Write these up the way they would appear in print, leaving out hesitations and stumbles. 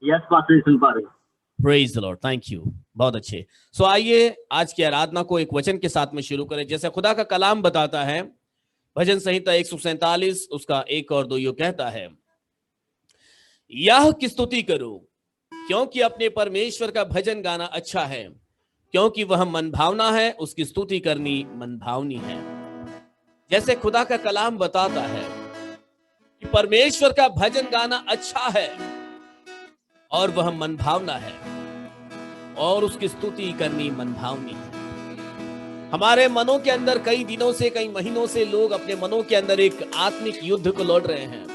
Yes pastor जी, सुन पा रहे हैं। Praise the Lord, thank you, बहुत अच्छे। सो आइए आज की आराधना को एक वचन के साथ में शुरू करें। जैसे खुदा का कलाम बताता है, भजन संहिता 147 उसका 1 और 2 यूं कहता है, यह की स्तुति करो क्योंकि अपने परमेश्वर का भजन गाना अच्छा है, क्योंकि वह मन भावना है, उसकी स्तुति करनी मन भावनी है। जैसे खुदा का कलाम बताता है कि परमेश्वर का भजन गाना अच्छा है और वह मन भावना है और उसकी स्तुति करनी मन भावनी है। हमारे मनों के अंदर कई दिनों से, कई महीनों से लोग अपने मनों के अंदर एक आत्मिक युद्ध को लड़ रहे हैं।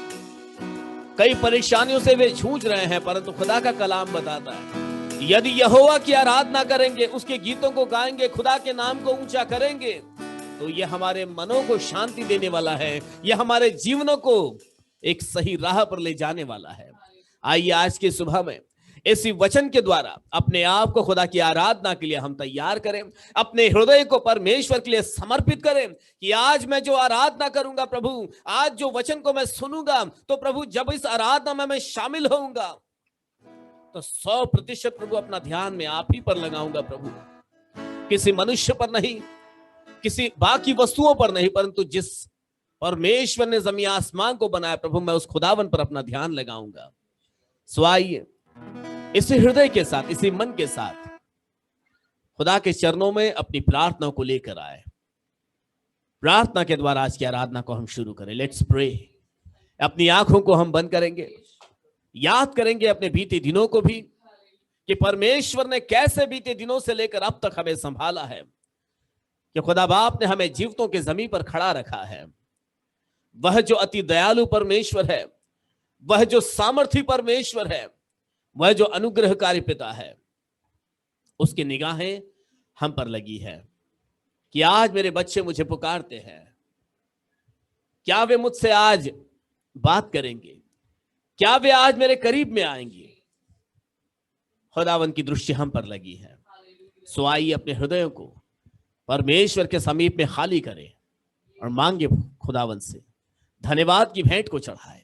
कई परेशानियों से वे जूझ रहे हैं, परंतु खुदा का कलाम बताता है यदि यहोवा की आराधना करेंगे, उसके गीतों को गाएंगे, खुदा के नाम को ऊंचा करेंगे, तो यह हमारे मनों को शांति देने वाला है, यह हमारे जीवनों को एक सही राह पर ले जाने वाला है। आइए आज की सुबह में इसी वचन के द्वारा अपने आप को खुदा की आराधना के लिए हम तैयार करें, अपने हृदय को परमेश्वर के लिए समर्पित करें कि आज मैं जो आराधना करूंगा प्रभु, आज जो वचन को मैं सुनूंगा, तो प्रभु जब इस आराधना में मैं शामिल होऊंगा तो 100% प्रभु अपना ध्यान में आप ही पर लगाऊंगा प्रभु, किसी मनुष्य पर नहीं, किसी बाकी वस्तुओं पर नहीं, परंतु जिस परमेश्वर ने जमीन आसमान को बनाया प्रभु, मैं उस खुदावन पर अपना ध्यान लगाऊंगा। सो आइए इसी हृदय के साथ, इसी मन के साथ खुदा के चरणों में अपनी प्रार्थना को लेकर आए। प्रार्थना के द्वारा आज की आराधना को हम शुरू करें। Let's pray. अपनी आंखों को हम बंद करेंगे, याद करेंगे अपने बीते दिनों को भी कि परमेश्वर ने कैसे बीते दिनों से लेकर अब तक हमें संभाला है, कि खुदा बाप ने हमें जीवतों के जमीन पर खड़ा रखा है। वह जो अति दयालु परमेश्वर है, वह जो सामर्थी परमेश्वर है, वह जो अनुग्रहकारी पिता है, उसकी निगाहें हम पर लगी है कि आज मेरे बच्चे मुझे पुकारते हैं। क्या वे मुझसे आज बात करेंगे? क्या वे आज मेरे करीब में आएंगे? खुदावन की दृष्टि हम पर लगी है। सो आइए अपने हृदयों को परमेश्वर के समीप में खाली करें और मांगे खुदावन से, धन्यवाद की भेंट को चढ़ाए।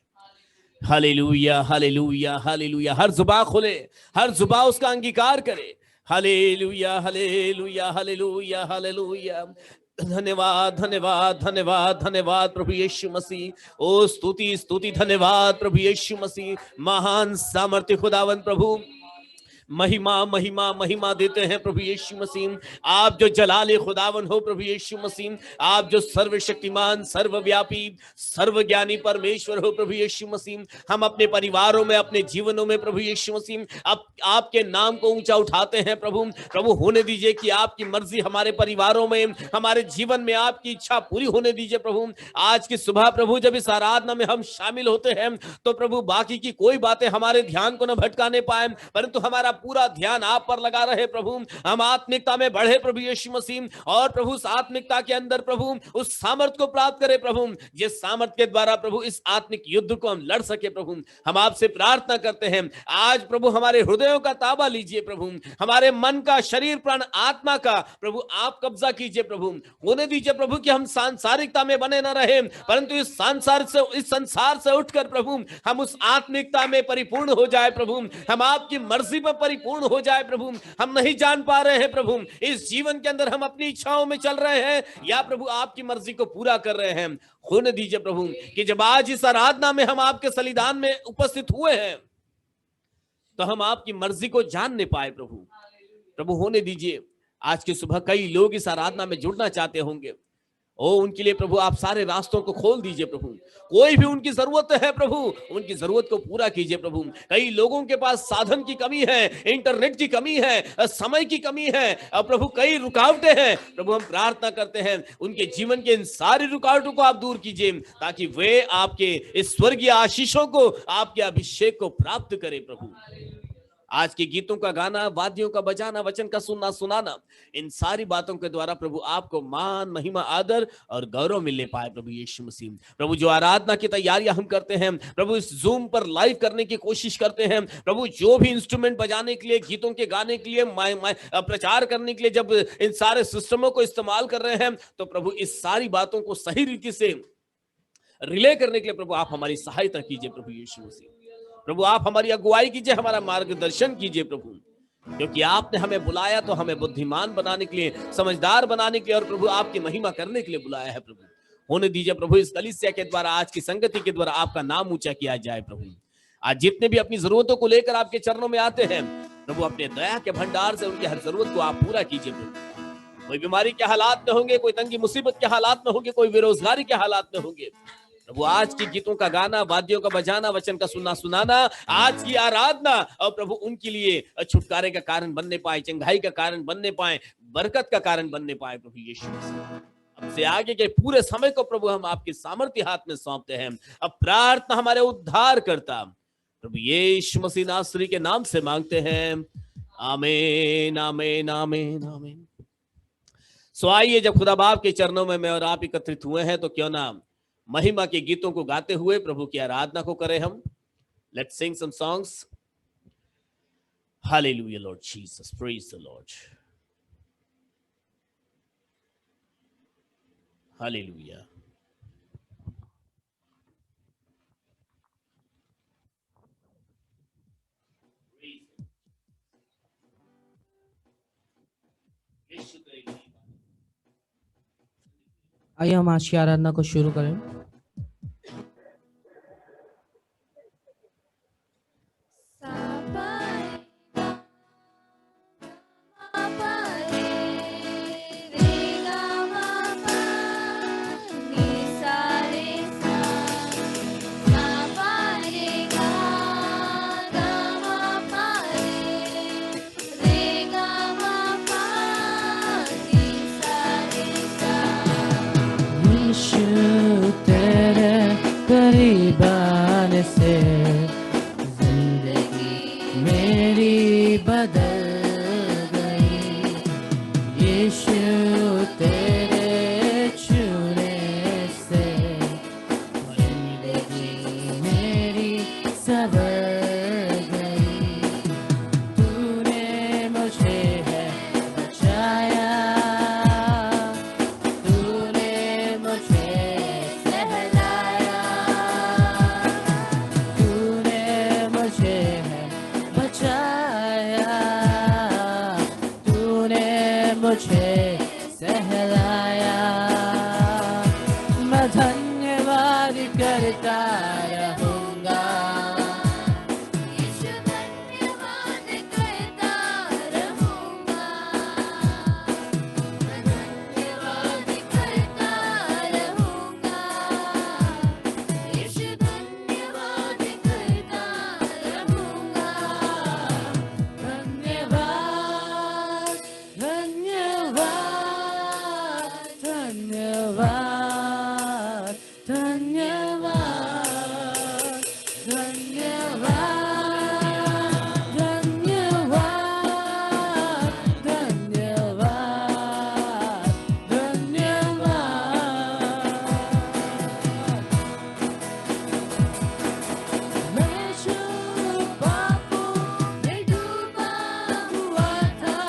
Hallelujah, hallelujah, hallelujah. हर जुबान खुले, हर जुबान उसका अंगीकार करे। Hallelujah, hallelujah, hallelujah, hallelujah. धन्यवाद, धन्यवाद, धन्यवाद, धन्यवाद प्रभु यीशु मसीह। ओ स्तुति, स्तुति, धन्यवाद प्रभु यीशु मसीह। महान सामर्थ्य खुदावन प्रभु, महिमा महिमा महिमा देते हैं प्रभु यीशु मसीह। आप जो जलाले खुदावन हो प्रभु यीशु मसीह, आप जो सर्वशक्तिमान, सर्वव्यापी, सर्वज्ञानी परमेश्वर हो प्रभु यीशु मसीह। हम अपने परिवारों में, अपने जीवनों में प्रभु यीशु मसीह आपके नाम को ऊंचा उठाते हैं प्रभु। प्रभु होने दीजिए कि आपकी मर्जी हमारे परिवारों में, हमारे जीवन में आपकी इच्छा पूरी होने दीजिए प्रभु। आज की सुबह प्रभु जब इस आराधना में हम शामिल होते हैं तो प्रभु बाकी की कोई बातें हमारे ध्यान को न भटकाने पाए, परंतु हमारा पूरा ध्यान आप पर लगा रहे प्रभु। हम आत्मिकता में बढ़े प्रभु यीशु मसीह, और प्रभु उस आत्मिकता के अंदर प्रभु उस सामर्थ को प्राप्त करें प्रभु, जिस सामर्थ के द्वारा प्रभु इस आत्मिक युद्ध को हम लड़ सके प्रभु। हम आपसे प्रार्थना करते हैं आज प्रभु हमारे हृदयों का ताबा लीजिए प्रभु, हमारे मन का, शरीर, प्राण, आत्मा का प्रभु आप कब्जा कीजिए प्रभु। होने दीजिए प्रभु कि हम सांसारिकता में बने न रहे, परंतु इस संसार से उठकर प्रभु हम उस आत्मिकता में परिपूर्ण हो जाए प्रभु। हम आपकी मर्जी पर परिपूर्ण हो जाए प्रभु। हम नहीं जान पा रहे हैं प्रभु इस जीवन के अंदर हम अपनी इच्छाओं में चल रहे हैं या प्रभु आपकी मर्जी को पूरा कर रहे हैं। होने दीजिए प्रभु कि जब आज इस आराधना में हम आपके सलिदान में उपस्थित हुए हैं तो हम आपकी मर्जी को जानने पाए प्रभु। प्रभु होने दीजिए आज की सुबह कई लोग इस आराधना में जुड़ना चाहते होंगे, ओ उनके लिए प्रभु आप सारे रास्तों को खोल दीजिए प्रभु। कोई भी उनकी जरूरत है प्रभु, उनकी जरूरत को पूरा कीजिए प्रभु। कई लोगों के पास साधन की कमी है, इंटरनेट की कमी है, समय की कमी है, और प्रभु कई रुकावटें हैं प्रभु। हम प्रार्थना करते हैं उनके जीवन के इन सारी रुकावटों को आप दूर कीजिए, ताकि वे आपके इस स्वर्गीय आशीषों को, आपके अभिषेक को प्राप्त करें प्रभु। आज के गीतों का गाना, वाद्यों का बजाना, वचन का सुनना सुनाना, इन सारी बातों के द्वारा प्रभु आपको मान, महिमा, आदर और गौरव मिलने पाए प्रभु यीशु मसीह। प्रभु जो आराधना की तैयारियां हम करते हैं प्रभु, इस जूम पर लाइव करने की कोशिश करते हैं प्रभु, जो भी इंस्ट्रूमेंट बजाने के लिए, गीतों के गाने के लिए, प्रचार करने के लिए जब इन सारे सिस्टमों को इस्तेमाल कर रहे हैं, तो प्रभु इस सारी बातों को सही रीति से रिले करने के लिए प्रभु आप हमारी सहायता कीजिए प्रभु यीशु मसीह। प्रभु आप हमारी अगुवाई कीजिए, हमारा मार्गदर्शन कीजिए प्रभु, क्योंकि आपने हमें बुलाया तो हमें बुद्धिमान बनाने के लिए, समझदार बनाने के लिए और प्रभु आपकी महिमा करने के लिए बुलाया है प्रभु। होने दीजिए प्रभु इस कलीसिया के द्वारा, आज की संगति के द्वारा आपका नाम ऊंचा किया जाए प्रभु। आज जितने भी अपनी जरूरतों को लेकर आपके चरणों में आते हैं प्रभु, अपने दया के भंडार से उनकी हर जरूरत को आप पूरा कीजिए प्रभु। कोई बीमारी के हालात में होंगे, कोई तंगी मुसीबत के हालात में होंगे, कोई बेरोजगारी के हालात में होंगे प्रभु, आज की गीतों का गाना, वाद्यों का बजाना, वचन का सुनाना, आज की आराधना और प्रभु उनके लिए छुटकारे का कारण बनने पाए, चंगाई का कारण बनने पाए, बरकत का कारण बनने पाए प्रभु यीशु मसीह। अब से आगे के पूरे समय को प्रभु हम आपके सामर्थ्य हाथ में सौंपते हैं। अब प्रार्थना हमारे उद्धार करता प्रभु यीशु मसीह नासरी के नाम से मांगते हैं, आमीन आमीन आमीन आमीन। सो आइए, जब खुदा बाप के चरणों में मैं और आप एकत्रित हुए हैं तो क्यों ना महिमा के गीतों को गाते हुए प्रभु की आराधना को करें हम। Let's sing some songs. Hallelujah Lord Jesus, praise the Lord, hallelujah. आइए हम आज की आराधना को शुरू करें। से जिंदगी मेरी बदल गई, यीशु तेरे छूने से जिंदगी मेरी संवर गई। तूने मुझे है बचाया, तूने मुझे सहलाया, तूने मुझे है बचाया, तूने मुझे सहलाया। मैं धन्यवाद करता रहूंगा, यीशु धन्यवाद करता रहूंगा, मैं धन्यवाद करता रहूंगा, यीशु धन्यवाद करता रहूंगा। धन्यवाद धन्यवाद धन्यवाद धन्यवाद धन्यवाद धन्यवाद धन्यवाद धन्यवाद। मैं जो पापों में डूबा हुआ था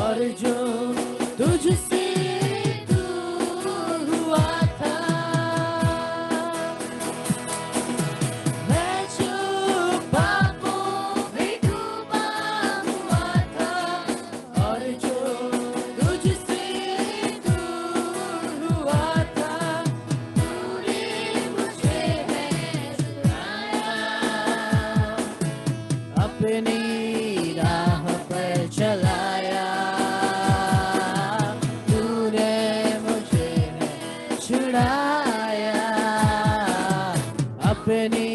और जो तुझसे दूर हुआ था, मैं जो पापों में डूबा हुआ था और जो तुझसे दूर हुआ था, तूने मुझे है छुड़ाया, अपनी राह पर चलाया, तूने मुझे है छुड़ाया, अपनी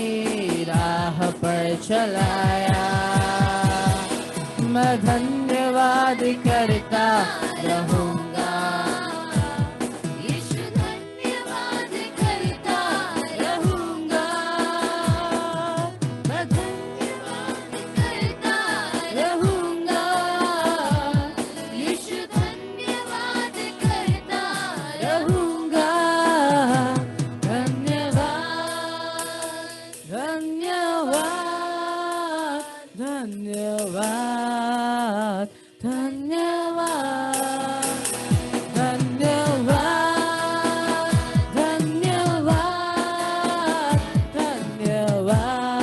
राह पर चलाया। मैं धन्यवाद करता रहूंगा, यीशु धन्यवाद करता रहूंगा, मैं धन्यवाद करता रहूंगा, यीशु धन्यवाद करता रहूंगा। धन्यवाद धन्यवाद धन्यवाद धन्यवाद धन्यवाद धन्यवाद धन्यवाद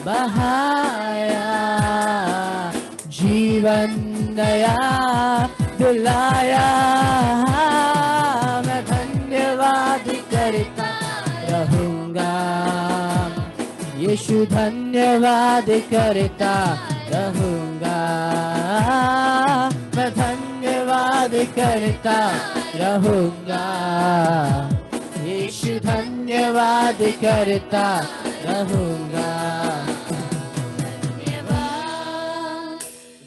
बहाया, जीवन नया दिलाया। मैं धन्यवाद करता रहूंगा, यीशु धन्यवाद करता रहूंगा। मैं धन्यवाद करता रहूंगा, यीशु धन्यवाद करता रहूंगा।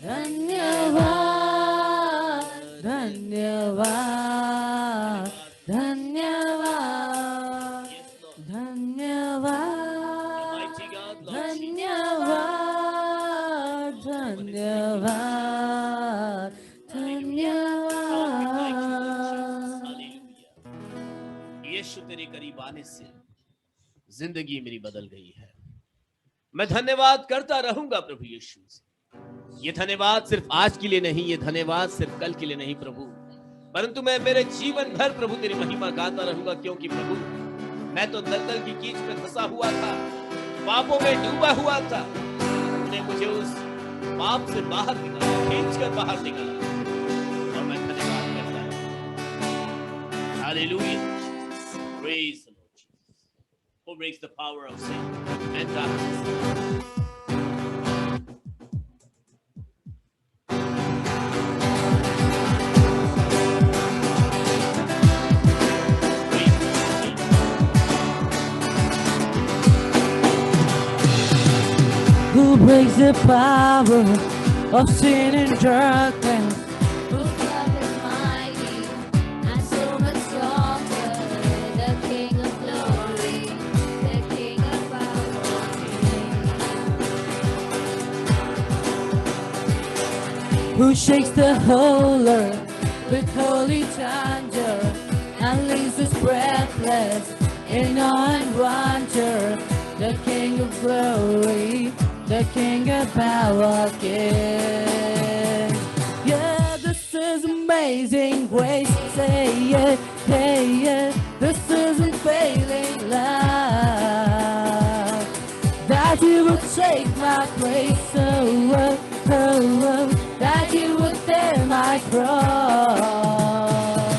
धन्यवाद धन्यवाद धन्यवाद धन्यवाद धन्यवाद धन्यवाद धन्यवाद धन्यवाद। यीशु तेरे करीब आने से जिंदगी मेरी बदल गई है। मैं धन्यवाद करता रहूंगा प्रभु यीशु। ये धन्यवाद सिर्फ आज के लिए नहीं, ये धन्यवाद सिर्फ कल के लिए नहीं प्रभु, परंतु मैं मेरे जीवन भर प्रभु तेरी महिमा गाता रहूंगा। क्योंकि प्रभु मैं तो दलदल की कीच में फंसा हुआ था, पापों में डूबा हुआ था। तूने मुझे उस पाप से बाहर निकाला, खींचकर बाहर निकाला, और मैं धन्यवाद करता हूं। Hallelujah. Praise the Lord Jesus, who breaks the power of sin and darkness. Who breaks the power of sin and darkness? Whose love is mighty and so much stronger. The King of glory, the King of power. Who shakes the whole earth with holy thunder and leaves us breathless in awe and wonder? The King of glory, the King of power, King. Yeah, this is amazing grace. Say yeah, hey yeah. This is unfailing love. That you would take my place, oh, oh, oh, oh. That you would bear my cross.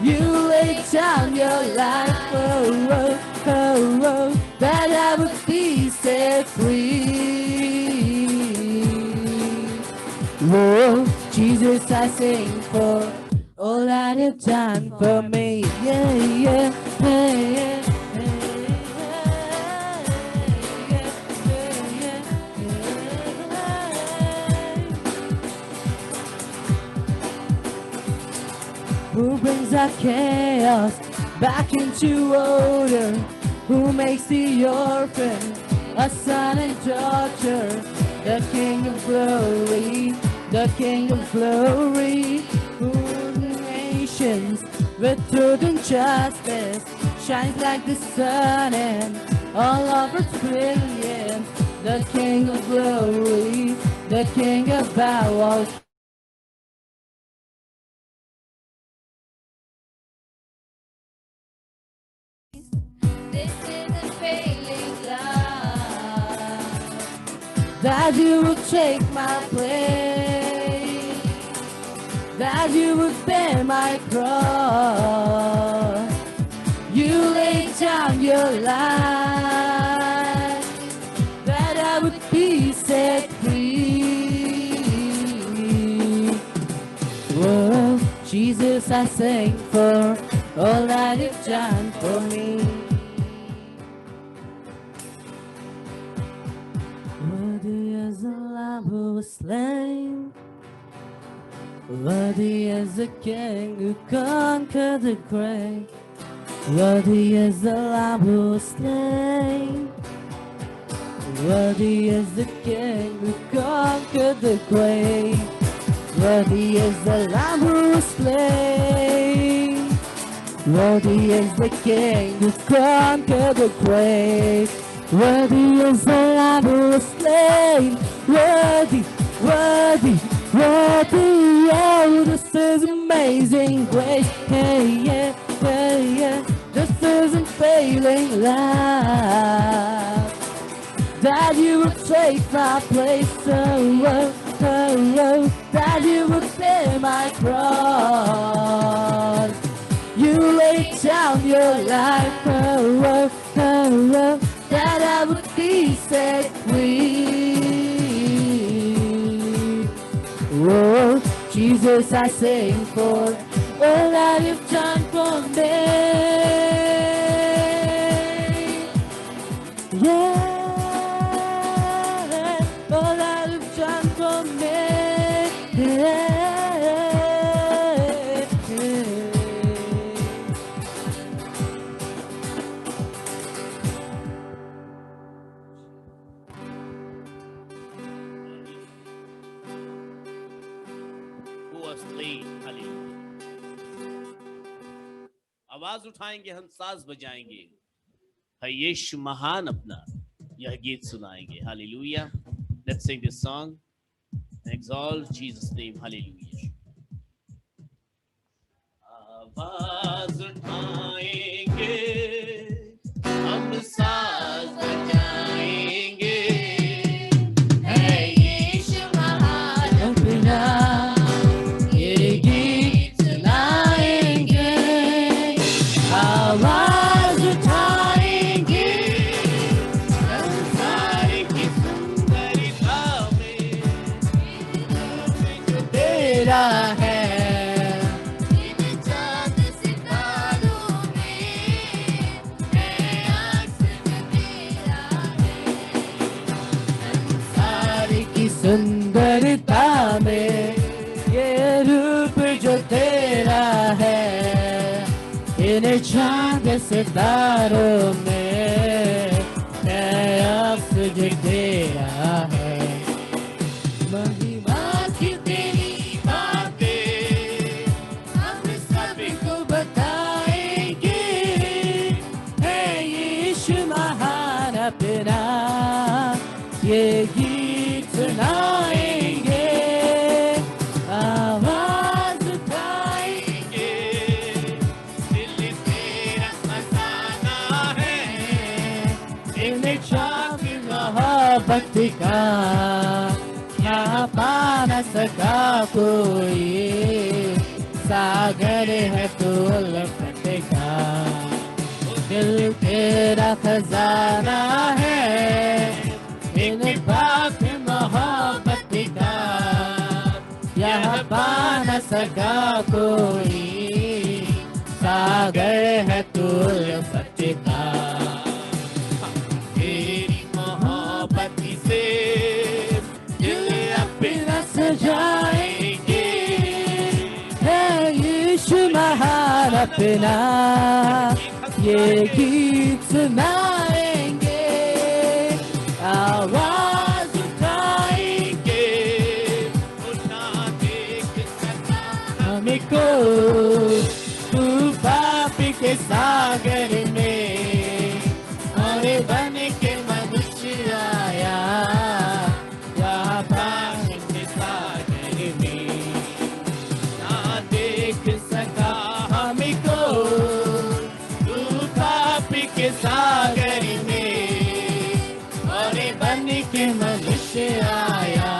You laid down your life, oh, oh, oh, oh, that I would be set free. Whoa, Jesus, I sing for all that you've done for me. Yeah, yeah, yeah, yeah. Who brings our chaos back into order? Who makes the orphan a son and daughter? The King of glory, the King of glory. Who rules the nations with truth and justice, shines like the sun and all of its brilliance. The King of glory, the King of power. This is unfailing love. That you would take my place, that you would bear my cross. You laid down your life, that I would be set free. Whoa, Jesus, I sing for all that you've done for me. Worthy is the Lamb who was slain, worthy is the King who conquered the grave. Worthy is the Lamb who was slain, worthy is the King who conquered the grave. Worthy is the Lamb who was slain, worthy is the King who conquered the grave. Worthy is the Lamb who was slain, worthy, worthy, worthy. Oh, this is amazing grace. Hey, yeah, yeah, yeah. This is unfailing love. that you would take my place. Oh, oh, oh, oh, that you would bear my cross. You laid down your life. Oh, oh, oh, oh, that I would be set free. Oh, Jesus, I sing for all that you've done for me. Yeah, all that you've done for me. Who was slain. Hallelujah. आवाज उठाएंगे, हम साज बजाएंगे, है यीशु महान अपना यह गीत सुनाएंगे. Hallelujah. Let's sing this song and exalt Jesus' name. Hallelujah. आवाज उठाएंगे, हम साज बजाएंगे, है यीशु महान अपना ये गीत सुनाएंगे. आवाज उठाएंगे, संसार की सुंदरता में जो तेरा है. इन चांद सितारों में है अक्स जो तेरा है. सारी की सुंदरता में ये रूप जो तेरा है. इन चांद सितारों में है अक्स जो तेरा है. महिमा की तेरी बातें हम सबको बताएंगे. है यीशु महान अपना ये गीत सुनाएंगे. आवाज उठाएंगे, दिल तेरा खजाना है, इन चाँद मोहब्बत का यहाँ पा न सका कोई. सागर है तो उल्फत का, दिल तेरा खजाना है. इन पाक मोहब्बत का यहाँ पा न सका कोई. सागर है तो उल्फत का. तेरी मोहब्बत से दिल अपना सजाएंगे. है यीशु महान अपना ये गीत सुनाएंगे. आवाज उठाएंगे, उठा देख सका हमको तू पाप के सागर में और बन के मनुष्य आया. यहाँ पाप के सागर में ना देख सका हमको तू पाप के सागर में और बन के मनुष्य आया.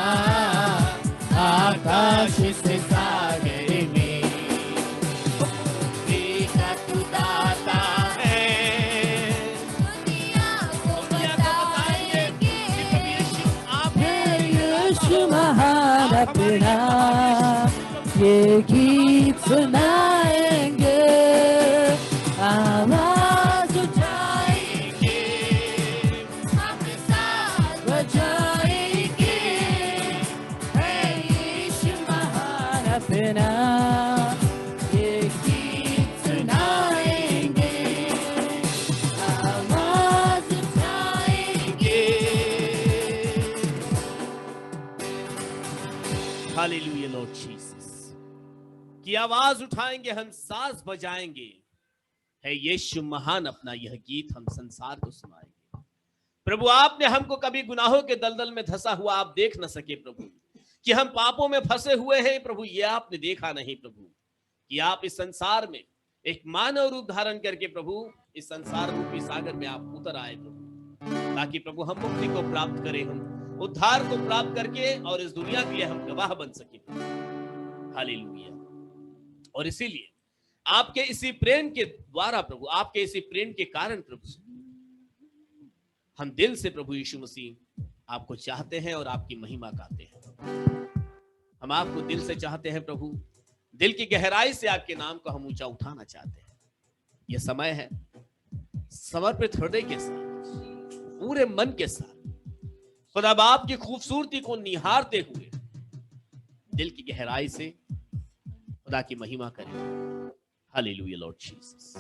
आकाश से सागर में देखा तू दाता है. दुनिया को बताएंगे आप है यीशु महान अपना ये गीत सुनाएंगे. आवाज उठाएंगे, हम साथ बजाएंगे. है यीशु महान अपना ये गीत सुनाएंगे. आवाज उठाएंगे. Hallelujah Lord Jesus. की आवाज उठाएंगे, हम साज बजाएंगे, है यीशु महान अपना यह गीत हम संसार को सुनाएंगे. प्रभु आपने हमको कभी गुनाहों के दलदल में धंसा हुआ आप देख न सके प्रभु, कि हम पापों में फंसे हुए हैं प्रभु, ये आपने देखा नहीं प्रभु, कि आप इस संसार में एक मानव रूप धारण करके प्रभु इस संसार रूपी सागर में आप उतर आए प्रभु. ताकि प्रभु हम मुक्ति को प्राप्त करें, हम उद्धार को प्राप्त करके और इस दुनिया के लिए हम गवाह बन सके। हालेलुया। और इसीलिए आपके इसी प्रेम के द्वारा प्रभु, आपके इसी प्रेम के कारण प्रभु, हम दिल से प्रभु यीशु मसीह आपको चाहते हैं और आपकी महिमा गाते हैं। हम आपको दिल से चाहते हैं प्रभु, दिल की गहराई से आपके नाम को हम ऊंचा उठाना चाहते हैं। यह समय है समर्पित हृदय के साथ, पूरे मन के साथ खुदा बाप की खूबसूरती को निहारते हुए दिल की गहराई से खुदा की महिमा करें। Hallelujah Lord Jesus.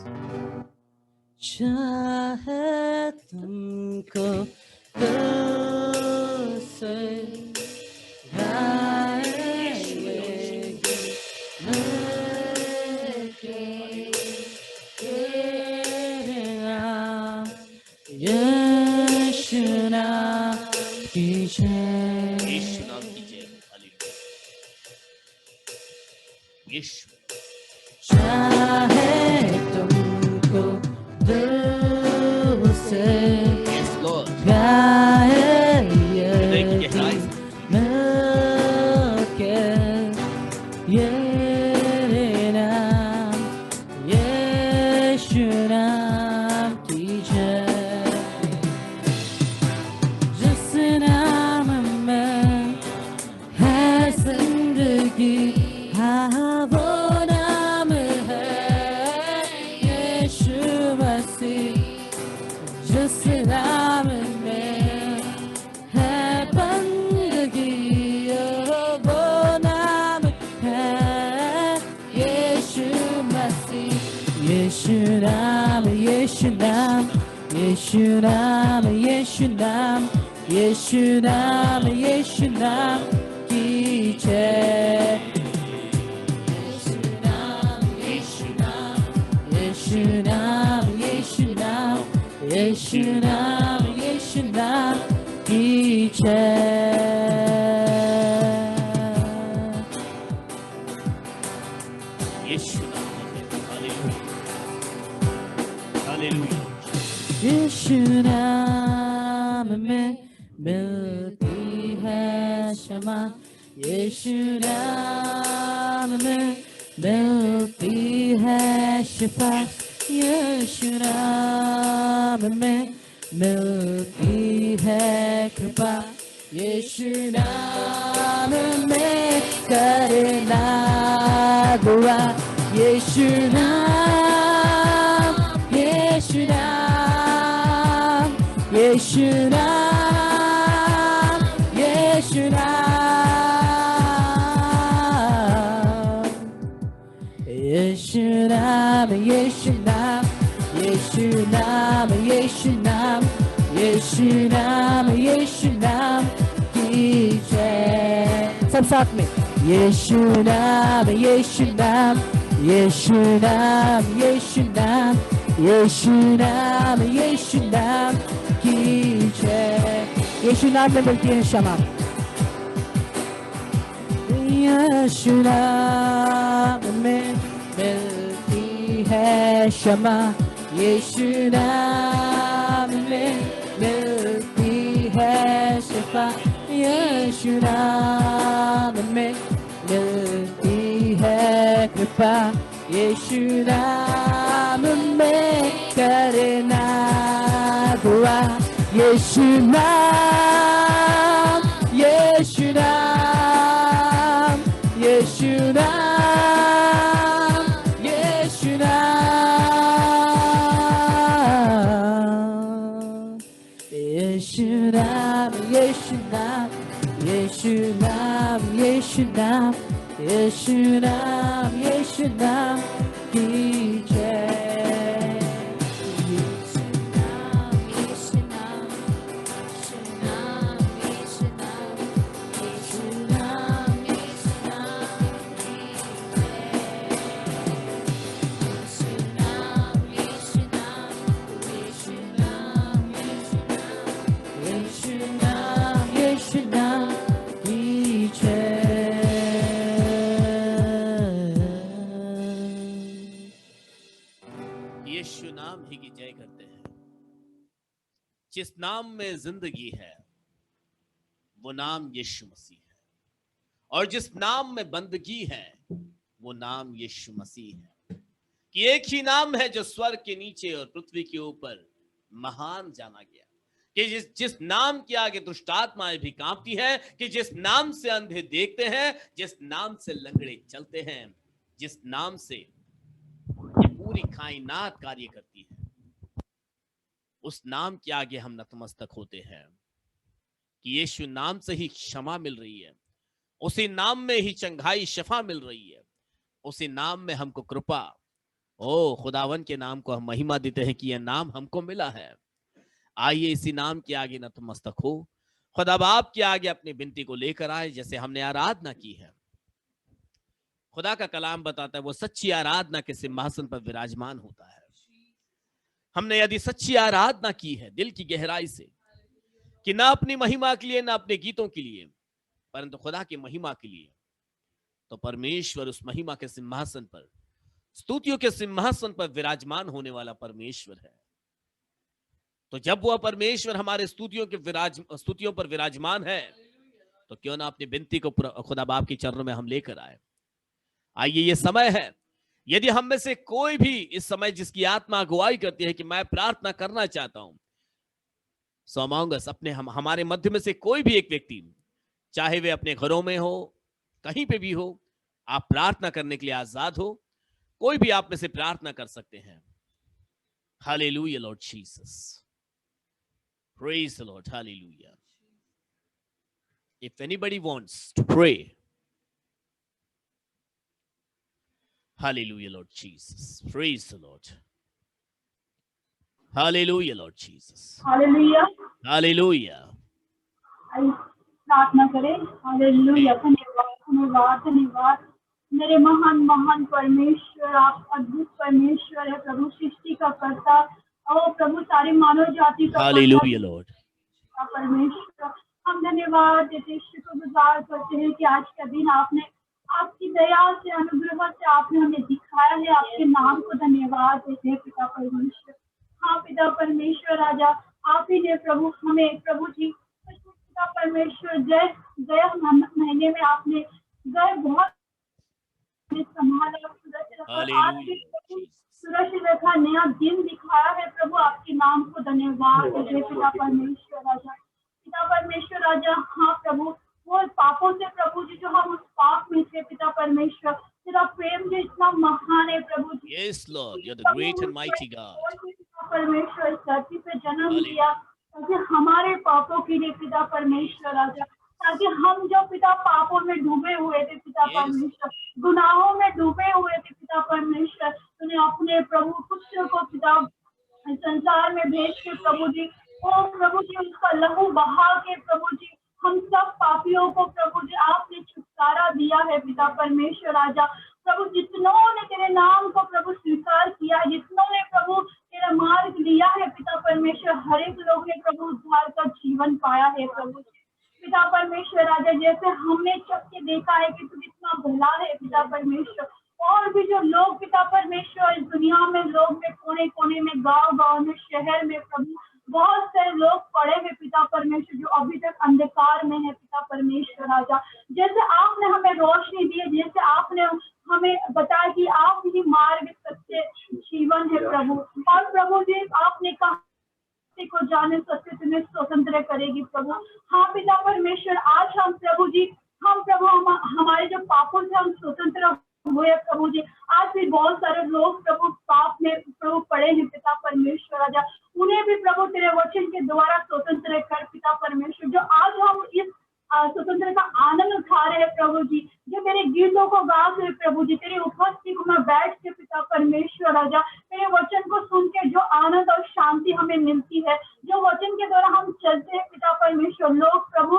चाहे तुमको दिल से यीशु नाम की जय, यीशु नाम की जय। हालेलुया। यीशु। चाहे तुमको दिल से Yes, Lord. गाए हृदय की गहराई से। मिलके ये नाम, यीशु नाम की जय। जिस नाम में है जिंदगी, हाँ वो नाम है यीशु मसीह। जिस नाम में है बंदगी, वो नाम है यीशु मसीह। यीशु नाम, यीशु नाम, यीशु नाम, यीशु नाम, यीशु नाम, यीशु नाम की जय। यीशु नाम, यीशु नाम, यीशु नाम, यीशु नाम, यीशु नाम, यीशु नाम की जय। यीशु नाम की जय। हालेलुया। हालेलुया। यीशु नाम में मिलती है क्षमा, यीशु नाम में मिलती है शिफा, यीशु नाम में मिलती है कृपा, यीशु नाम में करना दुआ। यीशु नाम, यीशु नाम, यीशु नाम, यीशु नाम, यीशु नाम, यीशु नाम, यीशु नाम, यीशु नाम, यीशु नाम, यीशु नाम की जय। सब साथ में यीशु नाम, यीशु नाम, यीशु नाम, यीशु नाम, यीशु नाम, यीशु नाम की जय। यीशु नाम में मिलती है क्षमा, यीशु नाम में मिलती है क्षमा, यीशु नाम में मिलती है शिफा, यीशु नाम में मिलती है कृपा, यीशु नाम में करना दुआ। यीशु नाम, यीशु नाम, यीशु नाम, यीशु नाम, यीशु नाम, यीशु नाम, यीशु नाम, यीशु नाम, यीशु नाम, यीशु नाम की जय। यीशु नाम ही की जय करते हैं। जिस नाम में जिंदगी है वो नाम यीशु मसीह है, और जिस नाम में बंदगी है वो नाम यीशु मसीह है। कि एक ही नाम है जो स्वर्ग के नीचे और पृथ्वी के ऊपर महान जाना गया, कि जिस नाम के आगे दुष्ट आत्माएं भी कांपती है, कि जिस नाम से अंधे देखते हैं, जिस नाम से लंगड़े चलते हैं, जिस नाम से ये पूरी कायनात कार्य करती है, उस नाम के आगे हम नतमस्तक होते हैं। कि यीशु नाम से ही क्षमा मिल रही है, उसी नाम में ही चंगाई शफा मिल रही है, उसी नाम में हमको कृपा, ओ खुदावन के नाम को हम महिमा देते हैं कि यह नाम हमको मिला है। आइए इसी नाम के आगे नतमस्तक हो, खुदा बाप के आगे अपनी विनती को लेकर आए। जैसे हमने आराधना की है, खुदा का कलाम बताता है वो सच्ची आराधना के सिंहासन पर विराजमान होता है। हमने यदि सच्ची आराधना की है दिल की गहराई से, कि ना अपनी महिमा के लिए ना अपने गीतों के लिए, परंतु खुदा की महिमा के लिए, तो परमेश्वर उस महिमा के सिंहासन पर, स्तुतियों के सिंहासन पर विराजमान होने वाला परमेश्वर है। तो जब वह परमेश्वर हमारे स्तुतियों पर विराजमान है, तो क्यों ना अपनी विनती को खुदा बाप के चरणों में हम लेकर आए। आइए ये समय है, यदि हम में से कोई भी इस समय जिसकी आत्मा अगुवाई करती है कि मैं प्रार्थना करना चाहता हूं, सो अमंग अस, अपने हमारे मध्य में से कोई भी एक व्यक्ति, चाहे वे अपने घरों में हो, कहीं पे भी हो, आप प्रार्थना करने के लिए आजाद हो। कोई भी आप में से प्रार्थना कर सकते हैं। Hallelujah Lord Jesus, praise the Lord, hallelujah. If anybody wants to pray, hallelujah Lord Jesus, praise the Lord, hallelujah Lord Jesus, hallelujah. hallelujah। आइए प्रार्थना करें। हालेलुया। धन्यवाद धन्यवाद धन्यवाद मेरे महान महान परमेश्वर, आप अद्भुत परमेश्वर है प्रभु, सृष्टि का कर्ता, ओ प्रभु सारी मानव जाति का Hallelujah Lord, परमेश्वर। हम धन्यवाद देते, शुक्रगुजार करते हैं कि आज का दिन आपने आपकी दया से, अनुग्रह से आपने हमें दिखाया है। आपके नाम को धन्यवाद देते हैं पिता परमेश्वर। हाँ पिता परमेश्वर राजा, आप ही ने प्रभु हमें, प्रभु जी पिता परमेश्वर, जय जय महीने में आपने जय बहुत संभाला, सुरक्षित रखा, नया दिन दिखाया है प्रभु। आपके नाम को धन्यवाद देते पिता परमेश्वर राजा। पिता परमेश्वर राजा, हाँ प्रभु, वो पापों से प्रभु जी जो हम उस पाप में थे पिता परमेश्वर, तेरा प्रेम जो इतना महान है प्रभु जी। yes Lord, you're the great and mighty God। पिता परमेश्वर इस धरती पे जन्म लिया ताकि हमारे पापों के लिए पिता परमेश्वर राजा, ताकि हम जो पिता पापों में डूबे हुए थे पिता परमेश्वर, गुनाहों में डूबे हुए थे पिता परमेश्वर, तूने अपने प्रभु पुत्र को पिता संसार में भेज के प्रभु जी, ओ प्रभु जी उसका लहू बहा के प्रभु जी हम सब पापियों को प्रभु जी आपने छुटकारा दिया है पिता परमेश्वर राजा। प्रभु जितनों ने तेरे नाम को प्रभु स्वीकार किया, जितनों ने प्रभु तेरा मार्ग लिया है पिता परमेश्वर, हर एक लोग ने प्रभु उद्धार का जीवन पाया है प्रभु पिता परमेश्वर राजा। जैसे हमने चख के देखा है कि तू कितना भला है पिता परमेश्वर, और भी जो लोग पिता परमेश्वर इस दुनिया में, लोग में कोने कोने में, गांव गांव में, शहर में प्रभु बहुत सारे लोग पड़े हैं पिता परमेश्वर जो अभी तक अंधकार में है पिता परमेश्वर राजा। जैसे आपने हमें रोशनी दी है, जैसे आपने हमें बताया कि आप ही मार्ग सत्य जीवन है प्रभु, और प्रभु जी आपने कहा को जाने सत्य तुम्हें स्वतंत्र करेगी प्रभु। हाँ पिता परमेश्वर, आज हम प्रभु जी, हम प्रभु हमारे जो पापों से हम स्वतंत्र हुए प्रभु जी, आज भी बहुत सारे लोग प्रभु पाप में प्रभु पड़े हैं पिता परमेश्वर राजा, उन्हें भी प्रभु तेरे वचन के द्वारा स्वतंत्र कर पिता परमेश्वर। जो आज हम इस स्वतंत्र का आनंद उठा रहे हैं प्रभु जी, जो तेरे गीतों को गा रहे प्रभु जी, तेरी उपस्थिति को मैं बैठ के पिता परमेश्वर राजा, तेरे वचन को सुन के जो आनंद और शांति हमें मिलती है, जो वचन के द्वारा हम चलते हैं पिता परमेश्वर, लोग प्रभु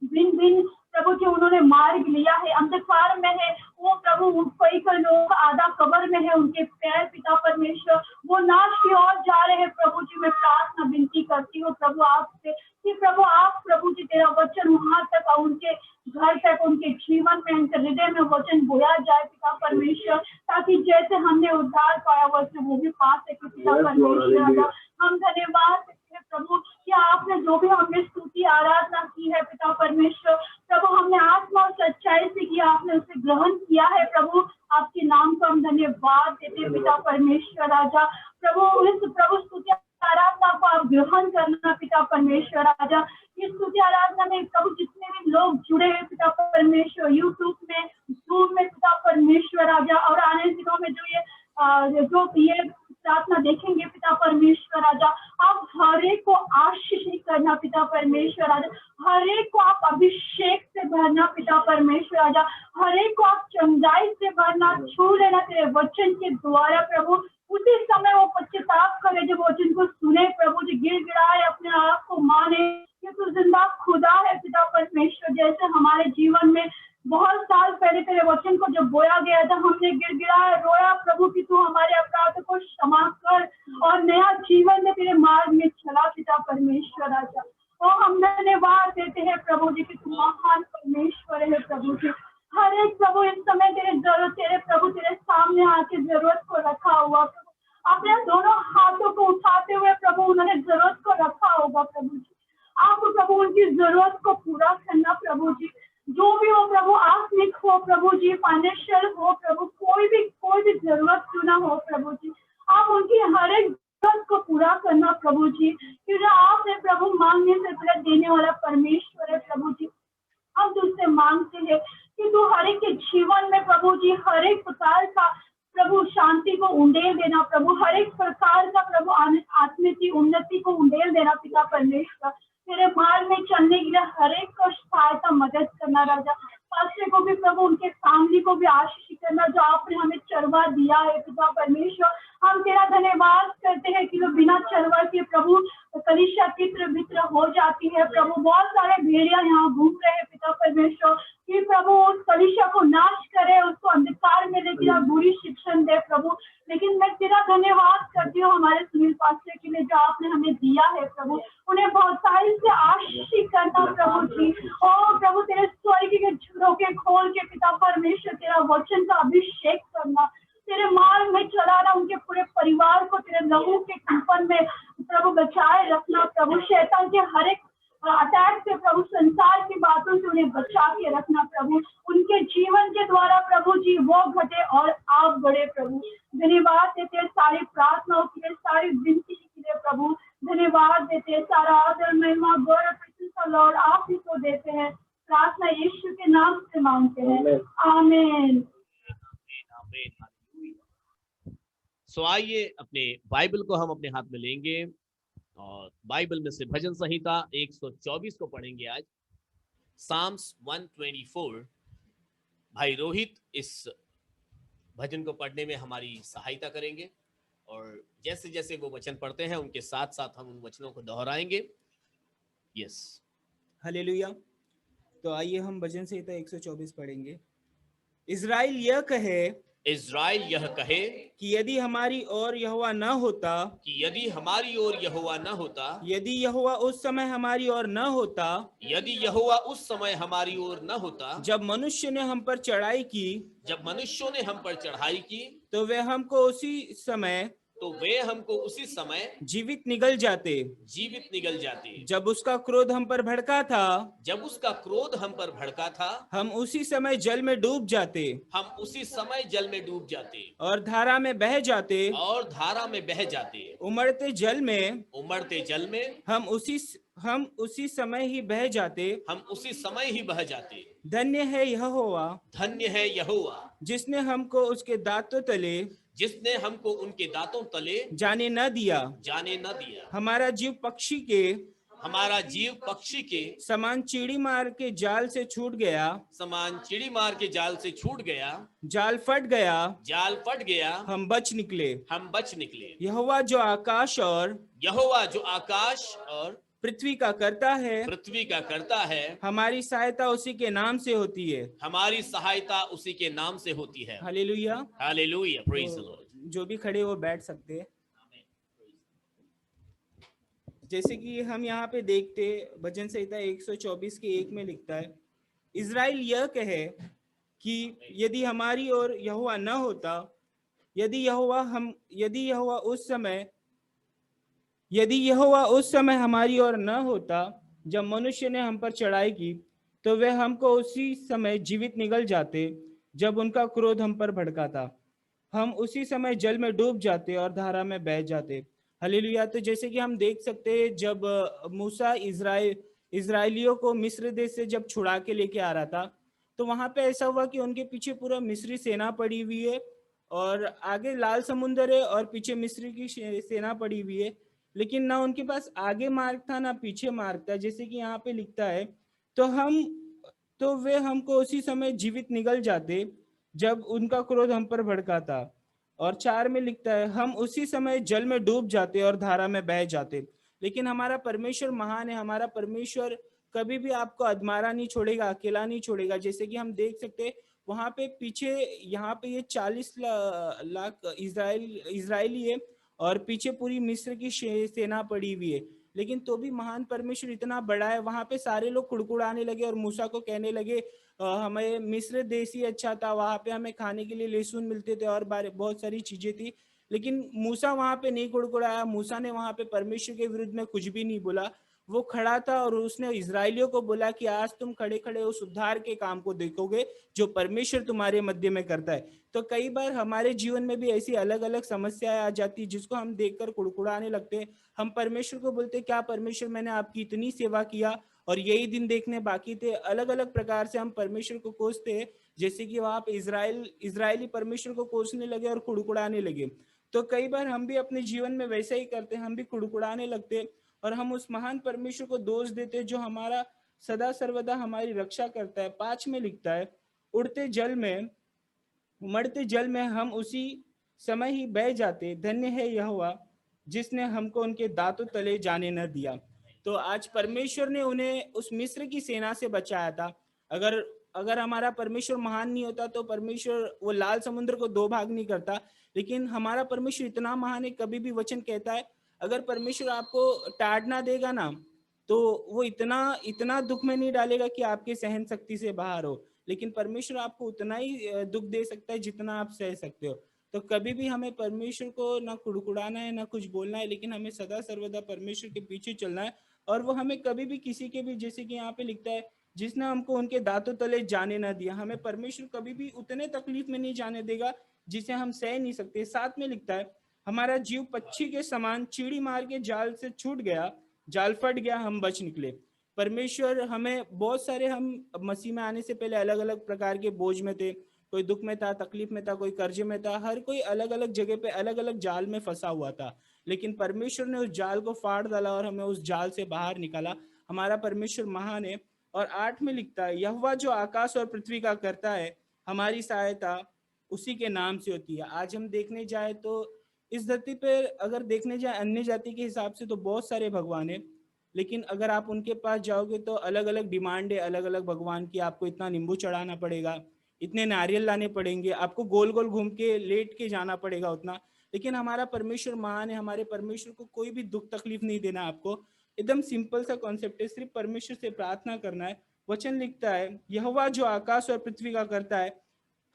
भिन्न भिन्न प्रभु जी उन्होंने मार्ग लिया है, अंधकार में है वो प्रभु, कई कई लोग आधा कब्र में है, उनके पैर पिता परमेश्वर वो नाश की ओर जा रहे हैं प्रभु जी। मैं प्रार्थना विनती करती हूँ प्रभु आपसे कि प्रभु आप प्रभु जी तेरा वचन वहां तक, उनके घर तक, उनके जीवन में, उनके हृदय में वचन बोया जाए पिता परमेश्वर, ताकि जैसे हमने उद्धार पाया वैसे वो भी पा सके पिता परमेश्वर। हम धन्यवाद प्रभु कि आपने जो भी हमने स्तुति आराधना की है पिता परमेश्वर, प्रभु हमने आत्मा और सच्चाई से किया, आपने उसे ग्रहण किया है प्रभु। आपके नाम को हम धन्यवाद देते हैं पिता परमेश्वर राजा। प्रभु इस प्रभु स्तुति आराधना को आप ग्रहण करना पिता परमेश्वर राजा। इस स्तुति आराधना में प्रभु जितने भी लोग जुड़े हैं पिता परमेश्वर, यूट्यूब में, जूम में पिता परमेश्वर राजा, और आने दिनों में जो ये प्रार्थना देखेंगे पिता परमेश्वर राजा, आप हर एक को आशीष करना पिता परमेश्वर राजा। हर एक को आप अभिषेक से भरना पिता परमेश्वर राजा। हर एक को आप चंगाई से भरना, छू लेना तेरे वचन के द्वारा प्रभु। उसी समय वो पश्चाताप करे जब वचन को सुने प्रभु, जो गिड़गिड़ाए, अपने आप को माने कि तू जिंदा खुदा है पिता परमेश्वर। जैसे हमारे जीवन में बहुत साल पहले तेरे वचन को जब बोया गया था, हमने गिड़गिड़ाया, रोया प्रभु कि तू हमारे अपराधों को क्षमा कर और नया जीवन में तेरे मार्ग में चला पिता परमेश्वर राजा। और हम धन्यवाद देते हैं प्रभु जी कि तू महान परमेश्वर है प्रभु जी। हर एक प्रभु इस समय तेरे प्रभु तेरे सामने आके जरूरत को रखा हुआ प्रभु, अपने दोनों हाथों को उठाते हुए प्रभु उन्होंने जरूरत को रखा होगा प्रभु जी। आप प्रभु उनकी जरूरत को पूरा करना प्रभु जी। जो भी हो प्रभु, आत्मिक हो प्रभु जी, फाइनेंशियल हो प्रभु, कोई भी जरूरत क्यों ना हो प्रभु जी, आप उनकी हर एक जरूरत को पूरा करना प्रभु जी। क्योंकि आपने प्रभु मांगने से पहले देने वाला परमेश्वर है प्रभु जी। हम तुझसे मांगते हैं कि तू हर एक के जीवन में प्रभु जी हर एक प्रकार का प्रभु शांति को उंडेल देना प्रभु, हर एक प्रकार का प्रभु आत्मिक की उन्नति को उंडेल देना पिता परमेश्वर। तेरे मार्ग में चलने के लिए हर एक को सहायता मदद करना राजा। पास्टर को भी प्रभु, उनके फैमिली को भी आशीष करना जो आपने हमें चरवा दिया है पिता परमेश्वर। हम तेरा धन्यवाद करते हैं कि जो बिना चरवा के प्रभु कलीसिया तित्र बित्र हो जाती है प्रभु। बहुत सारे भेड़िया यहाँ घूम रहे हैं पिता परमेश्वर कि प्रभु उस कलीसिया को नाश करे, उसको अंधकार में लेके आप बुरी शिक्षण दे प्रभु। लेकिन मैं तेरा धन्यवाद करती हूँ हमारे सुनील पास्टर के लिए जो आपने हमें दिया है प्रभु। उन्हें बहुत सारी से आशीष करना प्रभु जी। और प्रभु तेरे स्वर्ग के झुरों के खोल के पिता परमेश्वर तेरा वचन का अभिषेक करना, तेरे मार्ग में चलाना, उनके पूरे परिवार को तेरे लहू के कंपन में प्रभु बचाए रखना प्रभु। शैतान के हर एक अटैक से प्रभु, संसार की बातों से उन्हें बचा के रखना प्रभु। उनके जीवन के द्वारा प्रभु जी वो घटे और आप बढ़े प्रभु। धन्यवाद देते सारी प्रार्थनाओं के लिए, सारी विनती के लिए प्रभु। धन्यवाद देते, सारा आदर महिमा गौरव प्रशंसा लॉर्ड आप ही को देते हैं। प्रार्थना यीशु के नाम से मांगते हैं, आमीन। सो आइए अपने बाइबल को हम अपने हाथ में लेंगे और बाइबल में से भजन संहिता 124 को पढ़ेंगे आज। साम्स 124। भाई रोहित इस भजन को पढ़ने में हमारी सहायता करेंगे और जैसे जैसे वो वचन पढ़ते हैं उनके साथ साथ हम उन वचनों को दोहराएंगे। Yes, hallelujah. तो आइए हम भजन संहिता 124 पढ़ेंगे। इज़राइल यह कहे, इज़राइल यह कहे कि यदि हमारी ओर यहोवा न होता, कि यदि हमारी ओर यहोवा न होता, यदि यहोवा उस समय हमारी ओर न होता, यदि यहोवा उस समय हमारी ओर न होता, जब मनुष्य ने हम पर चढ़ाई की, जब मनुष्यों ने हम पर चढ़ाई की, तो वे हमको उसी समय जीवित निगल जाते। जब उसका क्रोध हम पर भड़का था, जब उसका क्रोध हम पर भड़का था, हम उसी समय जल में डूब जाते, हम उसी समय जल में डूब जाते और धारा में बह जाते, उमड़ते जल में हम उसी समय ही बह जाते। धन्य है यहोवा, जिसने हमको उसके दांतों तले जाने न दिया। हमारा जीव पक्षी के समान चिड़ी मार के जाल से छूट गया, जाल फट गया, हम बच निकले। यहोवा जो आकाश और पृथ्वी का करता है, हमारी सहायता उसी के नाम से होती है। Hallelujah, hallelujah, praise the Lord. जो भी खड़े वो बैठ सकते हैं। जैसे कि हम यहाँ पे देखते, भजन संहिता 124 के 1 में लिखता है, इज़राइल यह कहे कि यदि हमारी ओर यहोवा न होता, यदि यहोवा उस समय यदि यहोवा उस समय हमारी ओर न होता जब मनुष्य ने हम पर चढ़ाई की, तो वे हमको उसी समय जीवित निगल जाते जब उनका क्रोध हम पर भड़का था। हम उसी समय जल में डूब जाते और धारा में बह जाते। हालेलुया। तो जैसे कि हम देख सकते हैं, जब मूसा इजराइलियों को मिस्र देश से जब छुड़ा के लेके आ रहा था, तो वहां पे ऐसा हुआ कि उनके पीछे पूरा मिस्री सेना पड़ी हुई है, और आगे लाल समुंदर है और पीछे मिस्री की सेना पड़ी हुई है। लेकिन ना उनके पास आगे मार्ग था ना पीछे मार्ग था, जैसे कि यहाँ पे लिखता है, तो हम तो वे हमको उसी समय जीवित निगल जाते जब उनका क्रोध हम पर भड़का था। और 4 में लिखता है, हम उसी समय जल में डूब जाते और धारा में बह जाते। लेकिन हमारा परमेश्वर महान है। हमारा परमेश्वर कभी भी आपको अधमारा नहीं छोड़ेगा, अकेला नहीं छोड़ेगा। जैसे कि हम देख सकते हैं, वहां पे पीछे, यहाँ पे ये 40 लाख इजरायली है, और पीछे पूरी मिस्र की सेना पड़ी हुई है। लेकिन तो भी महान परमेश्वर इतना बड़ा है। वहां पे सारे लोग कुड़कुड़ाने लगे और मूसा को कहने लगे, हमें मिस्र देश ही अच्छा था, वहां पे हमें खाने के लिए लहसुन मिलते थे और बहुत सारी चीजें थी। लेकिन मूसा वहां पे नहीं कुड़कुड़ाया। मूसा ने वहां पे परमेश्वर के विरुद्ध में कुछ भी नहीं बोला। वो खड़ा था और उसने इजरायलियों को बोला कि आज तुम खड़े खड़े उस उद्धार के काम को देखोगे जो परमेश्वर तुम्हारे मध्य में करता है। तो कई बार हमारे जीवन में भी ऐसी अलग अलग समस्याएं आ जाती है जिसको हम देखकर कुड़कुड़ाने लगते हैं। हम परमेश्वर को बोलते, क्या परमेश्वर, मैंने आपकी इतनी सेवा किया और यही दिन देखने बाकी थे। अलग अलग प्रकार से हम परमेश्वर को कोसते हैं। जैसे कि वहां पे इजरायली परमेश्वर को कोसने लगे और कुड़कुड़ाने लगे। तो कई बार हम भी अपने जीवन में वैसा ही करते हैं, हम भी कुड़कुड़ाने लगते हैं और हम उस महान परमेश्वर को दोष देते हैं जो हमारा सदा सर्वदा हमारी रक्षा करता है। 5 में लिखता है, उमड़ते जल में हम उसी समय ही बह जाते। धन्य है यहोवा जिसने हमको उनके दांतों तले जाने न दिया। तो आज परमेश्वर ने उन्हें उस मिस्र की सेना से बचाया था। अगर अगर हमारा परमेश्वर महान नहीं होता तो परमेश्वर वो लाल समुद्र को 2 भाग नहीं करता। लेकिन हमारा परमेश्वर इतना महान है, कभी भी वचन कहता है, अगर परमेश्वर आपको ताड़ना देगा ना, तो वो इतना इतना दुख में नहीं डालेगा कि आपके सहन शक्ति से बाहर हो। लेकिन परमेश्वर आपको उतना ही दुख दे सकता है जितना आप सह सकते हो। तो कभी भी हमें परमेश्वर को ना कुड़कुड़ाना है ना कुछ बोलना है, लेकिन हमें सदा सर्वदा परमेश्वर के पीछे चलना है। और वो हमें कभी भी किसी के भी, जैसे कि यहाँ पे लिखता है, जिसने हमको उनके दांतों तले जाने ना दिया, हमें परमेश्वर कभी भी उतने तकलीफ में नहीं जाने देगा जिसे हम सह नहीं सकते। 7 में लिखता है, हमारा जीव पक्षी के समान चीड़ी मार के जाल से छूट गया, जाल फट गया, हम बच निकले। परमेश्वर हमें बहुत सारे, हम मसीह में आने से पहले अलग अलग प्रकार के बोझ में थे। कोई दुख में था, तकलीफ में था, कोई कर्जे में था, हर कोई अलग अलग जगह पे अलग अलग जाल में फंसा हुआ था। लेकिन परमेश्वर ने उस जाल को फाड़ डाला और हमें उस जाल से बाहर निकाला। हमारा परमेश्वर महान है। और 8 में लिखता है, यहोवा जो आकाश और पृथ्वी का करता है, हमारी सहायता उसी के नाम से होती है। आज हम देखने जाए तो इस धरती पर अगर देखने जाए अन्य जाति के हिसाब से तो बहुत सारे भगवान है। लेकिन अगर आप उनके पास जाओगे तो अलग अलग डिमांड है अलग अलग भगवान की। आपको इतना नींबू चढ़ाना पड़ेगा, इतने नारियल लाने पड़ेंगे, आपको गोल गोल घूम के लेट के जाना पड़ेगा उतना। लेकिन हमारा परमेश्वर महान है। हमारे परमेश्वर को कोई भी दुख तकलीफ नहीं देना। आपको एकदम सिंपल सा कॉन्सेप्ट है, सिर्फ परमेश्वर से प्रार्थना करना है। वचन लिखता है, यहोवा जो आकाश और पृथ्वी का करता है,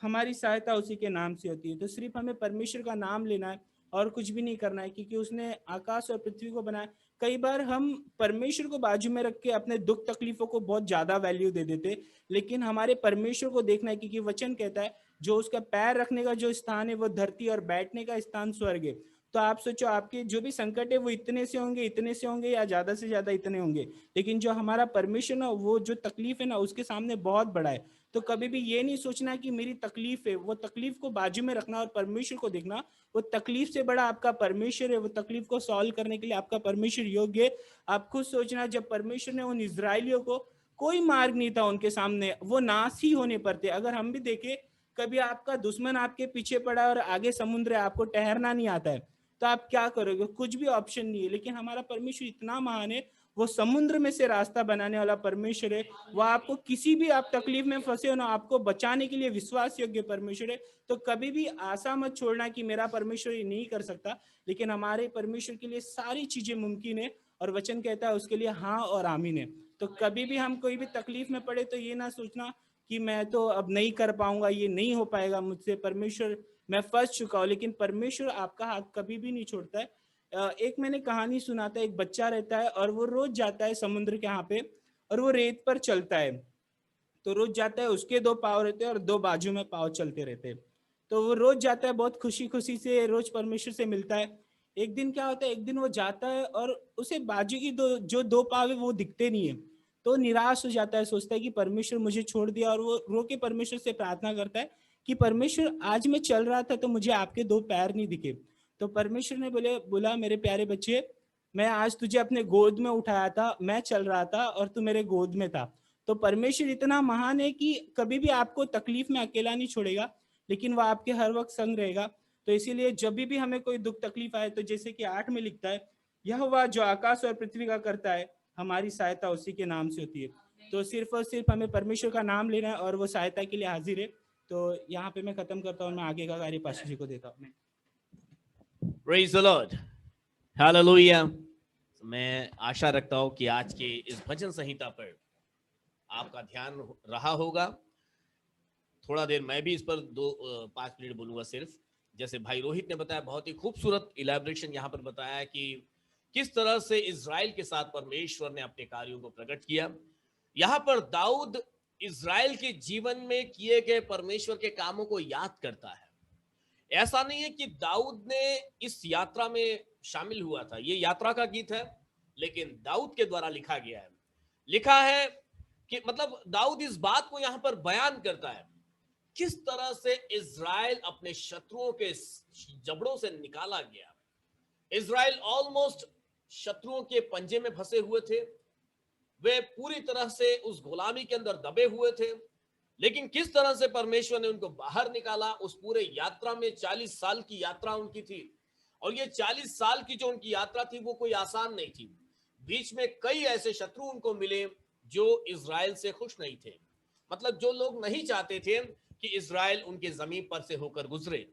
हमारी सहायता उसी के नाम से होती है। तो सिर्फ हमें परमेश्वर का नाम लेना है और कुछ भी नहीं करना है, क्योंकि उसने आकाश और पृथ्वी को बनाया। कई बार हम परमेश्वर को बाजू में रख के अपने दुख तकलीफों को बहुत ज्यादा वैल्यू दे देते, लेकिन हमारे परमेश्वर को देखना है, क्योंकि वचन कहता है जो उसका पैर रखने का जो स्थान है वो धरती और बैठने का स्थान स्वर्ग है। तो आप सोचो, आपके जो भी संकट है वो इतने से होंगे या ज्यादा से ज्यादा इतने होंगे, लेकिन जो हमारा परमेश्वर ना, वो जो तकलीफ है ना उसके सामने बहुत बड़ा है। तो कभी भी ये नहीं सोचना कि मेरी तकलीफ है, वो तकलीफ को बाजू में रखना और परमेश्वर को देखना। वो तकलीफ से बड़ा आपका परमेश्वर है। वो तकलीफ को सॉल्व करने के लिए आपका परमेश्वर योग्य है। आप खुद सोचना, जब परमेश्वर ने उन इजरायलियों को, कोई मार्ग नहीं था उनके सामने, वो नाश ही होने पर थे। अगर हम भी देखें, कभी आपका दुश्मन आपके पीछे पड़ा और आगे समुद्र है, आपको ठहरना नहीं आता है, तो आप क्या करोगे? कुछ भी ऑप्शन नहीं है। लेकिन हमारा परमेश्वर इतना महान है, वो समुद्र में से रास्ता बनाने वाला परमेश्वर है। वो आपको किसी भी आप तकलीफ में फंसे हो ना, आपको बचाने के लिए विश्वास योग्य परमेश्वर है। तो कभी भी आशा मत छोड़ना कि मेरा परमेश्वर ये नहीं कर सकता, लेकिन हमारे परमेश्वर के लिए सारी चीजें मुमकिन है। और वचन कहता है उसके लिए हाँ और आमीन है। तो कभी भी हम कोई भी तकलीफ में पड़े तो ये ना सोचना कि मैं तो अब नहीं कर पाऊंगा, ये नहीं हो पाएगा मुझसे, परमेश्वर मैं फंस चुका हूँ। लेकिन परमेश्वर आपका हाथ कभी भी नहीं छोड़ता है। एक मैंने कहानी सुना था, एक बच्चा रहता है और वो रोज जाता है समुद्र के यहाँ पे और वो रेत पर चलता है। तो रोज जाता है, उसके 2 पाँव रहते हैं और 2 बाजू में पाँव चलते रहते हैं। तो वो रोज जाता है, बहुत खुशी खुशी से रोज परमेश्वर से मिलता है। एक दिन क्या होता है, एक दिन वो जाता है और उसे बाजू की जो 2 पाँव है वो दिखते नहीं है। तो निराश हो जाता है, सोचता है कि परमेश्वर मुझे छोड़ दिया, और वो रो के परमेश्वर से प्रार्थना करता है कि परमेश्वर, आज मैं चल रहा था तो मुझे आपके 2 पैर नहीं दिखे। तो परमेश्वर ने बोला, मेरे प्यारे बच्चे, मैं आज तुझे अपने गोद में उठाया था, मैं चल रहा था और तू मेरे गोद में था। तो परमेश्वर इतना महान है कि कभी भी आपको तकलीफ में अकेला नहीं छोड़ेगा, लेकिन वह आपके हर वक्त संग रहेगा। तो इसीलिए जब भी हमें कोई दुख तकलीफ आए, तो जैसे कि 8 में लिखता है, यह वह जो आकाश और पृथ्वी का करता है, हमारी सहायता उसी के नाम से होती है। तो सिर्फ और सिर्फ हमें परमेश्वर का नाम लेना है और वो सहायता के लिए हाजिर है। तो यहाँ पे मैं खत्म करता हूँ, मैं आगे का कार्य पास्टर जी को देता हूँ। Praise the Lord. Hallelujah. मैं आशा रखता हूं कि आज के इस भजन संहिता पर आपका ध्यान रहा होगा। थोड़ा देर मैं भी इस पर 5 मिनट बोलूंगा सिर्फ। जैसे भाई रोहित ने बताया, बहुत ही खूबसूरत इलैबोरेशन यहाँ पर बताया कि किस तरह से इजराइल के साथ परमेश्वर ने अपने कार्यों को प्रकट किया। यहाँ पर दाऊद इजराइल के जीवन में किए गए परमेश्वर के कामों को याद करता है। ऐसा नहीं है कि दाऊद ने इस यात्रा में शामिल हुआ था, ये यात्रा का गीत है, लेकिन दाऊद के द्वारा लिखा गया है। लिखा है कि मतलब दाऊद इस बात को यहां पर बयान करता है किस तरह से इजराइल अपने शत्रुओं के जबड़ों से निकाला गया। इजराइल ऑलमोस्ट शत्रुओं के पंजे में फंसे हुए थे, वे पूरी तरह से उस गुलामी के अंदर दबे हुए थे, लेकिन किस तरह से परमेश्वर ने उनको बाहर निकाला। उस पूरे यात्रा में 40 साल की यात्रा उनकी थी, और ये 40 साल की जो उनकी यात्रा थी वो कोई आसान नहीं थी। बीच में कई ऐसे शत्रु उनको मिले जो इजराइल से खुश नहीं थे, मतलब जो लोग नहीं चाहते थे कि इजराइल उनके जमीन पर से होकर गुजरे,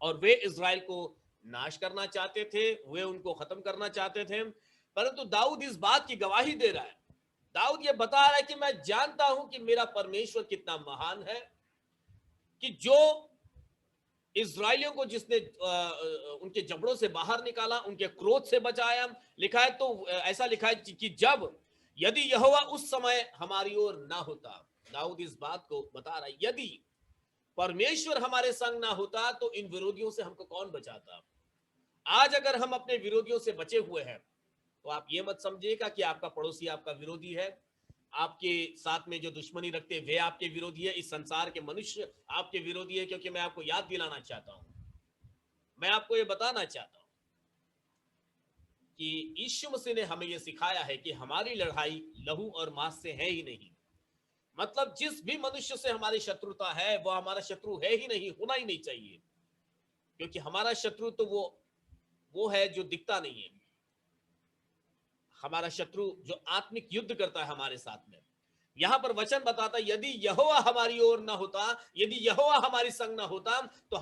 और वे इजराइल को नाश करना चाहते थे, वे उनको खत्म करना चाहते थे। परंतु दाऊद इस बात की गवाही दे रहा है, दाऊद ये बता रहा है कि मैं जानता हूं कि मेरा परमेश्वर कितना महान है, कि जो इजराइलियों को जिसने उनके जबड़ों से बाहर निकाला, उनके क्रोध से बचाया। लिखा है, तो ऐसा लिखा है कि जब यदि यहोवा उस समय हमारी ओर ना होता, दाऊद इस बात को बता रहा है, यदि परमेश्वर हमारे संग ना होता तो इन विरोधियों से हमको कौन बचाता। आज अगर हम अपने विरोधियों से बचे हुए हैं, तो आप ये मत समझिएगा कि आपका पड़ोसी आपका विरोधी है, आपके साथ में जो दुश्मनी रखते हैं वे आपके विरोधी है, इस संसार के मनुष्य आपके विरोधी है। क्योंकि मैं आपको याद दिलाना चाहता हूं, मैं आपको ये बताना चाहता हूं कि यीशु मसीह ने हमें यह सिखाया है कि हमारी लड़ाई लहू और मांस से है ही नहीं। मतलब जिस भी मनुष्य से हमारी शत्रुता है वो हमारा शत्रु है ही नहीं, होना ही नहीं चाहिए, क्योंकि हमारा शत्रु तो वो है जो दिखता नहीं है। हमारा शत्रु जो आत्मिक युद्ध करता है हमारे साथ में। यहां पर वचन बताता है, यदि यहोवा हमारी ओर ना होता, यदि यहोवा हमारी संग ना होता, तो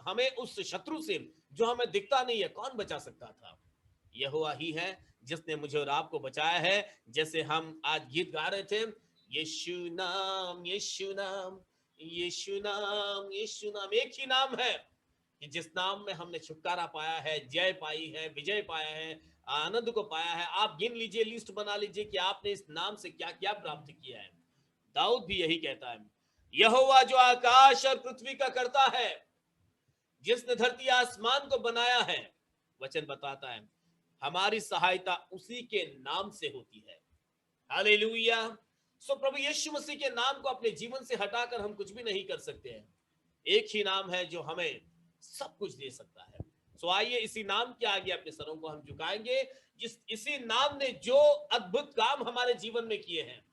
हमें उस शत्रु से जो हमें दिखता नहीं है कौन बचा सकता था। यहोवा ही है जिसने मुझे और आपको बचाया है। जैसे हम आज गीत गा रहे थे, यीशु नाम यीशु नाम यीशु नाम यीशु नाम, एक ही नाम है कि जिस नाम में हमने छुटकारा पाया है, जय पाई है, विजय पाया है, आनंद को पाया है। आप गिन लीजिए, लिस्ट बना लीजिए कि आपने इस नाम से क्या क्या प्राप्त किया है। दाऊद भी यही कहता है, यहोवा जो आकाश और पृथ्वी का करता है, जिसने धरती आसमान को बनाया है, वचन बताता है हमारी सहायता उसी के नाम से होती है। हालेलुया। सो प्रभु यीशु मसीह के नाम को अपने जीवन से हटाकर हम कुछ भी नहीं कर सकते हैं। एक ही नाम है जो हमें सब कुछ दे सकता है। सो आइए इसी नाम के आगे अपने सरों को हम झुकाएंगे, इसी नाम ने जो अद्भुत काम हमारे जीवन में किए हैं,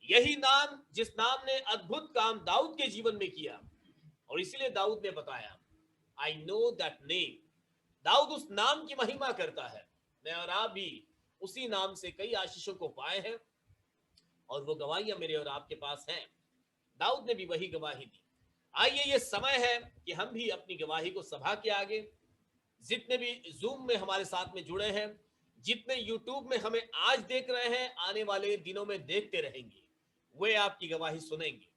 यही नाम जिस नाम ने अद्भुत काम दाऊद के जीवन में किया, और इसीलिए दाऊद ने बताया, I know that name. Daud उस नाम की महिमा करता है। मैं और आप भी उसी नाम से कई आशीषों को पाए हैं, और वो गवाहियां मेरे और आपके पास हैं। दाऊद ने भी वही गवाही दी। आइए ये समय है कि हम भी अपनी गवाही को सभा के आगे, जितने भी जूम में हमारे साथ में जुड़े हैं, जितने यूट्यूब में हमें आज देख रहे हैं, आने वाले दिनों में देखते रहेंगे, वे आपकी गवाही सुनेंगे।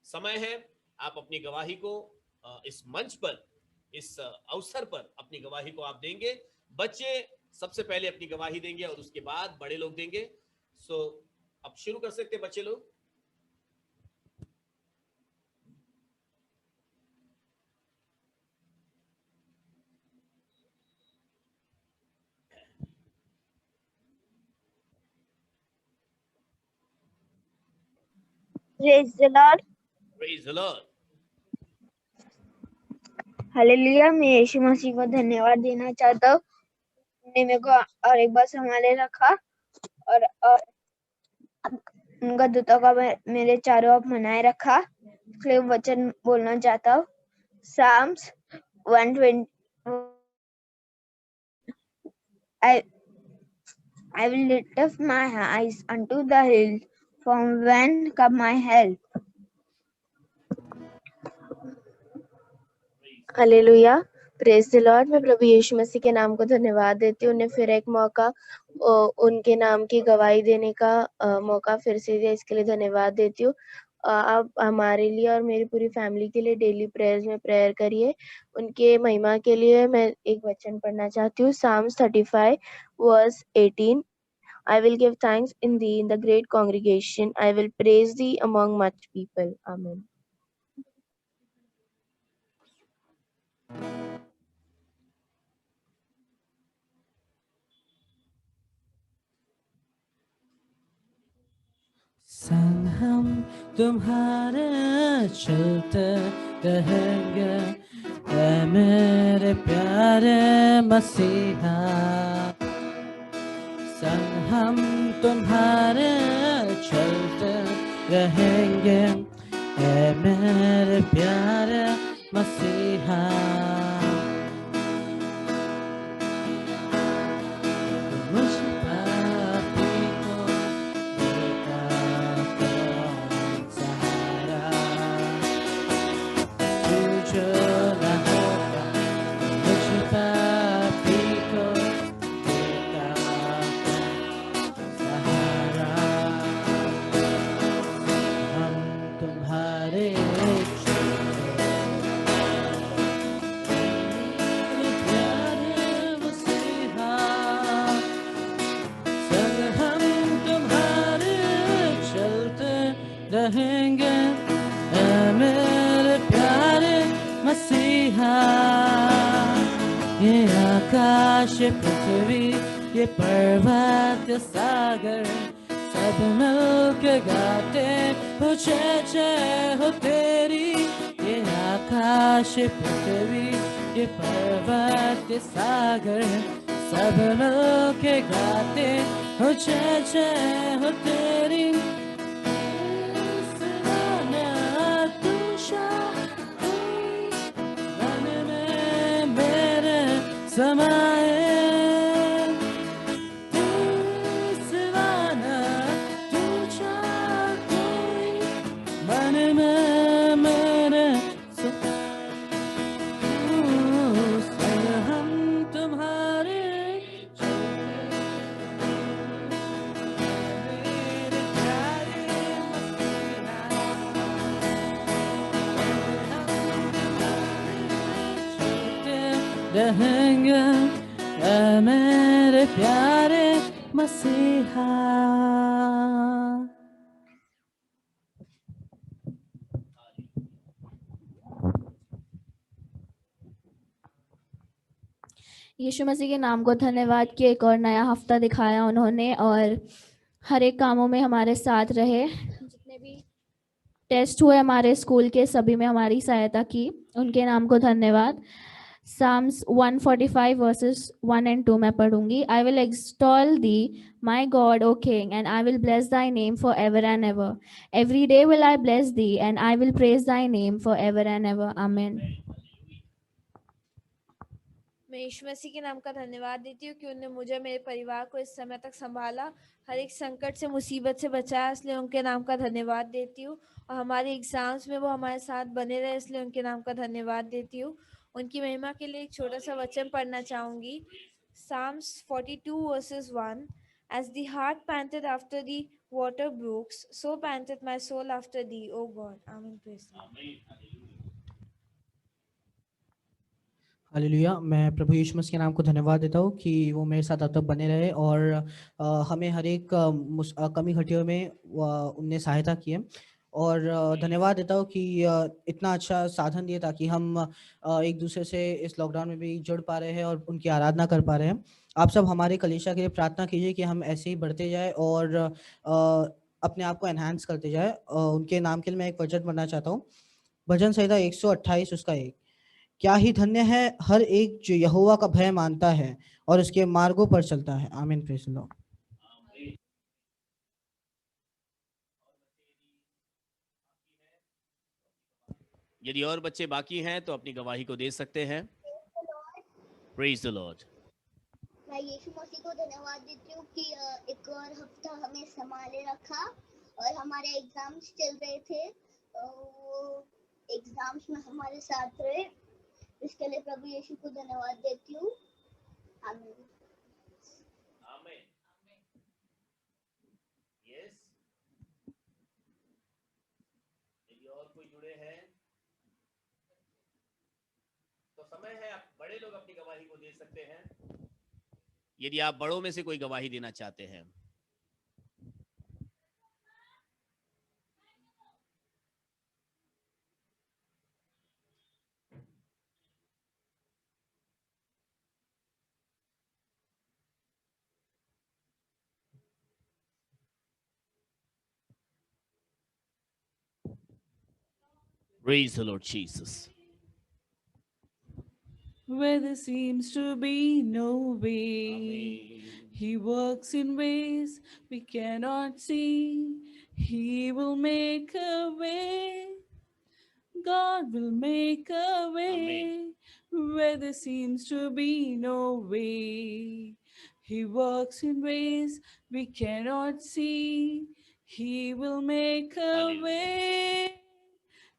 समय है आप अपनी गवाही को इस मंच पर, इस अवसर पर अपनी गवाही को आप देंगे। बच्चे सबसे पहले अपनी गवाही देंगे और उसके बाद बड़े लोग देंगे। सो अब शुरू कर सकते हैं बच्चे लोग। Praise the Lord. Praise the Lord. Hallelujah. मैं यीशु मसीह को धन्यवाद देना चाहता हूँ। उन्होंने मेरे को और एक बार संभाले रखा और उनका दूतों का मेरे चारों ओर बनाए रखा। इसलिए वचन बोलना चाहता हूँ। Psalms 120 I will lift up my eyes unto the hill, from when come my help. Hallelujah. Praise the Lord. मैं प्रभु यीशु मसीह के नाम को धन्यवाद देती हूँ। उन्हें फिर एक मौका उनके नाम की गवाही देने का मौका फिर से दिया, इसके लिए धन्यवाद देती हूँ। आप हमारे लिए और मेरी पूरी फैमिली के लिए डेली प्रेयर्स में प्रेयर करिए। उनके महिमा के लिए मैं एक वचन पढ़ना चाहती हूँ। Psalms 35 verse 18 I will give thanks in thee in the great congregation. I will praise thee among much people. Amen. संग हम तुम्हारे चलते रहेंगे, ऐ मेरे प्यारे मसीहा। संग हम तुम्हारे चलते रहेंगे, ऐ मेरे प्यारे मसीहा। मुझ पापी को देता कौन सहारा, तू जो न होगा मुझ पापी को देता कौन सहारा। हम तुम्हारे प्यारे मसीहा। संग हम तुम्हारे चलते रहेंगे, ऐ मेरे प्यारे मसीहा। ये आकाश ये पृथ्वी ये पर्वत सागर सब मिल के गाते हो जय जय हो तेरी। ये आकाश ये पृथ्वी ये पर्वत सागर सब मिल के गाते हो जय जय हो तेरी। मन में मेरे समाए सिवाना तुझा कोई। मन में मेरे संग हम तुम्हारे मेरे प्यारे रहेंगे, ऐ मेरे प्यारे मसीहा। यीशु मसीह के नाम को धन्यवाद कि एक और नया हफ्ता दिखाया उन्होंने और हर एक कामों में हमारे साथ रहे। जितने भी टेस्ट हुए हमारे स्कूल के सभी में हमारी सहायता की, उनके नाम को धन्यवाद। Psalms 145 verses 1 and 2 मैं पढ़ूंगी। I will extol thee, my God, O King, and I will bless thy name forever and ever. Every day will I bless thee, and I will praise thy name forever and ever. Amen. मैं यीशु मसीह के नाम का धन्यवाद देती हूँ कि उन्होंने मुझे मेरे परिवार को इस समय तक संभाला, हर एक संकट से मुसीबत से बचाया, इसलिए उनके नाम का धन्यवाद देती हूँ। और हमारे एग्जाम्स में वो हमारे साथ बने रहे, इसलिए उनके नाम का धन्यवाद देती हूँ। उनकी महिमा के लिए एक छोटा सा वचन पढ़ना चाहूंगी। Psalms 42 verses 1 As the heart panteth after the water brooks, so panteth my soul after thee, O God. Amen. Praise the Lord. Hallelujah. मैं प्रभु यीशु मसीह के नाम को धन्यवाद देता हूँ कि वो मेरे साथ अब तक बने रहे और हमें हर एक कमी घटियों में उनने सहायता की है। और धन्यवाद देता हूँ कि इतना अच्छा साधन दिए ताकि हम एक दूसरे से इस लॉकडाउन में भी जुड़ पा रहे हैं और उनकी आराधना कर पा रहे हैं। आप सब हमारे कलीसिया के लिए प्रार्थना कीजिए कि हम ऐसे ही बढ़ते जाए और अपने आप को एनहांस करते जाए। उनके नाम के लिए मैं एक वचन पढ़ना चाहता हूँ। भजन संहिता 128 उसका 1। क्या ही धन्य है हर एक जो यहोवा का भय मानता है और उसके मार्गों पर चलता है। आमीन। Praise the Lord. यदि और बच्चे बाकी हैं तो अपनी गवाही को दे सकते हैं। Praise the Lord. मैं यीशु मसीह को धन्यवाद देती हूँ कि एक और हफ्ता हमें संभाले रखा और हमारे एग्जाम्स चल रहे थे, वो एग्जाम्स में हमारे साथ रहे, इसके लिए प्रभु यीशु को धन्यवाद देती हूँ। आमीन। आमीन। यस। यदि और कोई जुड़े हैं तो समय है, आप बड़े लोग अपनी गवाही को दे सकते हैं। यदि आप बड़ों में से कोई गवाही देना चाहते हैं। Praise the Lord Jesus. Where there seems to be no way, Amen. He works in ways we cannot see. He will make a way. God will make a way. Where there seems to be no way, He works in ways we cannot see. He will make a Hallelujah. way.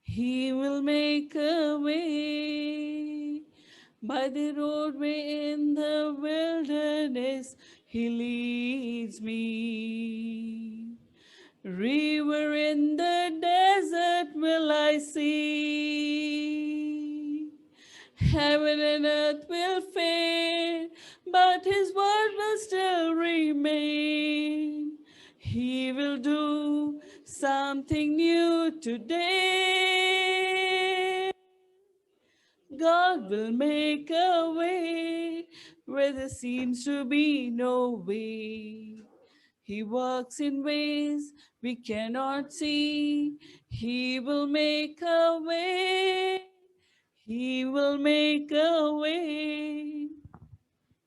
He will make a way. By the roadway in the wilderness, He leads me. River in the desert will I see. Heaven and earth will fade, but His word will still remain. He will do something new today. God will make a way where there seems to be no way. He works in ways we cannot see. He will make a way. He will make a way.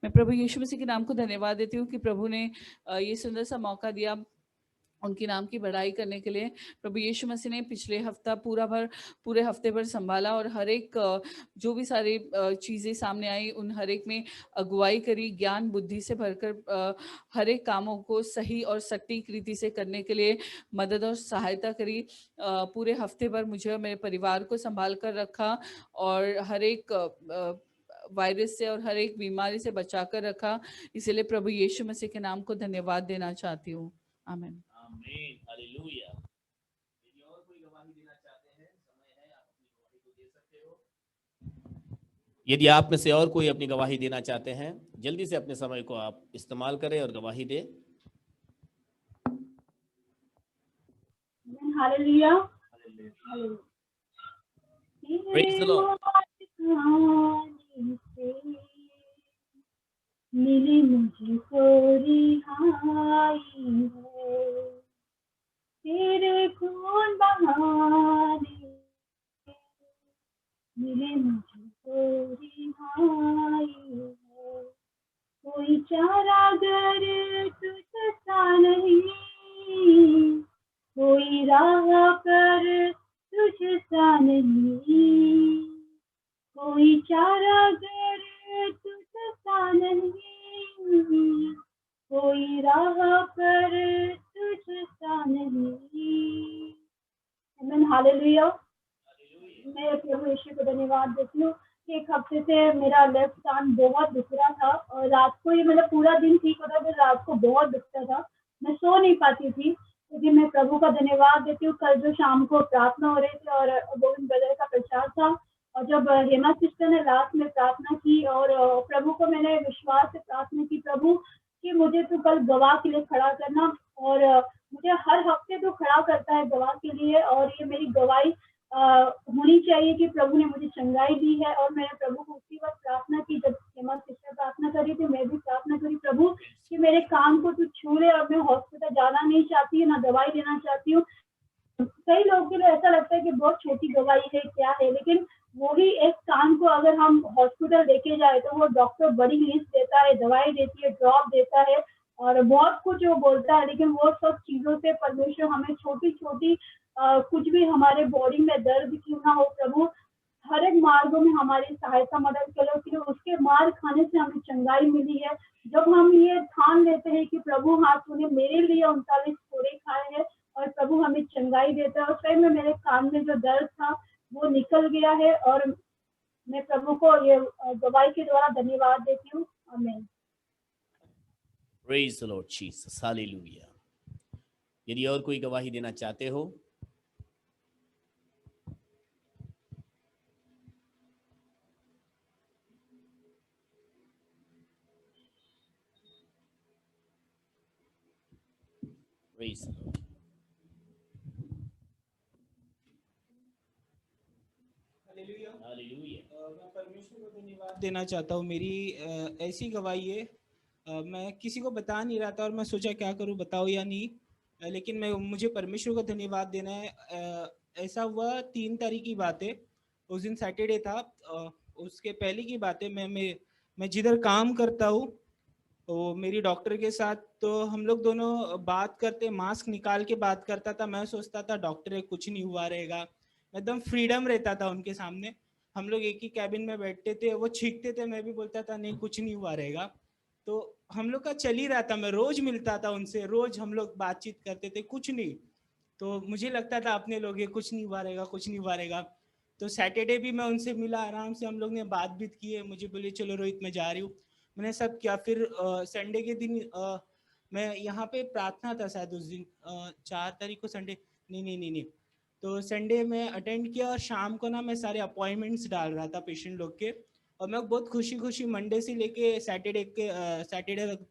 मैं प्रभु यीशु मसीह के नाम को धन्यवाद देती हूँ कि प्रभु ने ये सुंदर सा मौका दिया उनकी नाम की बढ़ाई करने के लिए। प्रभु यीशु मसीह ने पिछले हफ्ता पूरे हफ्ते भर संभाला और हर एक जो भी सारी चीज़ें सामने आई उन हर एक में अगुवाई करी, ज्ञान बुद्धि से भरकर हर एक कामों को सही और सटीक रीति से करने के लिए मदद और सहायता करी। पूरे हफ्ते भर मुझे और मेरे परिवार को संभाल कर रखा और हर एक वायरस से और हर एक बीमारी से बचा कर रखा। इसीलिए प्रभु यीशु मसीह के नाम को धन्यवाद देना चाहती हूँ। आमीन। आमीन। हालेलुया। यदि और कोई गवाही देना चाहते हैं, समय है, आप अपनी गवाही को दे सकते हो। यदि आप में से और कोई अपनी गवाही देना चाहते हैं, जल्दी से अपने समय को आप इस्तेमाल करें और गवाही दें। हालेलुया। Praise the Lord. मिली मुझको रिहाई है, तेरे खून बहाने मिले मुझको रिहाई है। कोई चारागर तुझसा नहीं, कोई राह पर तुझसा नहीं, कोई चारागर तुझसा नहीं, कोई राह पर तुझसा नहीं। आमीन। हालेलुया। मैं प्रभु यीशु को धन्यवाद देती हूँ कि एक हफ्ते से मेरा लेफ्ट कान बहुत दुख रहा था और रात को ही मतलब पूरा दिन ठीक होता था, रात को बहुत दुखता था, मैं सो नहीं पाती थी। लेकिन मैं प्रभु का धन्यवाद देती हूँ, कल जो शाम को प्रार्थना हो रही थी और गोविंद ब्रदर का प्रचार था और जब हेमा सिस्टर ने लास्ट में प्रार्थना की और प्रभु को मैंने विश्वास से प्रार्थना की, प्रभु कि मुझे तो कल गवाह के लिए खड़ा करना, और मुझे हर हफ्ते तो खड़ा करता है गवाह के लिए, और ये मेरी गवाही होनी चाहिए कि प्रभु ने मुझे चंगाई दी है। और मैंने प्रभु को उसी वक्त प्रार्थना की जब हेमा सिस्टर प्रार्थना करी थी, मैं भी प्रार्थना करी, प्रभु कि मेरे काम को तू छू ले, और मैं हॉस्पिटल जाना नहीं चाहती हूँ, ना दवाई लेना चाहती हूँ। कई लोगों के लिए ऐसा लगता है कि बहुत छोटी दवाई है, क्या है, लेकिन वही एक कान को अगर हम हॉस्पिटल लेके जाए तो वो डॉक्टर बड़ी लिस्ट देता है, दवाई देती है, ड्रॉप देता है और बहुत कुछ वो बोलता है, लेकिन वो सब चीजों से परमेश्वर हमें छोटी छोटी कुछ भी हमारे बॉडी में दर्द क्यों ना हो, प्रभु हर एक मार्गों में हमारी सहायता मदद करो, कि उसके मार खाने से हमें चंगाई मिली है। जब हम ये ठान लेते हैं कि प्रभु हाँ तूने मेरे लिए 39 कोड़े खाए हैं और प्रभु हमें चंगाई देता है, और सही में मेरे कान में जो दर्द था वो निकल गया है, और मैं प्रभु को ये गवाही के द्वारा धन्यवाद देती हूँ। आमीन। Praise the Lord Jesus. Hallelujah. यदि और कोई गवाही देना चाहते हो, Praise the Lord. Hallelujah. मैं परमेश्वर को धन्यवाद देना चाहता हूँ। मेरी ऐसी गवाही है, मैं किसी को बता नहीं रहा था और मैं सोचा क्या करूँ, बताओ या नहीं, लेकिन मुझे परमेश्वर को धन्यवाद देना है। ऐसा हुआ 3 तारीख की बात है, उस दिन सैटरडे था। उसके पहले की बात है, मैं जिधर काम करता हूँ तो मेरी डॉक्टर के साथ, तो हम लोग दोनों बात करते, मास्क निकाल के बात करता था। मैं सोचता था डॉक्टर है, कुछ नहीं हुआ रहेगा, एकदम फ्रीडम रहता था उनके सामने। हम लोग एक ही कैबिन में बैठते थे, वो छींकते थे, मैं भी बोलता था नहीं कुछ नहीं हुआ रहेगा। तो हम लोग का चल ही रहा था, मैं रोज मिलता था उनसे, रोज हम लोग बातचीत करते थे, कुछ नहीं। तो मुझे लगता था अपने लोग ये कुछ नहीं हुआ रहेगा, कुछ नहीं हुआ रहेगा। तो सैटरडे भी मैं उनसे मिला, आराम से हम लोग ने बात भी की है। मुझे बोले चलो रोहित मैं जा रही हूँ, मैंने सब किया। फिर संडे के दिन मैं यहाँ पे प्रार्थना था शायद उस दिन, 4 तारीख को संडे, नहीं, तो संडे में अटेंड किया और शाम को ना मैं सारे अपॉइंटमेंट्स डाल रहा था पेशेंट लोग के, और मैं बहुत खुशी मंडे से लेके सैटरडे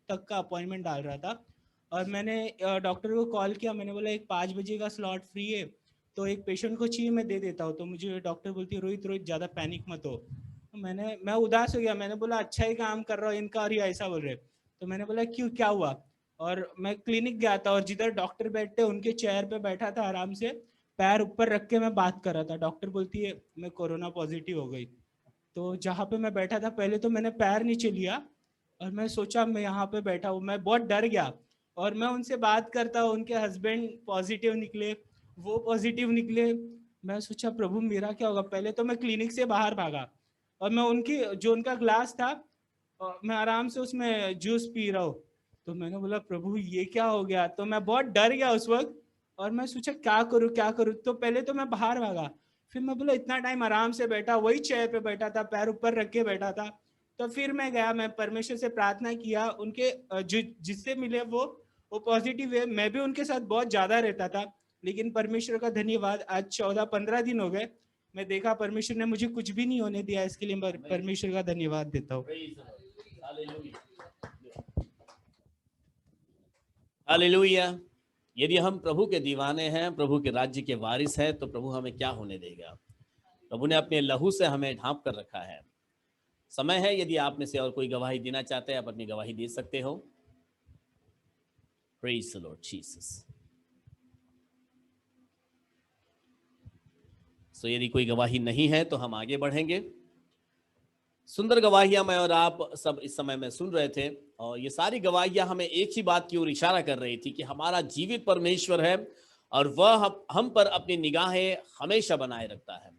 तक का अपॉइंटमेंट डाल रहा था। और मैंने डॉक्टर को कॉल किया, मैंने बोला एक 5 बजे का स्लॉट फ्री है, तो एक पेशेंट को चाहिए, मैं दे देता हूँ। तो मुझे डॉक्टर बोलती है रोहित ज़्यादा पैनिक मत हो। तो मैं उदास हो गया, मैंने बोला अच्छा ही काम कर रहा हूँ इनका, और ये ऐसा बोल रहे। तो मैंने बोला क्यों, क्या हुआ? और मैं क्लिनिक गया था और जिधर डॉक्टर बैठते उनके चेयर पे बैठा था, आराम से पैर ऊपर रख के मैं बात कर रहा था। डॉक्टर बोलती है मैं कोरोना पॉजिटिव हो गई। तो जहाँ पे मैं बैठा था पहले तो मैंने पैर नीचे लिया और मैं सोचा मैं यहाँ पे बैठा हूँ, मैं बहुत डर गया। और मैं उनसे बात करता हूँ, उनके हस्बैंड पॉजिटिव निकले, वो पॉजिटिव निकले। मैं सोचा प्रभु मेरा क्या होगा। पहले तो मैं क्लिनिक से बाहर भागा और मैं उनका ग्लास था, मैं आराम से उसमें जूस पी रहा हूँ। तो मैंने बोला प्रभु ये क्या हो गया। तो मैं बहुत डर गया उस वक्त और मैं सोचा क्या करूँ। तो पहले तो मैं बाहर भागा, फिर मैं बोला इतना टाइम आराम से बैठा, वही चेयर पे बैठा था, पैर ऊपर रख के बैठा था। तो फिर मैं गया, मैं परमेश्वर से प्रार्थना किया, उनके जिससे मिले वो पॉजिटिव है। मैं भी उनके साथ बहुत ज्यादा रहता था, लेकिन परमेश्वर का धन्यवाद आज 14-15 दिन हो गए, मैं देखा परमेश्वर ने मुझे कुछ भी नहीं होने दिया। इसके लिए मैं परमेश्वर का धन्यवाद देता हूँ। हालेलुया। यदि हम प्रभु के दीवाने हैं, प्रभु के राज्य के वारिस हैं, तो प्रभु हमें क्या होने देगा। प्रभु ने अपने लहू से हमें ढांप कर रखा है। समय है, यदि आप में से और कोई गवाही देना चाहते हैं, आप अपनी गवाही दे सकते हो। Praise the Lord Jesus. So यदि कोई गवाही नहीं है तो हम आगे बढ़ेंगे। सुंदर गवाहियां मैं और आप सब इस समय में सुन रहे थे, और ये सारी गवाहियां हमें एक ही बात की ओर इशारा कर रही थी कि हमारा जीवित परमेश्वर है और वह हम पर अपनी निगाहें हमेशा बनाए रखता है।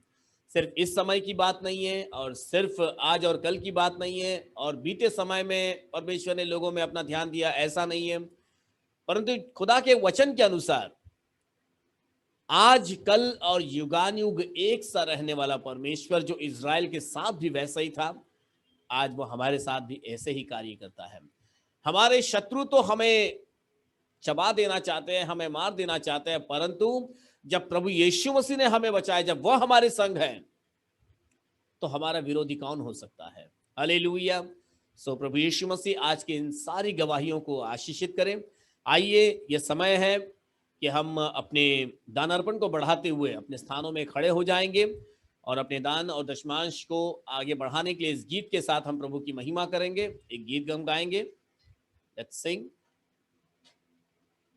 सिर्फ इस समय की बात नहीं है और सिर्फ आज और कल की बात नहीं है और बीते समय में परमेश्वर ने लोगों में अपना ध्यान दिया, ऐसा नहीं है, परंतु खुदा के वचन के अनुसार आज कल और युगानुयुग एक सा रहने वाला परमेश्वर जो इज़राइल के साथ भी वैसा ही था, आज वो हमारे साथ भी ऐसे ही कार्य करता है। हमारे शत्रु तो हमें चबा देना चाहते हैं, हमें मार देना चाहते हैं, परंतु जब प्रभु यीशु मसीह ने हमें बचाया, जब वह हमारे संग है, तो हमारा विरोधी कौन हो सकता है। हालेलुया। सो प्रभु यीशु मसीह आज के इन सारी गवाहियों को आशीषित करें। आइए, ये समय है कि हम अपने दान अर्पण को बढ़ाते हुए अपने स्थानों में खड़े हो जाएंगे और अपने दान और दशमांश को आगे बढ़ाने के लिए इस गीत के साथ हम प्रभु की महिमा करेंगे। एक गीत हम गाएंगे, लेट्स सिंग।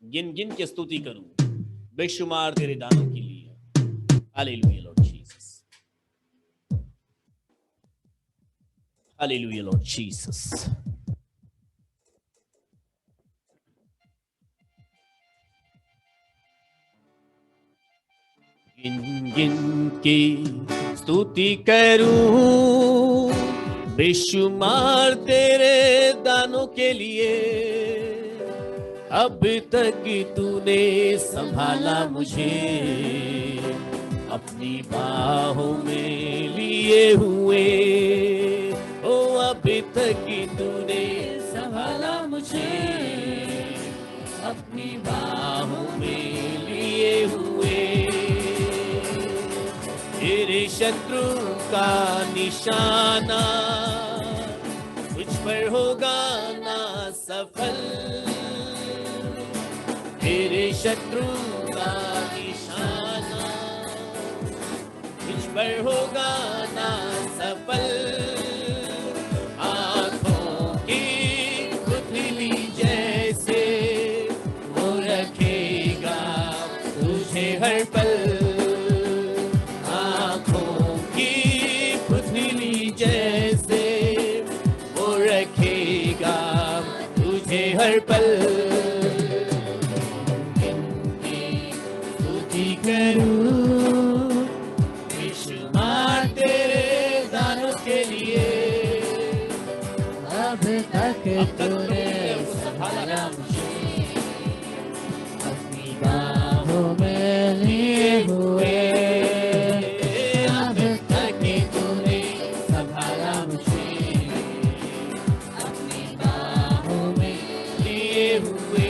गिन गिन के स्तुति करूं बेशुमार तेरे दानों के लिए। Hallelujah Lord Jesus, hallelujah Lord Jesus. गिन गिन के स्तुति करूं बेशुमार तेरे दानों के लिए। अब तक तूने संभाला मुझे अपनी बाहों में लिए हुए। ओ अब तक तूने संभाला मुझे अपनी बाहों में लिए हुए। तेरे शत्रु का निशाना तुझ पर होगा ना सफल। तेरे शत्रु का निशाना तुझ पर होगा ना सफल। आँखों की पुतली जैसे वो रखेगा तुझे हर पल। आँखों की पुतली जैसे वो रखेगा तुझे हर पल। करूं बेशुमार तेरे दानों के लिए। अब तक तूने संभाला मुझे अपनी बाहों में लिए हुए। अब तक तूने संभाला मुझे अपनी बाहों में लिए हुए।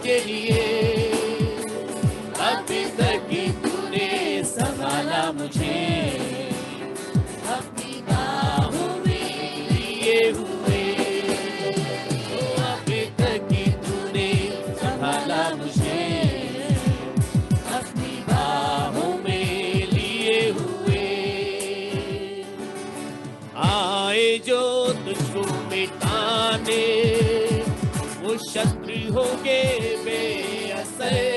के लिए अभी तक तूने संभाला मुझे अपनी बाहों में लिए हुए। अभी तक तूने संभाला मुझे अपनी बाहों में लिए हुए। आए जो तुझको मिटाने वो शत्रु होंगे बेअसर।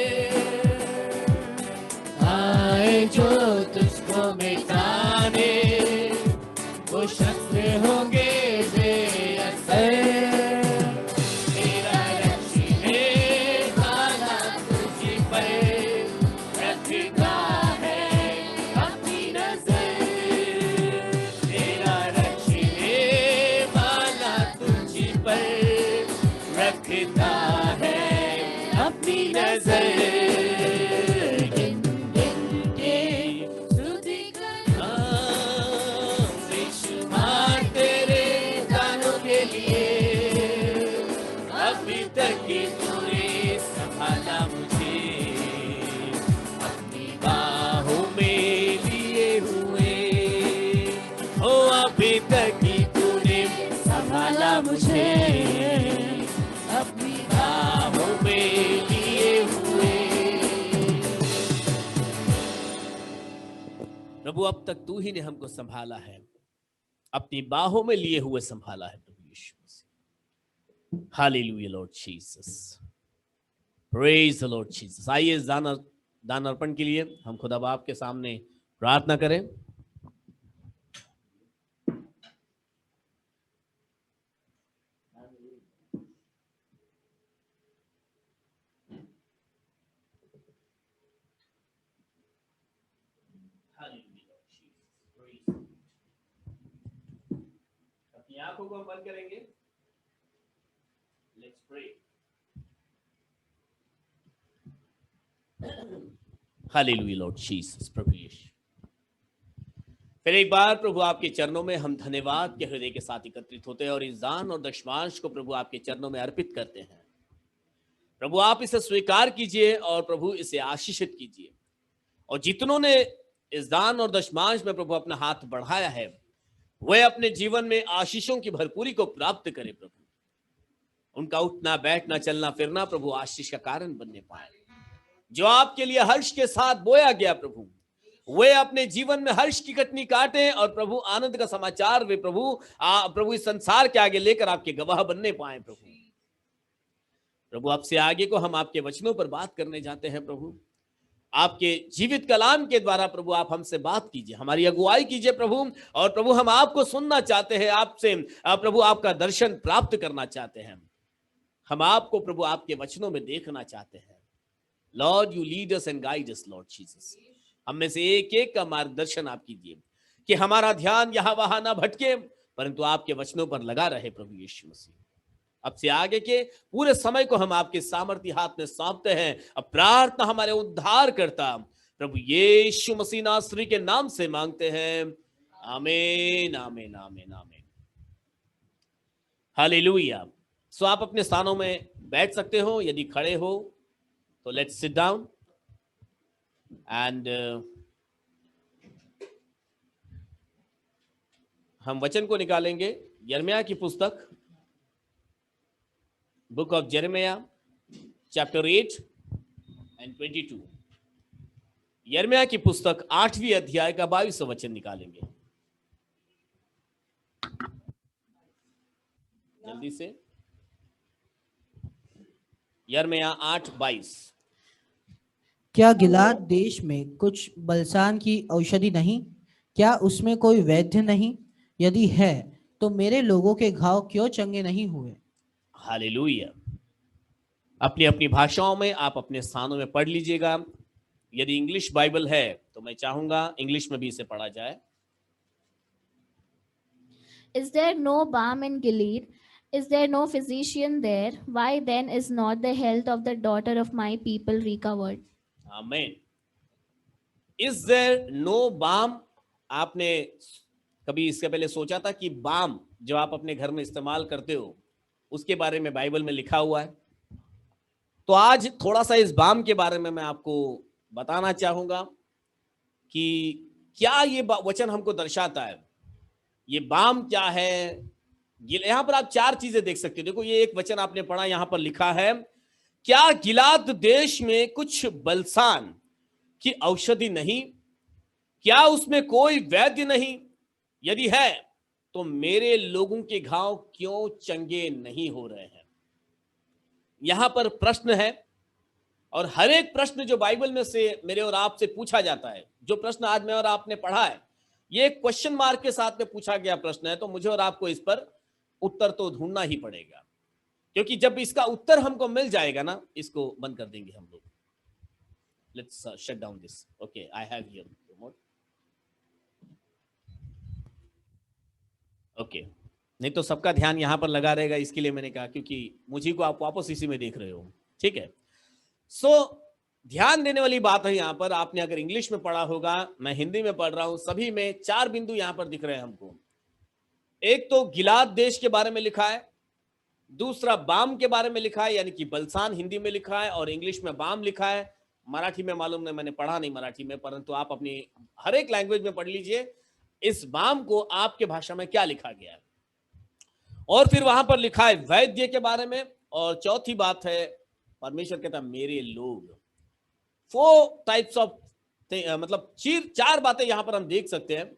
आए जो तुझको मिटाने वो शत्रु होंगे बेअसर। तेरा रक्षिने वाला तुझ पर रखता है अपनी नजर। तेरा रक्षिने वाला तुझ पर रखता है अपनी नजर। गिन गिन के स्तुति करना बेशुमार तेरे दानों के लिए। अभी तक तूने संभाला मुझे अपनी बाहों में लिए हुए। ओ अभी तक तूने संभाला मुझे अपनी बाहों में लिए हुए। प्रभु अब तक तू ही ने हमको संभाला है, अपनी बाहों में लिए हुए संभाला है प्रभु यीशु मसीह। Hallelujah Lord Jesus, praise the Lord Jesus. आइए दान अर्पण के लिए हम खुदा बाप के सामने प्रार्थना करें। अपनी आंखों को हम बंद करेंगे। Let's pray. Hallelujah Lord Jesus, प्रभु यीशु, फिर एक बार प्रभु आपके चरणों में हम धन्यवाद के हृदय के साथ एकत्रित होते हैं और इस दान और दशमांश को प्रभु आपके चरणों में अर्पित करते हैं। प्रभु आप इसे स्वीकार कीजिए और प्रभु इसे आशीषित कीजिए, और जितनों ने इस दान और दशमांश में प्रभु अपना हाथ बढ़ाया है वे अपने जीवन में आशीषों की भरपूरी को प्राप्त करें। प्रभु उनका उठना बैठना चलना फिरना प्रभु आशीष का कारण बनने पाए। जो आपके लिए हर्ष के साथ बोया गया प्रभु वे अपने जीवन में हर्ष की कटनी काटें, और प्रभु आनंद का समाचार वे प्रभु इस संसार के आगे लेकर आपके गवाह बनने पाए। प्रभु आपसे आगे को हम आपके वचनों पर बात करने जाते हैं। प्रभु आपके जीवित कलाम के द्वारा प्रभु आप हमसे बात कीजिए, हमारी अगुवाई कीजिए प्रभु, और प्रभु हम आपको सुनना चाहते हैं, आपसे प्रभु आपका दर्शन प्राप्त करना चाहते हैं। हम आपको प्रभु आपके वचनों में देखना चाहते हैं। Lord you lead us and guide us Lord Jesus. हम में से एक एक का मार्गदर्शन आप कीजिए कि हमारा ध्यान यहाँ वहां ना भटके परंतु आपके वचनों पर लगा रहे। प्रभु यीशु मसीह अब से आगे के पूरे समय को हम आपके सामर्थ्य हाथ में सौंपते हैं। अब प्रार्थना हमारे उद्धार करता प्रभु यीशु मसीह नासरी के नाम से मांगते हैं, आमीन आमीन आमीन आमीन। हालेलुया। सो आप अपने स्थानों में बैठ सकते हो, यदि खड़े हो तो लेट्स सिट डाउन एंड हम वचन को निकालेंगे। यिर्मयाह की पुस्तक, बुक ऑफ यिर्मयाह चैप्टर 8 एंड 22। यिर्मयाह की पुस्तक 8वीं अध्याय का 22वां वचन निकालेंगे जल्दी से। यिर्मयाह 8:22। क्या गिलाद देश में कुछ बलसान की औषधि नहीं? क्या उसमें कोई वैद्य नहीं? यदि है तो मेरे लोगों के घाव क्यों चंगे नहीं हुए? हालेलुया। अपनी अपनी भाषाओं में आप अपने स्थानों में पढ़ लीजिएगा। यदि इंग्लिश बाइबल है तो मैं चाहूंगा इंग्लिश में भी इसे पढ़ा जाए। Is there no balm in Gilead? Is there no physician there? Why then is not the health of the daughter of my people recovered? आमीन। Is there no balm? आपने कभी इसके पहले सोचा था कि बाम जो आप अपने घर में इस्तेमाल करते हो उसके बारे में बाइबल में लिखा हुआ है? तो आज थोड़ा सा इस बाम के बारे में मैं आपको बताना चाहूंगा कि क्या ये वचन हमको दर्शाता है। ये बाम क्या है? यहां पर आप 4 चीजें देख सकते हो। देखो ये एक वचन आपने पढ़ा, यहां पर लिखा है, क्या गिलाद देश में कुछ बलसान की औषधि नहीं? क्या उसमें कोई वैद्य नहीं? यदि है तो मेरे लोगों के घाव क्यों चंगे नहीं हो रहे हैं? यहां पर प्रश्न है, और हर एक प्रश्न जो बाइबल में से मेरे और आपसे पूछा जाता है, जो प्रश्न आज मैं और आपने पढ़ा है, ये क्वेश्चन मार्क के साथ में पूछा गया प्रश्न है। तो मुझे और आपको इस पर उत्तर तो ढूंढना ही पड़ेगा, क्योंकि जब इसका उत्तर हमको मिल जाएगा ना, इसको बंद कर देंगे हम लोग। Let's shut down this. Okay, I have here remote. Okay, नहीं तो सबका ध्यान यहां पर लगा रहेगा, इसके लिए मैंने कहा, क्योंकि मुझे को आप वापस इसी में देख रहे हो। ठीक है। सो ध्यान देने वाली बात है यहां पर, आपने अगर इंग्लिश में पढ़ा होगा, मैं हिंदी में पढ़ रहा हूं, सभी में 4 बिंदु यहां पर दिख रहे हैं हमको। एक तो गिलाद देश के बारे में लिखा है, दूसरा बाम के बारे में लिखा है, यानी कि बलसान हिंदी में लिखा है, और इंग्लिश में बाम लिखा है। मराठी में मालूम नहीं, मैंने पढ़ा नहीं मराठी में, परंतु आप अपनी हर एक लैंग्वेज में पढ़ लीजिए इस बाम को आपके भाषा में क्या लिखा गया है। और फिर वहां पर लिखा है वैद्य के बारे में, और चौथी बात है परमेश्वर कहता है मेरे लोग। 4 टाइप्स ऑफ मतलब 4 बातें यहां पर हम देख सकते हैं,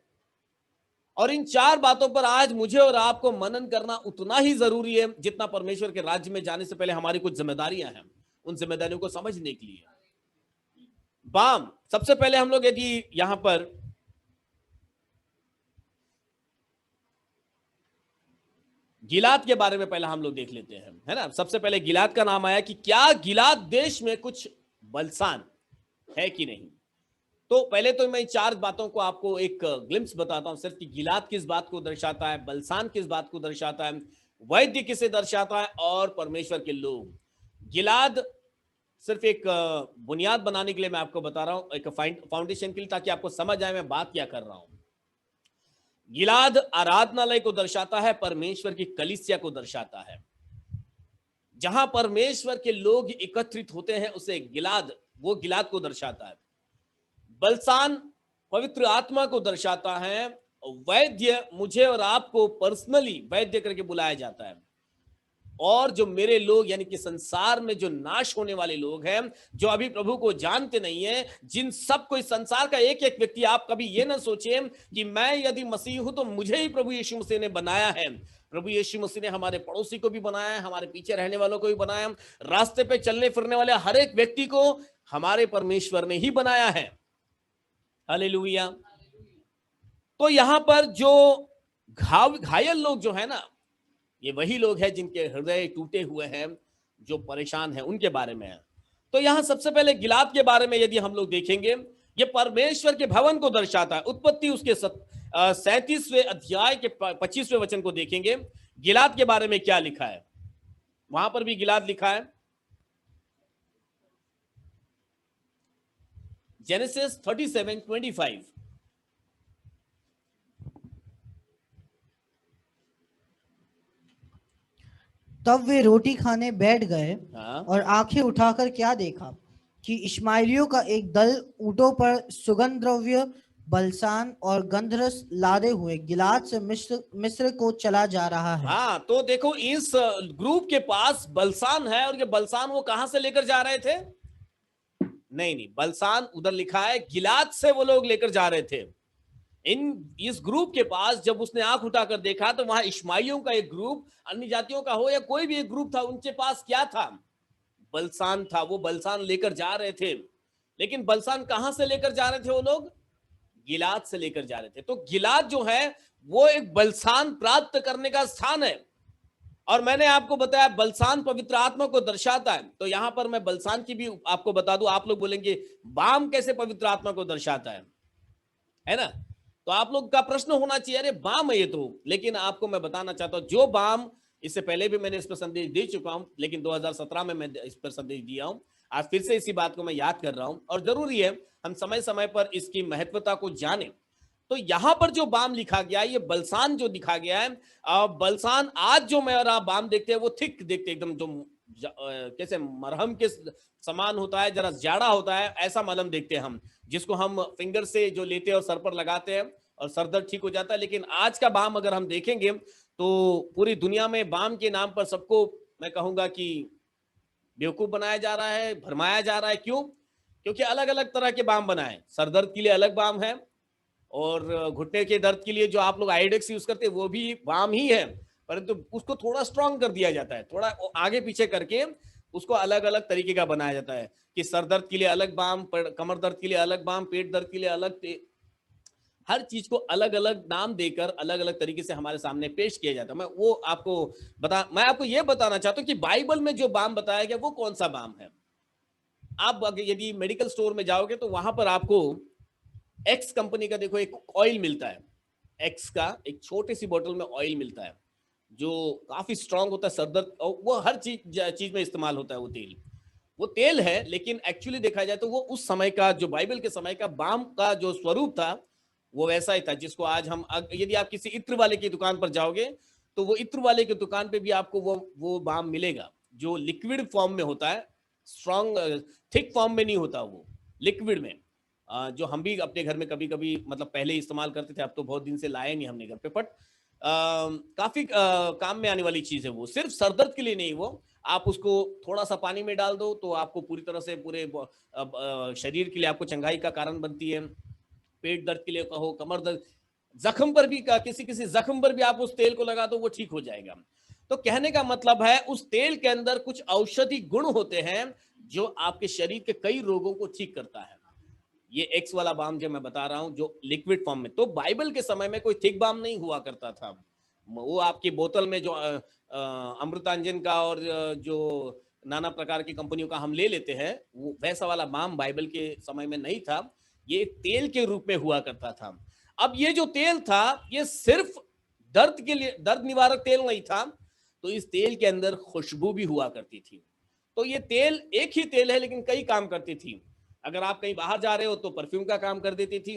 और इन 4 बातों पर आज मुझे और आपको मनन करना उतना ही जरूरी है जितना परमेश्वर के राज्य में जाने से पहले हमारी कुछ जिम्मेदारियां हैं, उन जिम्मेदारियों को समझने के लिए। बाम, सबसे पहले हम लोग यदि यहां पर गिलाद के बारे में पहले हम लोग देख लेते हैं, है ना। सबसे पहले गिलाद का नाम आया कि क्या गिलाद देश में कुछ बलसान है कि नहीं। तो पहले तो मैं 4 बातों को आपको एक ग्लिम्स बताता हूं सिर्फ कि गिलाद किस बात को दर्शाता है, बलसान किस बात को दर्शाता है, वैद्य किसे दर्शाता है और परमेश्वर के लोग। गिलाद सिर्फ एक बुनियाद बनाने के लिए मैं आपको बता रहा हूं, एक फाउंडेशन के लिए, ताकि आपको समझ आए मैं बात क्या कर रहा हूं। गिलाद आराधनालय को दर्शाता है, परमेश्वर की कलीसिया को दर्शाता है। जहां परमेश्वर के लोग एकत्रित होते हैं उसे गिलाद, वो गिलाद को दर्शाता है। बलसान पवित्र आत्मा को दर्शाता है। वैद्य मुझे और आपको पर्सनली वैद्य करके बुलाया जाता है। और जो मेरे लोग यानी कि संसार में जो नाश होने वाले लोग हैं, जो अभी प्रभु को जानते नहीं है, जिन सबको इस संसार का एक एक व्यक्ति, आप कभी ये ना सोचे कि मैं यदि मसीह हूं तो मुझे ही प्रभु यीशु मसीह ने बनाया है। प्रभु यीशु मसीह ने हमारे पड़ोसी को भी बनाया है, हमारे पीछे रहने वालों को भी बनाया, रास्ते पे चलने फिरने वाले हर एक व्यक्ति को हमारे परमेश्वर ने ही बनाया है। हालेलुया। तो यहां पर जो घायल लोग जो है ना, ये वही लोग हैं जिनके हृदय टूटे हुए हैं, जो परेशान हैं, उनके बारे में है। तो यहां सबसे पहले गिलाद के बारे में यदि हम लोग देखेंगे, ये परमेश्वर के भवन को दर्शाता है। उत्पत्ति उसके 37वें अध्याय के 25वें वचन को देखेंगे, गिलाद के बारे में क्या लिखा है। वहां पर भी गिलाद लिखा है। जेनेसिस 37:25। तब वे रोटी खाने बैठ गए हाँ। और आंखें उठाकर क्या देखा कि इश्माइलियों का एक दल ऊंटों पर सुगंध द्रव्य, बलसान और गंधरस लादे हुए गिलाद से मिस्र को चला जा रहा है। हाँ, तो देखो इस ग्रुप के पास बलसान है, और ये बलसान वो कहां से लेकर जा रहे थे? नहीं, बलसान उधर लिखा है गिलाद से वो लोग लेकर जा रहे थे। इस ग्रुप के पास जब उसने आंख उठाकर देखा तो वहां इश्माइलियों का एक ग्रुप, अन्य जातियों का हो या कोई भी एक ग्रुप था, उनके पास क्या था? बलसान था। वो बलसान लेकर जा रहे थे। लेकिन बलसान कहां से लेकर जा रहे थे? वो लोग गिलाद से लेकर जा रहे थे। तो गिलाद जो है वो एक बलसान प्राप्त करने का स्थान है। और मैंने आपको बताया बलसान पवित्र आत्मा को दर्शाता है। तो यहां पर मैं बलसान की भी आपको बता दूं। आप लोग बोलेंगे बाम कैसे पवित्र आत्मा को दर्शाता है ना? तो आप लोग का प्रश्न होना चाहिए, अरे बाम है ये तो। लेकिन आपको मैं बताना चाहता हूं, जो बाम, इससे पहले भी मैंने इस पर संदेश दे चुका हूं, लेकिन 2017 में मैं इस पर संदेश दिया हूं। आज फिर से इसी बात को मैं याद कर रहा हूं, और जरूरी है हम समय समय पर इसकी महत्वता को जाने। तो यहां पर जो बाम लिखा गया है, ये बलसान जो दिखा गया है, बलसान आज जो मैं और आप बाम देखते हैं वो थिक देखते, एकदम जो कैसे मरहम के समान होता है, जरा जाड़ा होता है, ऐसा मलहम देखते हैं हम, जिसको हम फिंगर से जो लेते हैं और सर पर लगाते हैं और सर दर्द ठीक हो जाता है। लेकिन आज का बाम अगर हम देखेंगे तो पूरी दुनिया में बाम के नाम पर सबको मैं कहूंगा कि बेवकूफ बनाया जा रहा है, भरमाया जा रहा है। क्यों? क्योंकि अलग अलग तरह के बाम बनाए। सर दर्द के लिए अलग बाम है, और घुटने के दर्द के लिए जो आप लोग आयोडेक्स यूज करते हैं वो भी बाम ही है, परंतु उसको थोड़ा स्ट्रांग कर दिया जाता है, थोड़ा आगे पीछे करके उसको अलग अलग तरीके का बनाया जाता है कि सर दर्द के लिए अलग बाम, कमर दर्द के लिए अलग बाम, पेट दर्द के लिए अलग, हर चीज को अलग अलग नाम देकर अलग अलग तरीके से हमारे सामने पेश किया जाता है। मैं आपको ये बताना चाहता हूँ कि बाइबल में जो बाम बताया गया वो कौन सा बाम है। आप यदि मेडिकल स्टोर में जाओगे तो वहां पर आपको एक्स कंपनी का देखो एक ऑयल मिलता है, एक्स का एक छोटी सी बोतल में ऑयल मिलता है जो काफी स्ट्रांग होता है, सरदर्द, और वो हर चीज में इस्तेमाल होता है। वो तेल है, लेकिन एक्चुअली देखा जाए तो वो उस समय का, जो बाइबल के समय का बाम का जो स्वरूप था वो वैसा ही था, जिसको आज हम, यदि आप किसी इत्र वाले की दुकान पर जाओगे तो वो इत्र वाले की दुकान पे भी आपको वो बाम मिलेगा जो लिक्विड फॉर्म में होता है, स्ट्रांग थिक फॉर्म में नहीं होता, वो लिक्विड में, जो हम भी अपने घर में कभी कभी मतलब पहले इस्तेमाल करते थे, अब तो बहुत दिन से लाए नहीं हमने घर पे, बट काफी काम में आने वाली चीज है वो। सिर्फ सरदर्द के लिए नहीं, वो आप उसको थोड़ा सा पानी में डाल दो तो आपको पूरी तरह से पूरे शरीर के लिए आपको चंगाई का कारण बनती है। पेट दर्द के लिए कहो, कमर दर्द, जख्म पर भी, किसी जख्म पर भी आप उस तेल को लगा दो वो ठीक हो जाएगा। तो कहने का मतलब है उस तेल के अंदर कुछ औषधि गुण होते हैं जो आपके शरीर के कई रोगों को ठीक करता है। ये एक्स वाला बाम जो मैं बता रहा हूं, जो लिक्विड फॉर्म में, तो बाइबल के समय में कोई थिक बाम नहीं हुआ करता था। वो आपकी बोतल में जो अमृतांजन का और जो नाना प्रकार की कंपनियों का हम ले लेते हैं, वो वैसा वाला बाम बाइबल के समय में नहीं था। ये तेल के रूप में हुआ करता था। अब ये जो तेल था, ये सिर्फ दर्द के लिए, दर्द निवारक तेल नहीं था, तो इस तेल के अंदर खुशबू भी हुआ करती थी। तो ये तेल एक ही तेल है, लेकिन कई काम करती थी। अगर आप कहीं बाहर जा रहे हो तो परफ्यूम का काम कर देती थी,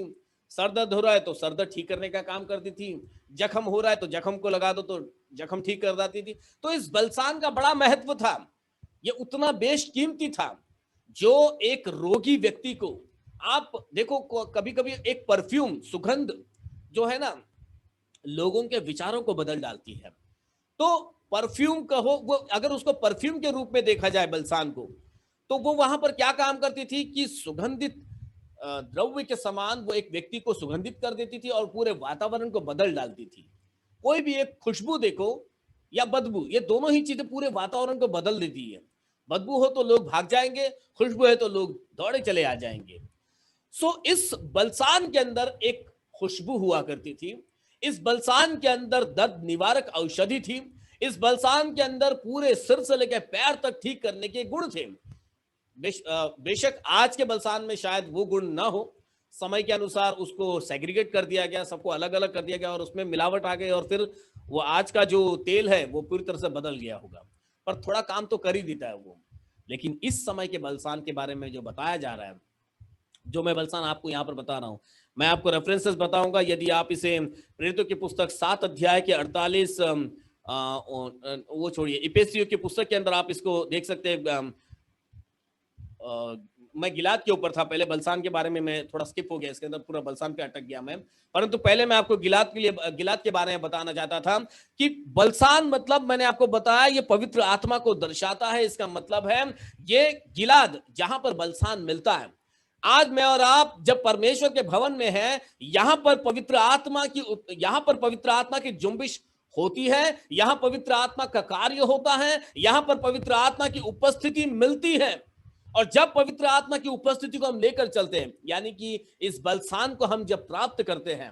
सर दर्द हो रहा है तो सर दर्द ठीक करने का काम करती थी, जख्म हो रहा है तो जख्म को लगा दो तो जख्म ठीक कर देती थी। तो इस बलसान का बड़ा महत्व था, ये उतना बेशकीमती था, जो एक रोगी व्यक्ति को, आप देखो कभी कभी एक परफ्यूम, सुगंध जो है ना, लोगों के विचारों को बदल डालती है। तो परफ्यूम कहो, वो अगर उसको परफ्यूम के रूप में देखा जाए बलसान को, तो वो वहां पर क्या काम करती थी कि सुगंधित द्रव्य के समान वो एक व्यक्ति को सुगंधित कर देती थी और पूरे वातावरण को बदल डालती थी। कोई भी एक खुशबू देखो या बदबू, ये दोनों ही चीजें पूरे वातावरण को बदल देती है। बदबू हो तो लोग भाग जाएंगे, खुशबू है तो लोग दौड़े चले आ जाएंगे। सो इस बलसान के अंदर एक खुशबू हुआ करती थी, इस बलसान के अंदर दर्द निवारक औषधि थी, इस बलसान के अंदर पूरे सिर से लेकर पैर तक ठीक करने के गुण थे। बेशक आज के बलसान में शायद वो गुण ना हो, समय के अनुसार उसको सेग्रीगेट कर दिया गया, सबको अलग अलग कर दिया गया और उसमें मिलावट आ गई और फिर वो आज का जो तेल है वो पूरी तरह से बदल गया होगा, पर थोड़ा काम तो कर ही देता है वो। लेकिन इस समय के बलसान के बारे में जो बताया जा रहा है, जो मैं बलसान आपको यहाँ पर बता रहा हूं, मैं आपको रेफरेंसेस बताऊंगा। यदि आप इसे प्रेरितों की पुस्तक 7 अध्याय के 48 वो छोड़िए, इफिसियों की पुस्तक के अंदर आप इसको देख सकते हैं। मैं गिलाद के ऊपर था पहले, बलसान के बारे में मैं थोड़ा स्किप हो गया, इसके अंदर पूरा बलसान पे अटक गया मैं, परंतु पहले मैं आपको गिलाद के बारे में बताना चाहता था कि बलसान मतलब मैंने आपको बताया ये पवित्र आत्मा को दर्शाता है। इसका मतलब है ये गिलाद जहां पर बलसान मिलता है। आज मैं और आप जब परमेश्वर के भवन में हैं, यहां पर पवित्र आत्मा की जुम्बिश होती है, यहां पवित्र आत्मा का कार्य होता है, यहां पर पवित्र आत्मा की उपस्थिति मिलती है। और जब पवित्र आत्मा की उपस्थिति को हम लेकर चलते हैं, यानी कि इस बलसान को हम जब प्राप्त करते हैं,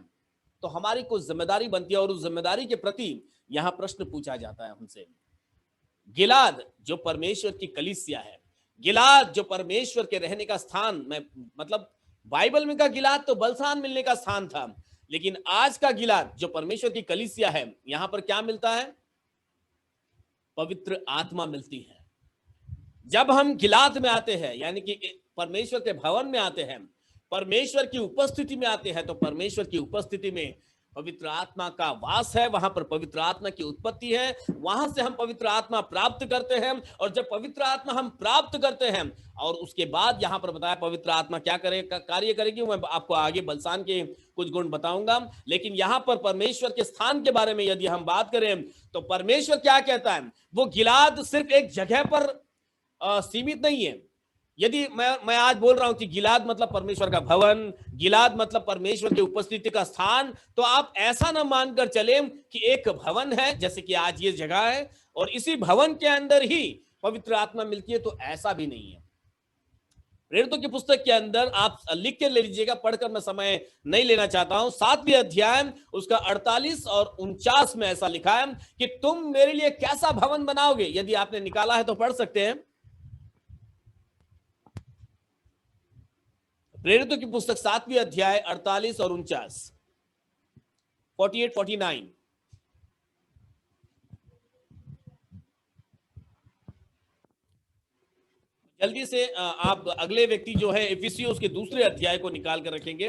तो हमारी कुछ जिम्मेदारी बनती है और उस जिम्मेदारी के प्रति यहां प्रश्न पूछा जाता है हमसे। गिलाद जो परमेश्वर की कलीसिया है, गिलाद जो परमेश्वर के रहने का स्थान, मैं मतलब बाइबल में का गिलाद तो बलसान मिलने का स्थान था, लेकिन आज का गिलाद जो परमेश्वर की कलीसिया है, यहां पर क्या मिलता है? पवित्र आत्मा मिलती है। जब हम गिलाद में आते हैं, यानी कि परमेश्वर के भवन में आते हैं, परमेश्वर की उपस्थिति में आते हैं, तो परमेश्वर की उपस्थिति में पवित्र आत्मा का वास है, वहां पर पवित्र आत्मा की उत्पत्ति है, वहां से हम पवित्र आत्मा प्राप्त करते हैं। और जब पवित्र आत्मा हम प्राप्त करते हैं और उसके बाद यहां पर बताया पवित्र आत्मा क्या करेगा, कार्य करेगी, मैं आपको आगे बलसान के कुछ गुण बताऊंगा। लेकिन यहां पर परमेश्वर के स्थान के बारे में यदि हम बात करें, तो परमेश्वर क्या कहता है, वो गिलाद सिर्फ एक जगह पर सीमित नहीं है। यदि मैं आज बोल रहा हूं कि गिलाद मतलब परमेश्वर का भवन, गिलाद मतलब परमेश्वर की उपस्थिति का स्थान, तो आप ऐसा ना मानकर चले कि एक भवन है जैसे कि आज ये जगह है और इसी भवन के अंदर ही पवित्र आत्मा मिलती है, तो ऐसा भी नहीं है। प्रेरितों की पुस्तक के अंदर आप लिख के ले लीजिएगा, पढ़कर मैं समय नहीं लेना चाहता हूं। 7वें अध्याय उसका 48 और 49 में ऐसा लिखा है कि तुम मेरे लिए कैसा भवन बनाओगे। यदि आपने निकाला है तो पढ़ सकते हैं। प्रेरितों की पुस्तक 7वें अध्याय 48 और 49, 48-49। जल्दी से आप अगले व्यक्ति जो है इफिसियों के दूसरे अध्याय को निकाल कर रखेंगे।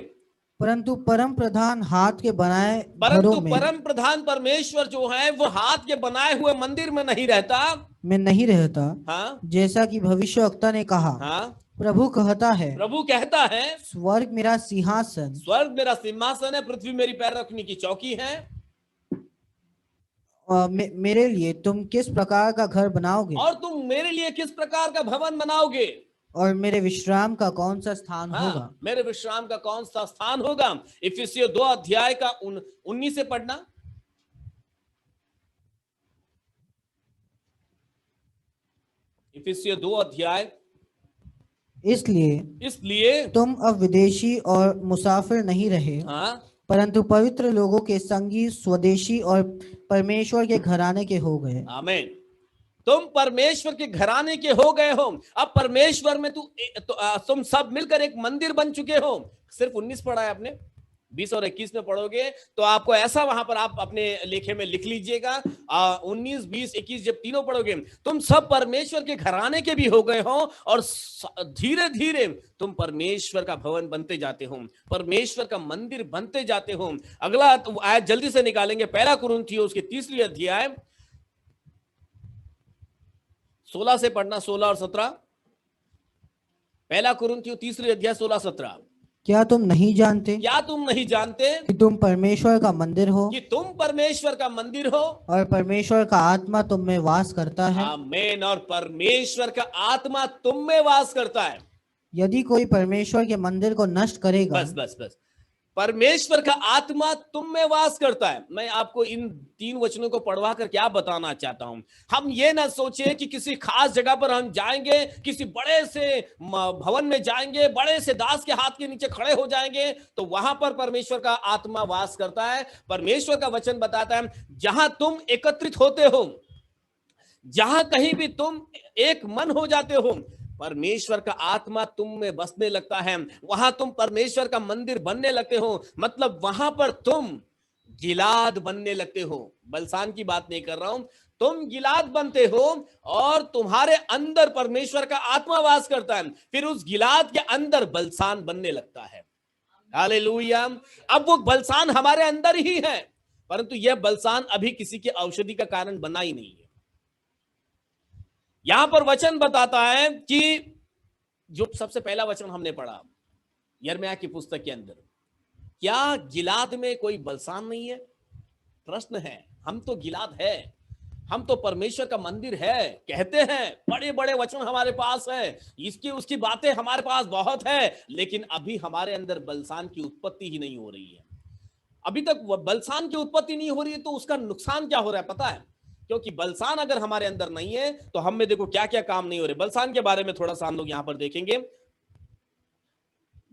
परंतु परम प्रधान हाथ के बनाए परंतु घरों में, परम प्रधान परमेश्वर जो है वो हाथ के बनाए हुए मंदिर में नहीं रहता, में नहीं रहता। हाँ, जैसा कि भविष्यवक्ता ने कहा, हाँ, प्रभु कहता है, प्रभु कहता है, स्वर्ग मेरा सिंहासन, स्वर्ग मेरा सिंहासन है, पृथ्वी मेरी पैर रखने की चौकी है। मेरे लिए तुम किस प्रकार का घर बनाओगे, और तुम मेरे लिए किस प्रकार का भवन बनाओगे, और मेरे विश्राम का कौन सा स्थान होगा। मेरे विश्राम का कौन सा स्थान होगा। इफिसियों 2 अध्याय का 19 से पढ़ना। इफिसियों 2 अध्याय इसलिए तुम अब विदेशी और मुसाफिर नहीं रहे, हाँ, परंतु पवित्र लोगों के संगी, स्वदेशी और परमेश्वर के घराने के हो गए। आमीन। तुम परमेश्वर के घराने के हो गए हो। अब परमेश्वर में तुम सब मिलकर एक मंदिर बन चुके हो। सिर्फ 19 पढ़ा है आपने, 20 और 21 में पढ़ोगे तो आपको ऐसा वहां पर आप अपने लेखे में लिख लीजिएगा। 19, 20, 21 जब तीनों पढ़ोगे, तुम सब परमेश्वर के घराने के भी हो गए हो और धीरे धीरे तुम परमेश्वर का भवन बनते जाते हो, परमेश्वर का मंदिर बनते जाते हो। अगला आयत जल्दी से निकालेंगे, पहला कुरिन्थियों उसके 3री अध्याय 16 से पढ़ना, 16 और 17। पहला कुरिन्थियों 3री अध्याय 16, 17। क्या तुम नहीं जानते कि तुम परमेश्वर का मंदिर हो, और परमेश्वर का आत्मा तुम में वास करता है। आमीन। और परमेश्वर का आत्मा तुम में वास करता है। यदि कोई परमेश्वर के मंदिर को नष्ट करेगा, बस परमेश्वर का आत्मा तुम में वास करता है। मैं आपको इन 3 वचनों को पढ़वा कर क्या बताना चाहता हूं, हम ये ना सोचे कि किसी खास जगह पर हम जाएंगे, किसी बड़े से भवन में जाएंगे, बड़े से दास के हाथ के नीचे खड़े हो जाएंगे तो वहां पर परमेश्वर का आत्मा वास करता है। परमेश्वर का वचन बताता है जहां तुम एकत्रित होते हो, जहां कहीं भी तुम एक मन हो जाते हो, परमेश्वर का आत्मा तुम में बसने लगता है, वहां तुम परमेश्वर का मंदिर बनने लगते हो। मतलब वहां पर तुम गिलाद बनने लगते हो। बलसान की बात नहीं कर रहा हूं, तुम गिलाद बनते हो और तुम्हारे अंदर परमेश्वर का आत्मा वास करता है, फिर उस गिलाद के अंदर बलसान बनने लगता है। हालेलुया। अब वो बलसान हमारे अंदर ही है, परंतु यह बलसान अभी किसी की औषधि का कारण बना ही नहीं है। यहां पर वचन बताता है कि जो सबसे पहला वचन हमने पढ़ा यिर्मयाह की पुस्तक के अंदर, क्या गिलाद में कोई बलसान नहीं है? प्रश्न है। हम तो गिलाद है, हम तो परमेश्वर का मंदिर है, कहते हैं, बड़े बड़े वचन हमारे पास है, इसकी उसकी बातें हमारे पास बहुत है, लेकिन अभी हमारे अंदर बलसान की उत्पत्ति ही नहीं हो रही है। अभी तक बलसान की उत्पत्ति नहीं हो रही है तो उसका नुकसान क्या हो रहा है पता है? क्योंकि बलसान अगर हमारे अंदर नहीं है तो हम में देखो क्या क्या काम नहीं हो रहे। बलसान के बारे में थोड़ा सा हम लोग यहां पर देखेंगे।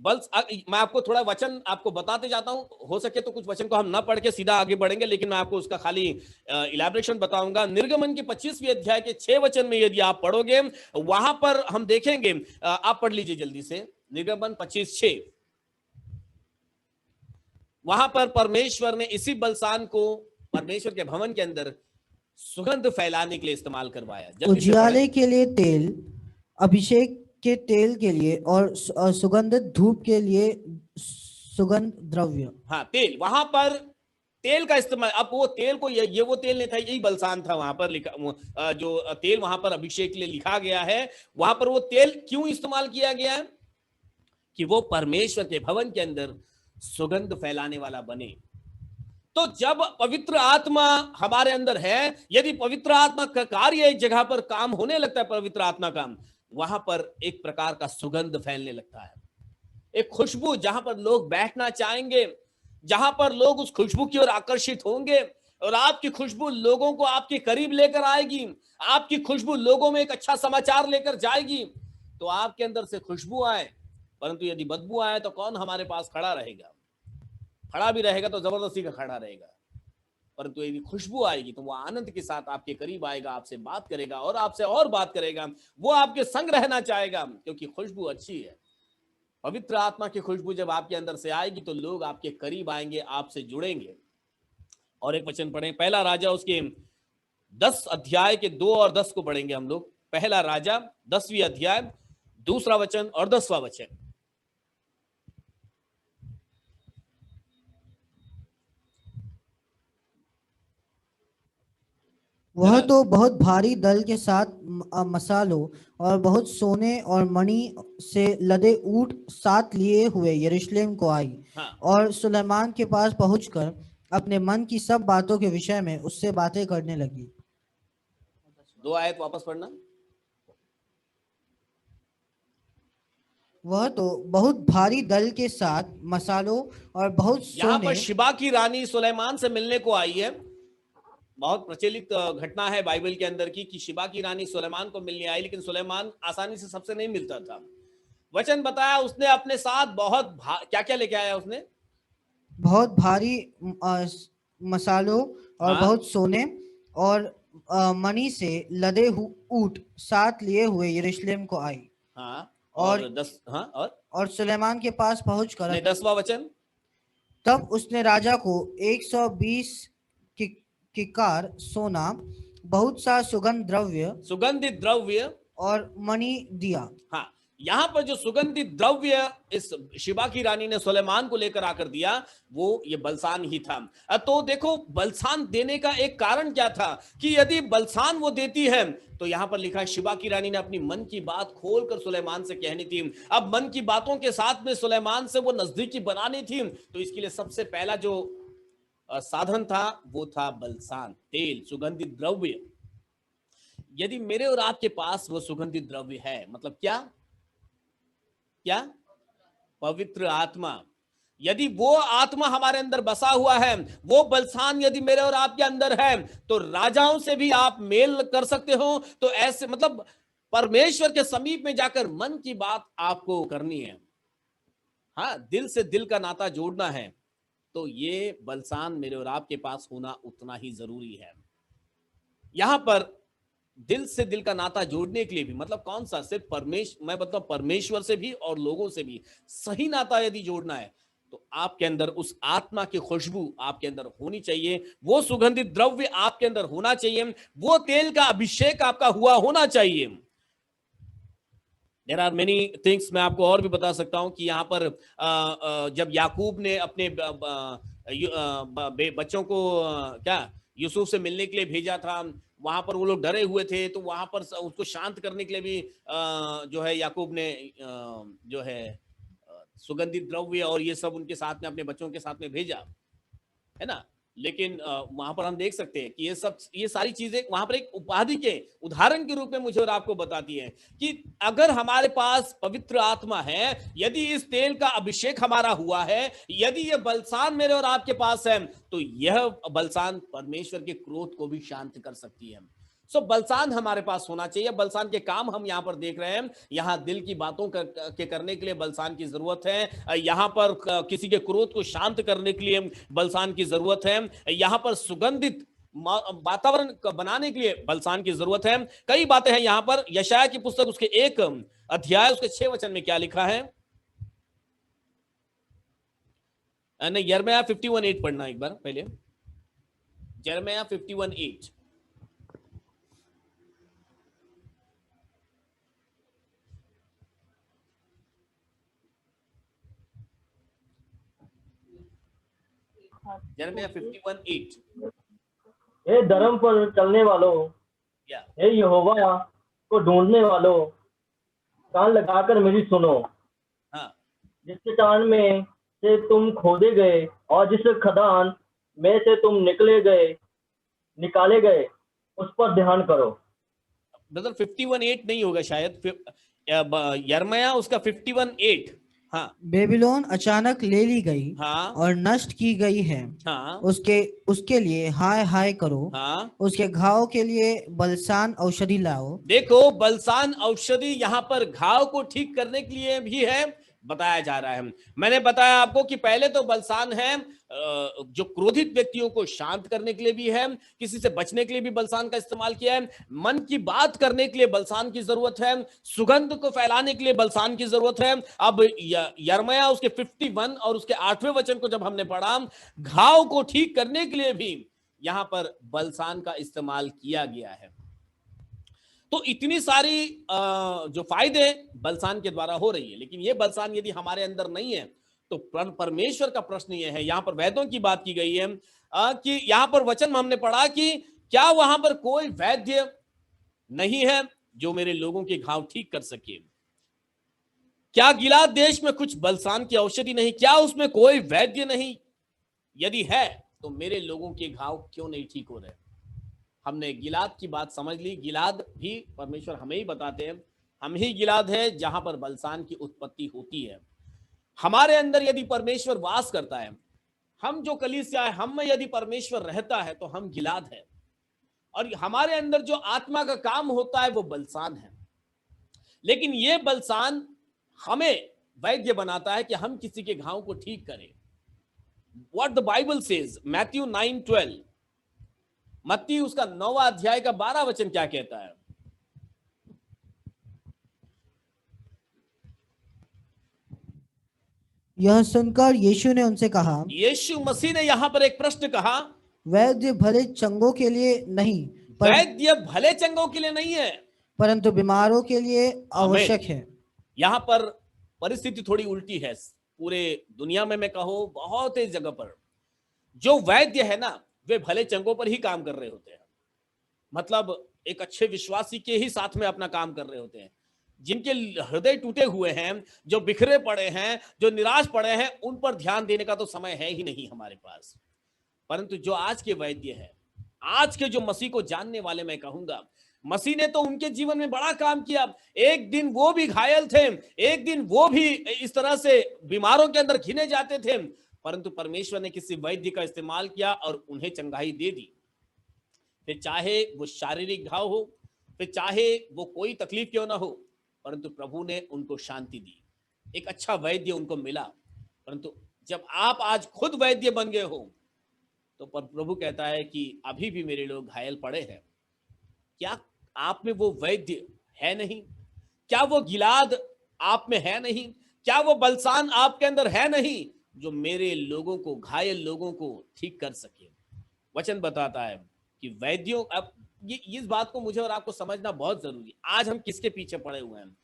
मैं आपको थोड़ा वचन आपको बताते जाता हूं, हो सके तो कुछ वचन को हम ना पढ़ के सीधा आगे बढ़ेंगे, लेकिन मैं आपको उसका खाली इलैबोरेशन बताऊंगा। निर्गमन की 25वीं अध्याय के 6 वचन में यदि आप पढ़ोगे वहां पर हम देखेंगे, आप पढ़ लीजिए जल्दी से, निर्गमन 25:6। वहां पर परमेश्वर ने इसी बलसान को परमेश्वर के भवन के अंदर सुगंध फैलाने के लिए इस्तेमाल करवाया। उजियाले के लिए तेल, अभिषेक के तेल के लिए और सुगंधित धूप के लिए सुगंध द्रव्य। हाँ, तेल, वहां पर तेल का इस्तेमाल। अब वो तेल को ये वो तेल नहीं था, यही बलसान था। वहां पर लिखा, जो तेल वहां पर अभिषेक के लिए लिखा गया है, वहां पर वो तेल क्यों इस्तेमाल किया गया है? कि वो परमेश्वर के भवन के अंदर सुगंध फैलाने वाला बने। तो जब पवित्र आत्मा हमारे अंदर है, यदि पवित्र आत्मा का कार्य एक जगह पर काम होने लगता है, पवित्र आत्मा का, वहां पर एक प्रकार का सुगंध फैलने लगता है, एक खुशबू, जहां पर लोग बैठना चाहेंगे, जहां पर लोग उस खुशबू की ओर आकर्षित होंगे, और आपकी खुशबू लोगों को आपके करीब लेकर आएगी, आपकी खुशबू लोगों में एक अच्छा समाचार लेकर जाएगी। तो आपके अंदर से खुशबू आए, परंतु यदि बदबू आए तो कौन हमारे पास खड़ा रहेगा? खड़ा भी रहेगा तो जबरदस्ती का खड़ा रहेगा। परंतु यदि खुशबू आएगी तो वो आनंद के साथ आपके करीब आएगा, आपसे बात करेगा और आपसे और बात करेगा, वो आपके संग रहना चाहेगा, क्योंकि खुशबू अच्छी है। पवित्र आत्मा की खुशबू जब आपके अंदर से आएगी तो लोग आपके करीब आएंगे, आपसे जुड़ेंगे। और एक वचन पढ़ें, पहला राजा उसके 10 अध्याय के 2 और 10 को पढ़ेंगे हम लोग। पहला राजा 10वीं अध्याय 2रा वचन और 10वां वचन। वह तो बहुत भारी दल के साथ मसालों और बहुत सोने और मणि से लदे ऊंट साथ लिए हुए यरूशलेम को आई। हाँ। और सुलेमान के पास पहुंचकर अपने मन की सब बातों के विषय में उससे बातें करने लगी। 2 आयत वापस पढ़ना। वह तो बहुत भारी दल के साथ मसालों और बहुत सोने। यहाँ पर शिबा की रानी सुलेमान से मिलने को आई है। बहुत प्रचलित घटना है बाइबल के अंदर की कि शिबा की रानी सुलेमान को मिलने आई, लेकिन सुलेमान आसानी से सबसे नहीं मिलता था। वचन बताया उसने अपने साथ बहुत क्या क्या लेके आया उसने? बहुत भारी मसालों और हाँ। बहुत सोने और मणि से लदे ऊंट साथ लिए हुए यरूशलेम को आई। हाँ, और और 10, हाँ, और सुलेमान के पास पहुंचकर नहीं, 10वां वचन, तब उसने राजा को 120 किकार सोना, बहुत सा सुगंधित द्रव्य और मणि दिया। हाँ, यहां पर जो सुगंधित द्रव्य इस शिबा की रानी ने सुलेमान को लेकर आकर दिया, वो ये बलसान ही था। तो देखो बलसान देने का एक कारण क्या था कि यदि बलसान वो देती है तो यहां पर लिखा है शिबा की रानी ने अपनी मन की बात खोलकर सुलेमान से कहनी थी। अब मन की बातों के साथ में सुलेमान से वो नजदीकी बनानी थी, तो इसके लिए सबसे पहला जो साधन था वो था बलसान, तेल, सुगंधित द्रव्य। यदि मेरे और आपके पास वो सुगंधित द्रव्य है, मतलब क्या? पवित्र आत्मा। यदि वो आत्मा हमारे अंदर बसा हुआ है, वो बलसान यदि मेरे और आपके अंदर है, तो राजाओं से भी आप मेल कर सकते हो। तो ऐसे मतलब परमेश्वर के समीप में जाकर मन की बात आपको करनी है। हाँ, दिल से दिल का नाता जोड़ना है, तो ये बलसान मेरे और आपके पास होना उतना ही जरूरी है। यहां पर दिल से दिल का नाता जोड़ने के लिए भी, मतलब कौन सा? सिर्फ मैं बताऊं परमेश्वर से भी और लोगों से भी सही नाता यदि जोड़ना है, तो आपके अंदर उस आत्मा की खुशबू आपके अंदर होनी चाहिए, वो सुगंधित द्रव्य आपके अंदर होना चाहिए, वो तेल का अभिषेक आपका हुआ होना चाहिए। देयर आर मेनी थिंग्स, मैं आपको और भी बता सकता हूं कि यहां पर जब याकूब ने अपने बच्चों को क्या यूसुफ से मिलने के लिए भेजा था, वहां पर वो लोग डरे हुए थे, तो वहां पर उसको शांत करने के लिए भी जो है याकूब ने जो है सुगंधित द्रव्य और ये सब उनके साथ में अपने बच्चों के साथ में भेजा, है ना। लेकिन वहां पर हम देख सकते हैं कि ये सारी चीजें वहां पर एक उपाधि के उदाहरण के रूप में मुझे और आपको बताती है कि अगर हमारे पास पवित्र आत्मा है, यदि इस तेल का अभिषेक हमारा हुआ है, यदि ये बलसान मेरे और आपके पास है, तो यह बलसान परमेश्वर के क्रोध को भी शांत कर सकती है। सो बलसान हमारे पास होना चाहिए। बलसान के काम हम यहाँ पर देख रहे हैं। यहाँ दिल की बातों के करने के लिए बलसान की जरूरत है। यहाँ पर किसी के क्रोध को शांत करने के लिए बलसान की जरूरत है। यहाँ पर सुगंधित वातावरण बनाने के लिए बलसान की जरूरत है। कई बातें हैं यहाँ पर। यशाया की पुस्तक उसके 1 अध्याय उसके 6 वचन में क्या लिखा है? नहीं, यिर्मयाह 51:8 पढ़ना एक बार पहले। यिर्मयाह 51:8। यिर्मयाह 51:8। हे धर्म पर चलने वालों, हे यहोवा को ढूंढने वालों, कान लगाकर मेरी सुनो। हाँ। जिस चट्टान में से तुम खोदे गए और जिस खदान में से तुम निकाले गए, उस पर ध्यान करो। ब्रदर 51:8 नहीं होगा शायद, यिर्मयाह उसका 51:8। हाँ। बेबीलोन अचानक ले ली गई, हाँ। और नष्ट की गई है। हाँ। उसके लिए हाय हाय करो। हाँ। उसके घाव के लिए बलसान औषधि लाओ। देखो, बलसान औषधि यहाँ पर घाव को ठीक करने के लिए भी है, बताया जा रहा है। मैंने बताया आपको कि पहले तो बलसान है जो क्रोधित व्यक्तियों को शांत करने के लिए भी है, किसी से बचने के लिए भी बलसान का इस्तेमाल किया है, मन की बात करने के लिए बलसान की जरूरत है, सुगंध को फैलाने के लिए बलसान की जरूरत है। अब यिर्मयाह उसके 51 और उसके 8वें वचन को जब हमने पढ़ा, घाव को ठीक करने के लिए भी यहां पर बलसान का इस्तेमाल किया गया है। तो इतनी सारी जो फायदे बलसान के द्वारा हो रही है, लेकिन ये बलसान यदि हमारे अंदर नहीं है, तो परमेश्वर का प्रश्न ये है। यहां पर वैद्यों की बात की गई है कि यहां पर वचन में हमने पढ़ा कि क्या वहां पर कोई वैद्य नहीं है जो मेरे लोगों के घाव ठीक कर सके? क्या गिलाद देश में कुछ बलसान की औषधि नहीं? क्या उसमें कोई वैद्य नहीं? यदि है तो मेरे लोगों के घाव क्यों नहीं ठीक हो रहे? हमने गिलाद की बात समझ ली। गिलाद भी परमेश्वर हमें ही बताते हैं, हम ही गिलाद है जहां पर बलसान की उत्पत्ति होती है। हमारे अंदर यदि परमेश्वर वास करता है, हम जो कलीसिया है, हम में यदि परमेश्वर रहता है, तो हम गिलाद है। और हमारे अंदर जो आत्मा का काम होता है वो बलसान है। लेकिन ये बलसान हमें वैद्य बनाता है कि हम किसी के घाव को ठीक करें। What the Bible says, Matthew 9:12, मत्ती उसका 9वां अध्याय का 12 वचन क्या कहता है? यह सुनकर यीशु ने उनसे कहा, यीशु मसीह ने यहां पर एक प्रश्न कहा, वैद्य भले चंगों के लिए नहीं, वैद्य भले चंगों के लिए नहीं है, परंतु बीमारों के लिए आवश्यक है। यहां पर परिस्थिति थोड़ी उल्टी है। पूरे दुनिया में मैं कहूं बहुत ही जगह पर जो वैद्य है ना, वे भले चंगों पर ही काम कर रहे होते हैं। मतलब एक अच्छे विश्वासी के ही साथ में अपना काम कर रहे होते हैं। जिनके हृदय टूटे हुए हैं, जो बिखरे पड़े हैं, जो निराश पड़े हैं, उन पर ध्यान देने का तो समय है ही नहीं हमारे पास। परंतु जो आज के वैद्य हैं, आज के जो मसीह को जानने वाले, मैं कहूंगा मसीह ने तो उनके जीवन में बड़ा काम किया। एक दिन वो भी घायल थे, एक दिन वो भी इस तरह से बीमारों के अंदर घिने जाते थे, परंतु परमेश्वर ने किसी वैद्य का इस्तेमाल किया और उन्हें चंगाई दे दी। फिर चाहे वो शारीरिक घाव हो, फिर चाहे वो कोई तकलीफ क्यों ना हो, परंतु प्रभु ने उनको शांति दी। एक अच्छा वैद्य उनको मिला। परंतु जब आप आज खुद वैद्य बन गए हो, तो प्रभु कहता है कि अभी भी मेरे लोग घायल पड़े हैं। क्या आप में वो वैद्य है नहीं? क्या वो गिलाद आप में है नहीं? क्या वो बलसान आपके अंदर है नहीं जो मेरे लोगों को, घायल लोगों को ठीक कर सके? वचन बताता है कि वैद्यों, अब ये इस बात को मुझे और आपको समझना बहुत जरूरी है। आज हम किसके पीछे पड़े हुए हैं?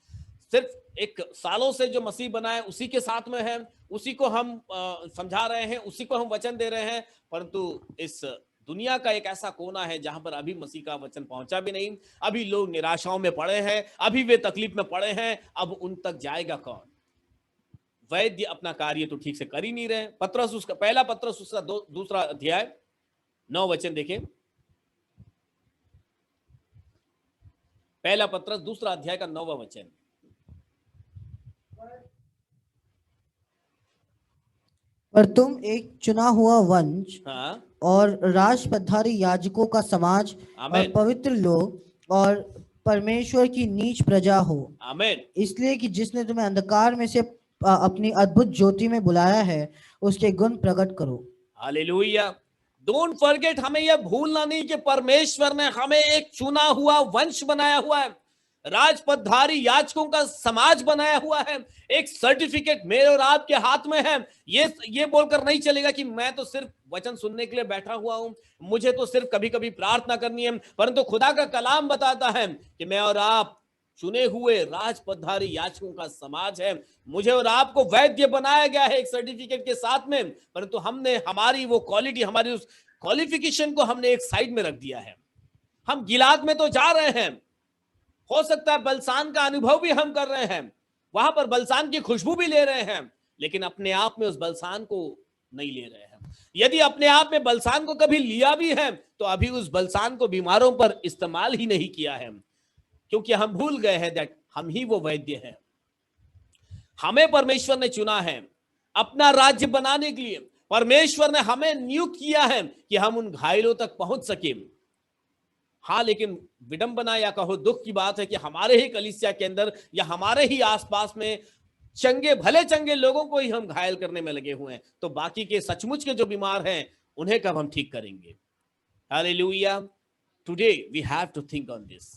सिर्फ एक सालों से जो मसीह बना है उसी के साथ में है, उसी को हम समझा रहे हैं, उसी को हम वचन दे रहे हैं, परंतु इस दुनिया का एक ऐसा कोना है जहां पर अभी मसीह का वचन पहुंचा भी नहीं। अभी लोग निराशाओं में पड़े हैं, अभी वे तकलीफ में पड़े हैं। अब उन तक जाएगा कौन? वैद्य अपना कार्य तो ठीक से कर ही नहीं रहे। पत्रस उसका पहला पत्रस उसका दूसरा अध्याय 9 वचन देखें। पहला पत्रस दूसरा अध्याय का 9वां वचन। पर तुम एक चुना हुआ वंश हाँ, और राजपदधारी याजकों का समाज और पवित्र लोग और परमेश्वर की नीच प्रजा हो। आमीन। इसलिए कि जिसने तुम्हें अंधकार में से अपनी अद्भुत ज्योति में बुलाया है, उसके गुण प्रकट करो। हालेलुया। डोंट फॉरगेट, हमें यह भूलना नहीं कि परमेश्वर ने हमें एक चुना हुआ वंश बनाया हुआ है, राजपदधारी याजकों का समाज बनाया हुआ है। एक सर्टिफिकेट मेरे और आपके हाथ में है। ये बोलकर नहीं चलेगा कि मैं तो सिर्फ वचन सुनने के लिए बैठा हुआ हूं, मुझे तो सिर्फ कभी कभी प्रार्थना करनी है, परंतु खुदा का कलाम बताता है कि मैं और आप चुने हुए राजपदधारी याजकों का समाज है। मुझे और आपको वैद्य बनाया गया है एक सर्टिफिकेट के साथ में, परंतु हमने हमारी वो क्वालिटी, हमारी उस क्वालिफिकेशन को हमने एक साइड में रख दिया है। हम गिलाद में तो जा रहे हैं, हो सकता है बलसान का अनुभव भी हम कर रहे हैं, वहां पर बलसान की खुशबू भी ले रहे हैं, लेकिन अपने आप में उस बलसान को नहीं ले रहे हैं। यदि अपने आप में बलसान को कभी लिया भी है तो अभी उस बलसान को बीमारों पर इस्तेमाल ही नहीं किया है, क्योंकि हम भूल गए हैं दैट हम ही वो वैद्य हैं। हमें परमेश्वर ने चुना है अपना राज्य बनाने के लिए। परमेश्वर ने हमें नियुक्त किया है कि हम उन घायलों तक पहुंच सके। हाँ, लेकिन विडंबना या कहो दुख की बात है कि हमारे ही कलीसिया के अंदर या हमारे ही आसपास में भले चंगे लोगों को ही हम घायल करने में लगे हुए हैं, तो बाकी के सचमुच के जो बीमार हैं उन्हें कब हम ठीक करेंगे? Hallelujah. Today we have to think on this.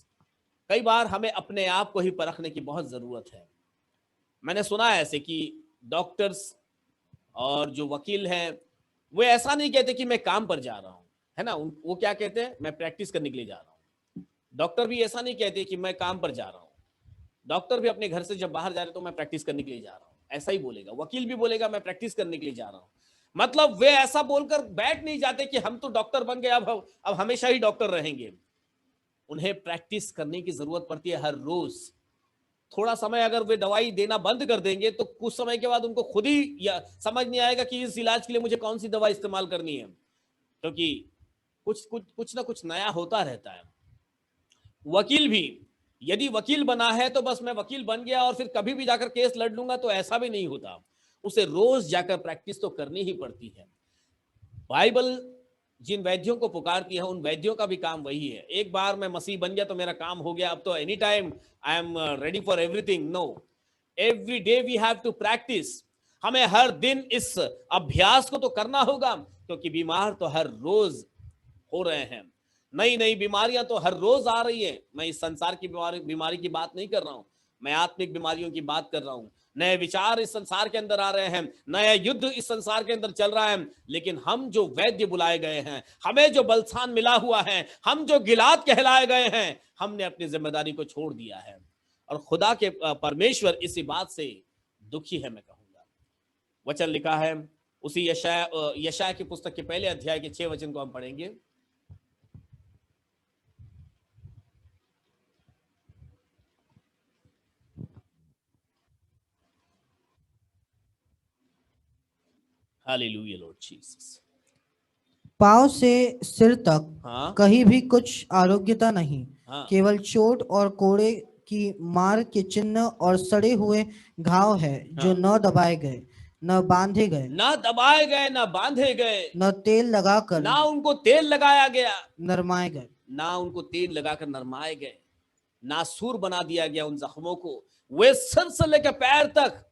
कई बार हमें अपने आप को ही परखने की बहुत जरूरत है। मैंने सुना है ऐसे कि डॉक्टर्स और जो वकील हैं वो ऐसा नहीं कहते कि मैं काम पर जा रहा हूं, है ना, वो क्या कहते हैं? मैं प्रैक्टिस करने के लिए जा रहा हूं। डॉक्टर भी ऐसा नहीं कहते कि मैं काम पर जा रहा हूं। डॉक्टर भी अपने घर से जब बाहर जा रहे तो मैं प्रैक्टिस करने के लिए जा रहा हूं, ऐसा ही बोलेगा। वकील भी बोलेगा मैं प्रैक्टिस करने के लिए जा रहा हूं। मतलब वे ऐसा बोलकर बैठ नहीं जाते कि हम तो डॉक्टर बन गए, अब हमेशा ही डॉक्टर रहेंगे। उन्हें प्रैक्टिस करने की जरूरत पड़ती है हर रोज। थोड़ा समय अगर वे दवाई देना बंद कर देंगे तो कुछ समय के बाद उनको खुद ही समझ नहीं आएगा कि इस इलाज के लिए मुझे कौन सी दवा इस्तेमाल करनी है, क्योंकि कुछ ना कुछ नया होता रहता है। वकील भी, यदि वकील बना है तो बस मैं वकील बन गया और फिर कभी भी जाकर केस लड़ लूंगा, तो ऐसा भी नहीं होता। उसे रोज जाकर प्रैक्टिस तो करनी ही पड़ती है। बाइबल जिन वैद्यों को पुकारती है उन वैद्यों का भी काम वही है। एक बार मैं मसीह बन गया तो मेरा काम हो गया, अब तो any time I am ready for everything. No, every day we have to practise. हमें हर दिन इस अभ्यास को तो करना होगा, क्योंकि बीमार तो हर रोज हो रहे हैं, नई नई बीमारियां तो हर रोज आ रही है। मैं इस संसार की बीमारी की बात नहीं कर रहा हूं, मैं आत्मिक बीमारियों की बात कर रहा हूं। नए विचार इस संसार के अंदर आ रहे हैं, नया युद्ध इस संसार के अंदर चल रहा है। लेकिन हम जो वैद्य बुलाए गए हैं, हमें जो बलसान मिला हुआ है, हम जो गिलाद कहलाए गए हैं, हमने अपनी जिम्मेदारी को छोड़ दिया है। और खुदा के परमेश्वर इसी बात से दुखी है, मैं कहूंगा। वचन लिखा है उसी यशाया की पुस्तक के पहले अध्याय के 6 वचन को हम पढ़ेंगे। Hallelujah Lord Jesus. पांव से सिर तक हाँ। कहीं भी कुछ आरोग्यता नहीं, हाँ। केवल चोट और कोड़े की मार के चिन्ह और सड़े हुए घाव है, जो न दबाए गए न बांधे गए, ना दबाए गए ना बांधे गए, न तेल लगाकर ना उनको तेल लगाया गया, नरमाए गए, ना उनको तेल लगाकर नरमाए गए, ना सूर बना दिया गया उन जख्मों को। वे सर से लेकर पैर तक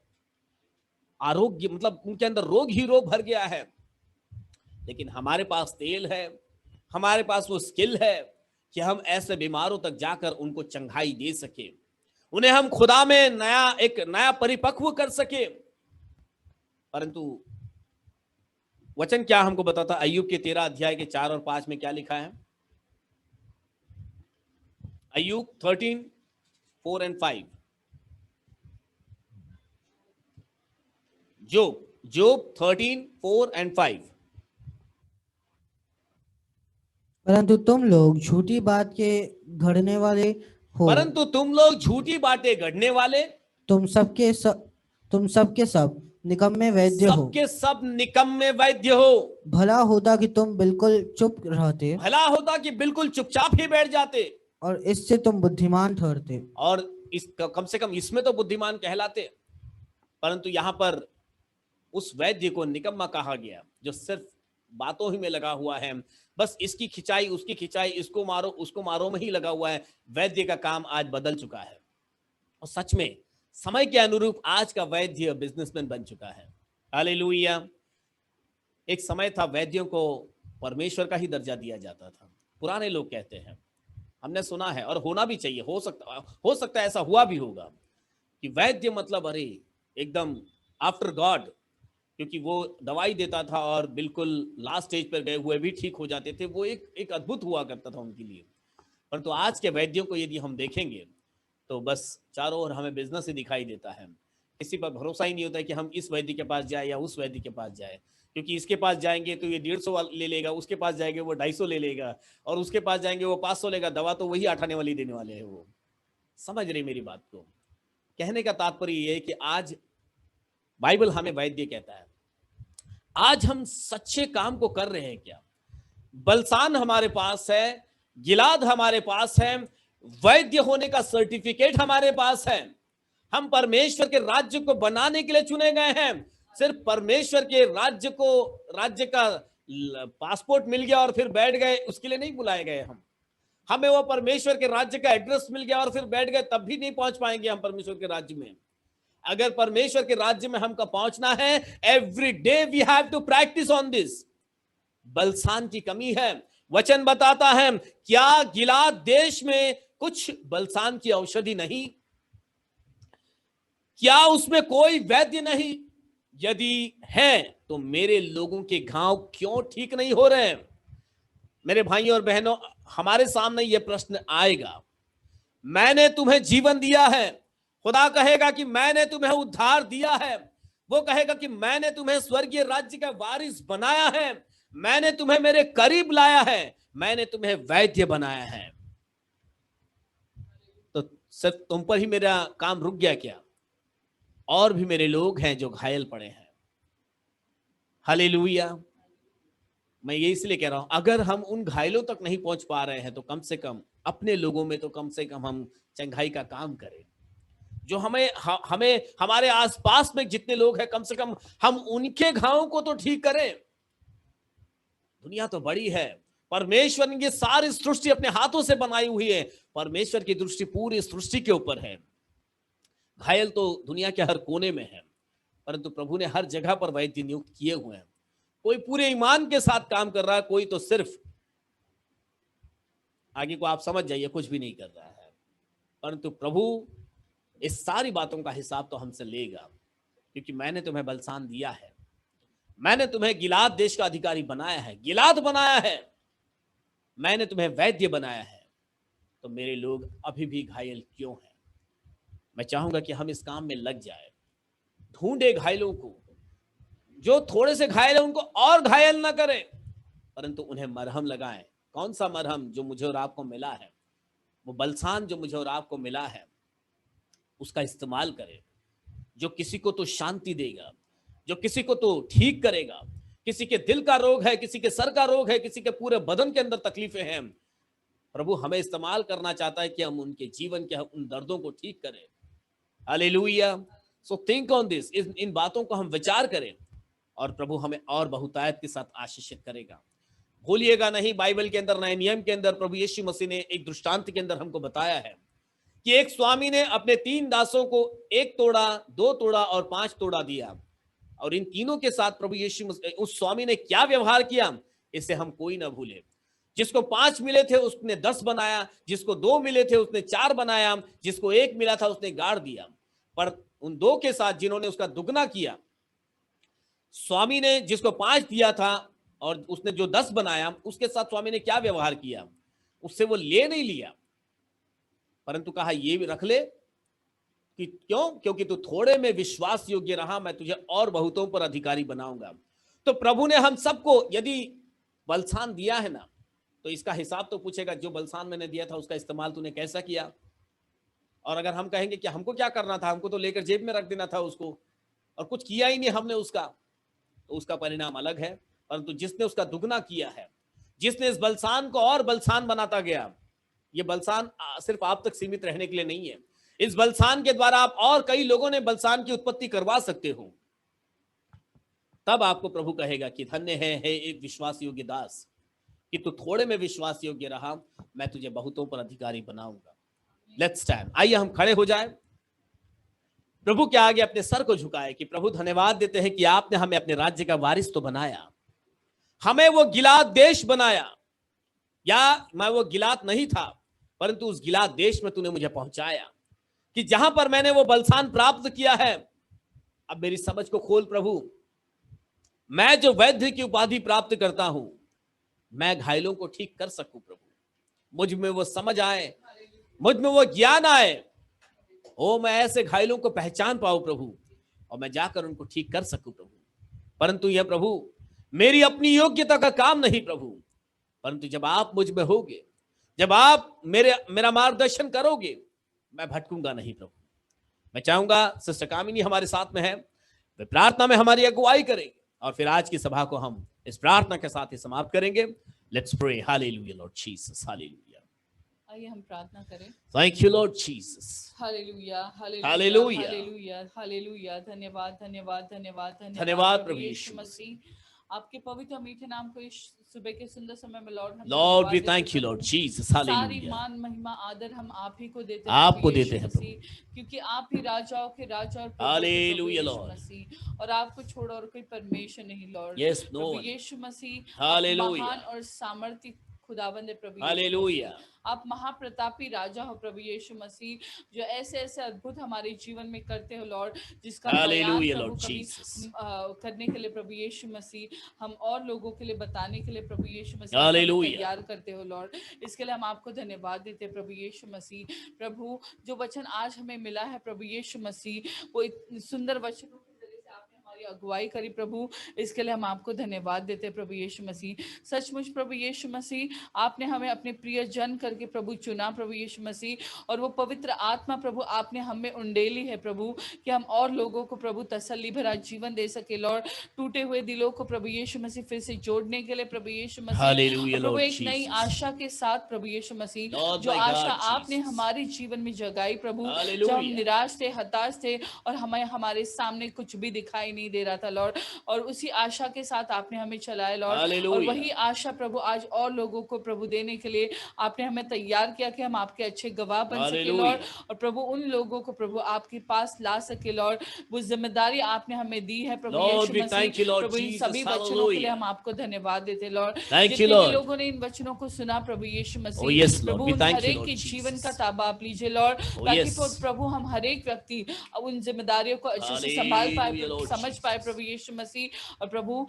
आरोग्य, मतलब उनके अंदर रोग ही रोग भर गया है। लेकिन हमारे पास तेल है, हमारे पास वो स्किल है कि हम ऐसे बीमारों तक जाकर उनको चंगाई दे सके, उन्हें हम खुदा में एक नया परिपक्व कर सके। परंतु वचन क्या हमको बताता? अय्यूब के 13 अध्याय के 4 और 5 में क्या लिखा है? अय्यूब 13, 4 and 5। Job 13, 4 and 5। परंतु तुम लोग झूठी बात के घड़ने वाले हो, परंतु तुम लोग झूठी बातें गढ़ने वाले, तुम सबके सब निकम्मे वैद्य हो, सबके सब निकम्मे वैद्य हो। भला होता कि तुम बिल्कुल चुप रहते, भला होता कि बिल्कुल चुपचाप ही बैठ जाते, और इससे तुम बुद्धिमान ठहरते, और इस कम से कम इसमें तो बुद्धिमान कहलाते। परंतु यहां पर उस वैद्य को निकम्मा कहा गया जो सिर्फ बातों ही में लगा हुआ है, बस इसकी खिंचाई उसकी खिंचाई, इसको मारो उसको मारो में ही लगा हुआ है। वैद्य का काम आज बदल चुका है, और सच में समय के अनुरूप आज का वैद्य बिजनेसमैन बन चुका है। हालेलुया। एक समय था वैद्यों को परमेश्वर का ही दर्जा दिया जाता था, पुराने लोग कहते हैं, हमने सुना है, और होना भी चाहिए। हो सकता है ऐसा हुआ भी होगा कि वैद्य मतलब अरे एकदम आफ्टर गॉड, क्योंकि वो दवाई देता था और बिल्कुल लास्ट स्टेज पर गए हुए भी ठीक हो जाते थे। वो एक अद्भुत हुआ करता था उनके लिए। परंतु आज के वैद्यों को यदि हम देखेंगे तो बस चारों ओर हमें बिजनेस ही दिखाई देता है। किसी पर भरोसा ही नहीं होता है कि हम इस वैद्य के पास जाए या उस वैद्य के पास जाए, क्योंकि इसके पास जाएंगे तो ये 150 ले लेगा, उसके पास जाएंगे वो 250 ले लेगा, और उसके पास जाएंगे वो 500 लेगा। दवा तो वही आठाने वाली देने वाले हैं। वो समझ रही मेरी बात को? कहने का तात्पर्य ये है कि आज बाइबल हमें वैद्य कहता है। आज हम सच्चे काम को कर रहे हैं क्या? बलसान हमारे पास है, गिलाद हमारे पास है, वैद्य होने का सर्टिफिकेट हमारे पास है। हम परमेश्वर के राज्य को बनाने के लिए चुने गए हैं। सिर्फ परमेश्वर के राज्य का पासपोर्ट मिल गया और फिर बैठ गए, उसके लिए नहीं बुलाए गए। हमें वो परमेश्वर के राज्य का एड्रेस मिल गया और फिर बैठ गए, तब भी नहीं पहुंच पाएंगे हम परमेश्वर के राज्य में। अगर परमेश्वर के राज्य में हमको पहुंचना है, every day we have to practice on this. बलसान की कमी है। वचन बताता है, क्या गिलाद देश में कुछ बलसान की औषधि नहीं? क्या उसमें कोई वैद्य नहीं? यदि है तो मेरे लोगों के घाव क्यों ठीक नहीं हो रहे हैं? मेरे भाइयों और बहनों, हमारे सामने यह प्रश्न आएगा। मैंने तुम्हें जीवन दिया है, खुदा कहेगा कि मैंने तुम्हें उद्धार दिया है। वो कहेगा कि मैंने तुम्हें स्वर्गीय राज्य का वारिस बनाया है, मैंने तुम्हें मेरे करीब लाया है, मैंने तुम्हें वैद्य बनाया है। तो सिर्फ तुम पर ही मेरा काम रुक गया क्या? और भी मेरे लोग हैं जो घायल पड़े हैं। हालेलुया। मैं ये इसलिए कह रहा हूं, अगर हम उन घायलों तक नहीं पहुंच पा रहे हैं तो कम से कम अपने लोगों में तो कम से कम हम चंगाई का काम करें। जो हमें हमारे आसपास में जितने लोग हैं, कम से कम हम उनके घावों को तो ठीक करें। दुनिया तो बड़ी है, परमेश्वर ने ये सारी सृष्टि अपने हाथों से बनाई हुई है। परमेश्वर की दृष्टि पूरी सृष्टि के ऊपर है। घायल तो दुनिया के हर कोने में है, परंतु प्रभु ने हर जगह पर वैद्य नियुक्त किए हुए हैं। कोई पूरे ईमान के साथ काम कर रहा है, कोई तो सिर्फ आगे को आप समझ जाइए कुछ भी नहीं कर रहा है। परंतु प्रभु इस सारी बातों का हिसाब तो हमसे लेगा, क्योंकि मैंने तुम्हें बलसान दिया है, मैंने तुम्हें गिलाद देश का अधिकारी बनाया है, गिलाद बनाया है, मैंने तुम्हें वैद्य बनाया है, तो मेरे लोग अभी भी घायल क्यों हैं? मैं चाहूंगा कि हम इस काम में लग जाए, ढूंढे घायलों को, जो थोड़े से घायल है उनको और घायल ना करें, परंतु उन्हें मरहम लगाएं। कौन सा मरहम? जो मुझे और आपको मिला है, वो बलसान जो मुझे और आपको मिला है, उसका इस्तेमाल करें, जो किसी को तो शांति देगा, जो किसी को तो ठीक करेगा। किसी के दिल का रोग है, किसी के सर का रोग है, किसी के पूरे बदन के अंदर तकलीफें हैं, प्रभु हमें इस्तेमाल करना चाहता है कि हम उनके जीवन के उन दर्दों को ठीक करें। Hallelujah. So think on this, इन बातों को हम विचार करें और प्रभु हमें और बहुतायत के साथ आशीषित करेगा। भूलिएगा नहीं, बाइबल के अंदर नए नियम के अंदर प्रभु यीशु मसीह ने एक दृष्टांत के अंदर हमको बताया है कि एक स्वामी ने अपने 3 दासों को 1 तोड़ा, 2 तोड़ा और 5 तोड़ा दिया, और इन तीनों के साथ प्रभु यीशु मसीह उस स्वामी ने क्या व्यवहार किया, इसे हम कोई ना भूले। जिसको 5 मिले थे उसने 10 बनाया, जिसको 2 मिले थे उसने 4 बनाया, जिसको 1 मिला था उसने गाड़ दिया। पर उन 2 के साथ जिन्होंने उसका दुगना किया, स्वामी ने जिसको 5 दिया था और उसने जो 10 बनाया, उसके साथ स्वामी ने क्या व्यवहार किया? उससे वो ले नहीं लिया, परंतु कहा ये भी रख ले, कि क्यों? क्योंकि तू थोड़े में विश्वास योग्य रहा, मैं तुझे और बहुतों पर अधिकारी बनाऊंगा। तो प्रभु ने हम सबको यदि बलसान दिया है ना, तो इसका हिसाब तो पूछेगा, जो बलसान मैंने दिया था उसका इस्तेमाल तूने कैसा किया? और अगर हम कहेंगे कि हमको क्या करना था, हमको तो लेकर जेब में रख देना था उसको, और कुछ किया ही नहीं हमने उसका, तो उसका परिणाम अलग है। परंतु जिसने उसका दुगना किया है, जिसने इस बलसान को और बलसान बनाता गया, ये बलसान सिर्फ आप तक सीमित रहने के लिए नहीं है, इस बलसान के द्वारा आप और कई लोगों ने बलसान की उत्पत्ति करवा सकते हो। तब आपको प्रभु कहेगा कि धन्य है एक विश्वास योग्य दास, कि तू थोड़े में विश्वास योग्य रहा, मैं तुझे बहुतों पर अधिकारी बनाऊंगा। लेट्स स्टैंड, आइए हम खड़े हो जाएं, प्रभु के आगे अपने सर को झुकाए कि प्रभु धन्यवाद देते हैं कि आपने हमें अपने राज्य का वारिस तो बनाया, हमें वो गिलाद देश बनाया, या मैं वो गिलाद नहीं था, परंतु उस गिलाद देश में तूने मुझे पहुंचाया, कि जहां पर मैंने वो बलसान प्राप्त किया है, अब मेरी समझ को खोल प्रभु, मैं जो वैद्य की उपाधि प्राप्त करता हूं, मैं घायलों को ठीक कर सकूं प्रभु, मुझ में वो समझ आए, मुझ में वो ज्ञान आए, ओ मैं ऐसे घायलों को पहचान पाऊं प्रभु, और मैं जाकर उनको ठीक कर सकूं प्रभु। परंतु यह प्रभु मेरी अपनी योग्यता का काम नहीं प्रभु, परंतु जब आप मुझ में होगे, जब आप मेरा मार्गदर्शन करोगे, मैं भटकूंगा नहीं प्रभु। मैं चाहूंगा सिस्टर कामिनी हमारे साथ में है, वे प्रार्थना में हमारी अगुवाई करेंगे, और फिर आज की सभा को हम इस प्रार्थना के साथ ही समाप्त करेंगे। Let's pray. Hallelujah Lord Jesus, hallelujah. आइए हम प्रार्थना करें। Thank you Lord Jesus. Hallelujah, hallelujah, hallelujah, hallelujah. धन्यवाद, धन्यवाद, धन्यवाद, धन्यवाद प्रभु यीशु मसीह। आपके पवित्र मीठे नाम को इस सुबह के सुंदर समय में Lord we thank you Lord Jesus, सारी हालेलुया। मान महिमा आदर हम आप ही को देते हैं, आपको प्रभु देते यीशु हैं प्रभु। मसीह, क्योंकि आप ही राजाओं के राजा और प्रभु के हालेलुया प्रभु यीशु लॉर्ड। मसीह, और आपको छोड़ और कोई परमेश्वर नहीं लॉर्ड। Yes, no प्रभु one. यीशु मसीह हालेलुया। महान और सामर्थी खुदावंद है प्रभु यीशु हालेलुया। मसीह। आप महाप्रतापी राजा हो प्रभु यीशु मसीह, जो ऐसे ऐसे अद्भुत हमारे जीवन में करते हो लॉर्ड, जिसका बयान हालेलुया प्रभु लॉर्ड कभी जीसस। करने के लिए प्रभु यीशु मसीह, हम और लोगों के लिए बताने के लिए प्रभु यीशु मसीह हमें हालेलुया। तैयार करते हो लॉर्ड। इसके लिए हम आपको धन्यवाद देते हैं प्रभु यीशु मसीह। प्रभु जो वचन आज हमें मिला है प्रभु यीशु मसीह, वो इतने सुंदर वचनों के जरिए से आपने हमारी अगुवाई करी प्रभु, इसके लिए हम आपको धन्यवाद देते हैं प्रभु यीशु मसीह। सचमुच प्रभु यीशु मसीह, आपने हमें अपने प्रिय जन करके प्रभु चुना प्रभु यीशु मसीह, और वो पवित्र आत्मा प्रभु आपने हमें उंडेली है प्रभु, कि हम और लोगों को प्रभु तसल्ली भरा जीवन दे सके लॉर्ड। टूटे हुए दिलों को प्रभु यीशु मसीह फिर से जोड़ने के लिए प्रभु यीशु मसीह, हालेलुया और प्रभु लॉर्ड एक नई जीसस। आशा के साथ प्रभु यीशु मसीह, Lord जो my God, आशा आपने Jesus. हमारे जीवन में जगाई प्रभु, जब हम हालेलुया। निराश थे, हताश थे, और हमें हमारे सामने कुछ भी दिखाई नहीं दे रहा था लॉर्ड, और उसी आशा के साथ आपने हमें चलाया लॉर्ड, और हालेलुया। वही आशा प्रभु आज और लोगों को प्रभु देने के लिए आपने हमें तैयार किया कि हम आपके अच्छे गवाह बन सके लॉर्ड, हालेलुया। और प्रभु उन लोगों को प्रभु आपके पास ला सके लॉर्ड। वो जिम्मेदारी आपने हमें दी है प्रभु Lord, Yeshu we Masih. thank you, Lord Prabhu in Jesus. सभी वचनों के लिए Hallelujah. हम आपको धन्यवाद देते लॉर्ड। Thank you, जितने भी Lord. लोगों ने इन वचनों को सुना प्रभु यीशु Oh Masih, yes, Lord. Prabhu We उन thank you, हरेक Lord के जीवन का Jesus. ताबा आप लीजिए लॉर्ड, Oh ताकि yes. प्रभु हम हरेक व्यक्ति अब उन जिम्मेदारियों को अच्छे से संभाल पाए, Hallelujah, Lord समझ पाए Jesus. प्रभु यीशु मसीह, और प्रभु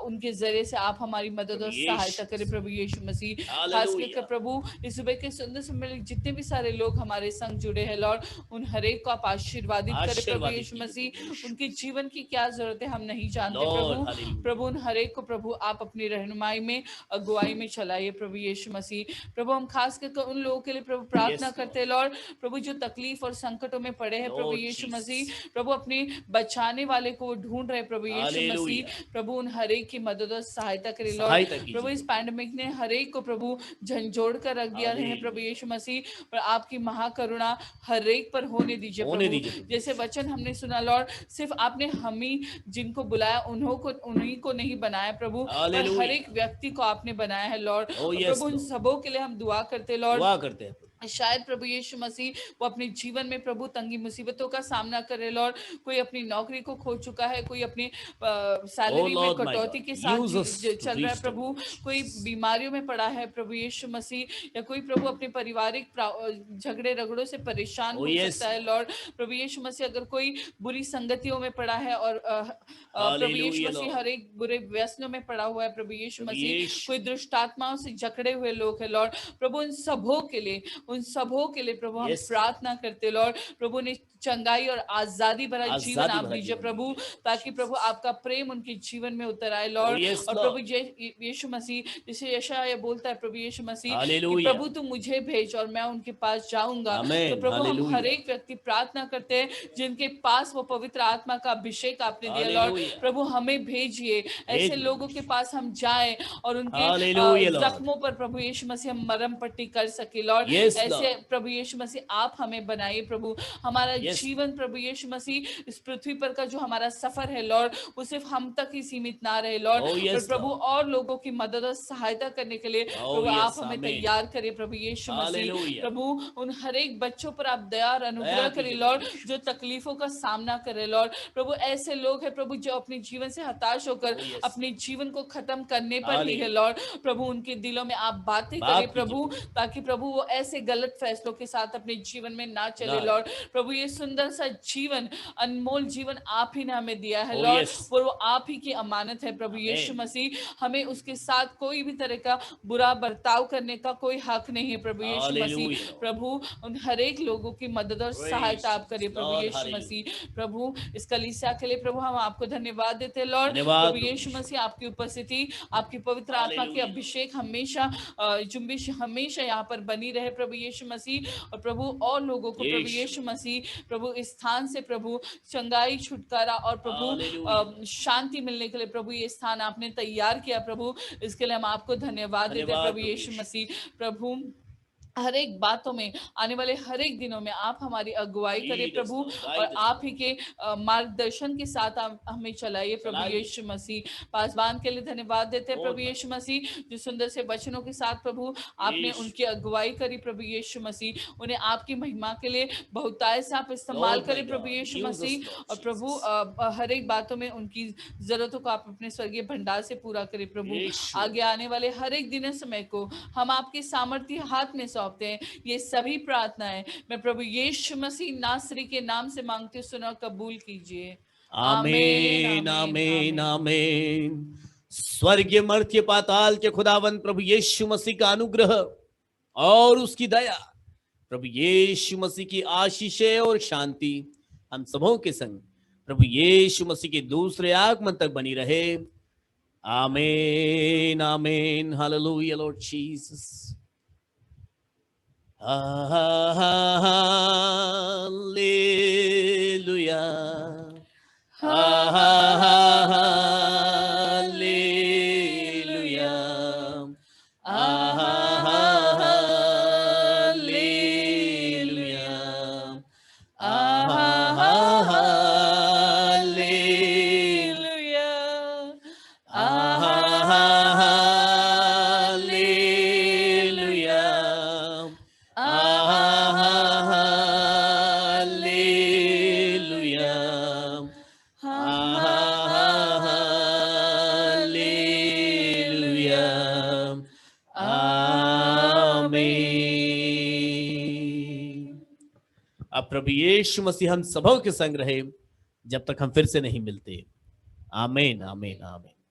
उनके जरिए से आप हमारी मदद प्रभु और सहायता यीशु करें प्रभु यीशु मसीह। खास Hallelujah. करके प्रभु इस सुबह के सुंदर समय में जितने भी सारे लोग हमारे संग जुड़े हैं लॉर्ड, उन हरेक को आप आशीर्वादित करें प्रभु आशीर्वादित यीशु कीजिए मसीह। प्रभु यीशु। उनके जीवन की क्या जरूरत है हम नहीं जानते Lord, प्रभु, hallelujah. प्रभु उन हरेक को प्रभु आप अपनी रहनुमाई में अगुवाई में चलाइए प्रभु यीशु मसीह। प्रभु हम खास करके उन लोगों के लिए प्रभु प्रार्थना Yes, करते हैं लॉर्ड, प्रभु जो तकलीफ और संकटों में पड़े हैं प्रभु Lord यीशु मसीह, Jesus. प्रभु अपने बचाने वाले को वो ढूंढ रहे प्रभु यीशु मसीह, Hallelujah. प्रभु उन हरेक की मदद और सहायता करें लॉर्ड। सहायता प्रभु कीजिए इस पैंडेमिक ने हरेक को प्रभु झंझोड़ कर रख दिया है प्रभु Hallelujah. यीशु मसीह, पर आपकी महाकरुणा हरेक पर होने दीजिए होने प्रभु। दीजिए प्रभु जैसे वचन हमने सुना लॉर्ड, सिर्फ आपने हम ही जिनको बुलाया उन्हीं को नहीं बनाया प्रभु, पर हर Hallelujah. एक व्यक्ति को आपने बनाया है लॉर्ड। Oh और yes, प्रभु उन Lord. सबों के लिए हम दुआ करते लॉर्ड। दुआ करते हैं प्रभु। शायद प्रभु यीशु मसीह वो अपने जीवन में प्रभु तंगी मुसीबतों का सामना करे लॉर्ड, कोई अपनी नौकरी को खो चुका है, कोई अपनी Oh सैलरी में Lord, my कटौती God. के साथ Use us to चल रहा है reach them, प्रभु, Lord कोई Jesus. बीमारियों में पड़ा है प्रभु यीशु मसीह, या कोई प्रभु अपने पारिवारिक झगड़े रगड़ों से परेशान Oh हो yes, सकता है Lord. लॉर्ड। प्रभु यीशु मसीह अगर कोई बुरी संगतियों में पड़ा है और प्रभु यीशु Hallelujah, मसीह Lord. हर एक बुरे व्यसनों में पड़ा हुआ है प्रभु यीशु प्रभु मसीह, यीशु। कोई दुष्ट आत्माओं से जकड़े हुए लोग हैं लॉर्ड, प्रभु उन सबों के लिए प्रभु हम Yes, Lord. प्रार्थना करते लॉर्ड। प्रभु ने चंगाई और आजादी भरा जीवन आजादी आप भरा दीजिए जीवन प्रभु, दीजिए Lord ताकि प्रभु Jesus. आपका प्रेम उनके जीवन में उतर आए Oh लॉर्ड। yes, और प्रभु Lord. यीशु मसीह जैसे यशायाह बोलता है प्रभु यीशु मसीह कि Hallelujah. प्रभु तू मुझे भेज और मैं उनके पास जाऊंगा। तो Amen. प्रभु हम Hallelujah. हर एक व्यक्ति प्रार्थना करते हैं जिनके पास वो पवित्र आत्मा का अभिषेक आपने दिया लॉर्ड, Hallelujah. प्रभु हमें भेजिए, ऐसे भेजिए। लोगों के पास हम जाएं और उनके Hallelujah, Lord. जख्मों पर प्रभु यीशु मसीह हम मरहम पट्टी कर सके लॉर्ड। Yes, ऐसे Lord. प्रभु यीशु मसीह आप हमें बनाइए प्रभु, हमारा Yes. जीवन प्रभु यीशु मसीह इस पृथ्वी पर का जो हमारा सफर है लॉर्ड, वो सिर्फ हम तक ही सीमित ना रहे लॉर्ड, Oh पर yes, प्रभु Lord. और लोगों की मदद और सहायता करने के लिए Oh प्रभु आप yes, हमें Amen. तैयार करिए प्रभु यीशु मसीह। Hallelujah. प्रभु उन हर एक बच्चों पर आप दया और अनुग्रह दया करिए कीजिए लॉर्ड, प्रभु यीशु। जो तकलीफों का सामना करे लॉर्ड। प्रभु ऐसे लोग हैं प्रभु जो अपने जीवन से हताश होकर Oh yes. अपने जीवन को खत्म करने पर ही है Hallelujah. लॉर्ड। प्रभु उनके दिलों में आप बातें बात करें कीजिए प्रभु, प्रभु। ताकि प्रभु वो ऐसे गलत फैसलों के साथ अपने जीवन में ना चले ना। लॉर्ड। प्रभु ये सुंदर सा जीवन, अनमोल जीवन आप ही ने हमें दिया है Oh लॉर्ड, yes. और वो आप ही की अमानत है प्रभु Amen. यीशु मसीह। हमें उसके साथ कोई भी तरह का बुरा बर्ताव करने का कोई हक नहीं है प्रभु यीशु मसीह। Hallelujah, Lord. प्रभु उन हर एक लोगों की मदद और Praise सहायता आप करिए Jesus. प्रभु Lord, यीशु hallelujah. मसीह। प्रभु इस कलीसिया के लिए प्रभु हम आपको धन्यवाद देते हैं लॉर्ड। धन्यवाद प्रभु प्रभु यीशु यीशु। मसीह आपकी उपस्थिति, आपकी पवित्र आत्मा की Hallelujah, अभिषेक हमेशा जुम्बिश हमेशा यहाँ पर बनी रहे प्रभु यीशु मसीह। और प्रभु और लोगों को प्रभु यीशु। यीशु मसीह प्रभु इस स्थान से प्रभु चंगाई, छुटकारा और प्रभु Hallelujah. शांति मिलने के लिए प्रभु ये स्थान आपने तैयार किया प्रभु, इसके लिए हम आपको धन्यवाद देते हैं धन्यवाद प्रभु प्रभु यीशु यीशु। मसीह। प्रभु हर एक बातों में आने वाले हर एक दिनों में आप हमारी अगुवाई करें Lead us, प्रभु, Lord. और Guide us, आप Lord. ही के मार्गदर्शन के साथ आप हमें चलाइए प्रभु चलाइए। यीशु मसीह। पासवान के लिए धन्यवाद देते हैं Lord, प्रभु my यीशु मसीह, जो सुंदर से वचनों के साथ प्रभु आपने यीशु। उनकी अगुवाई करी प्रभु यीशु मसीह। उन्हें आपकी महिमा के लिए बहुतायत से आप इस्तेमाल Lord, my करें प्रभु God. यीशु Use us, मसीह। Lord और प्रभु Jesus. हर एक बातों में उनकी जरूरतों को आप अपने स्वर्गीय भंडार से पूरा करें प्रभु। यीशु। आगे आने वाले हर एक दिन समय को हम आपके सामर्थ्य हाथ में सौंपते हैं। ये सभी प्रार्थनाएं मैं प्रभु यीशु मसीह नासरी के नाम से मांगती हूँ, सुनो कबूल कीजिए। आमीन आमीन आमीन। स्वर्गीय मर्त्य पाताल के खुदावंत प्रभु यीशु मसीह का अनुग्रह और उसकी दया, प्रभु यीशु मसीह की आशीषें और शांति हम सबों के संग प्रभु यीशु मसीह के दूसरे आगमन तक बनी रहे। आमीन आमीन। Hallelujah Lord Jesus. Hallelujah hallelujah hallelujah hallelujah आमीन। अब प्रभु यीशु मसीह हम सबों के संग रहे जब तक हम फिर से नहीं मिलते। आमीन आमीन आमीन।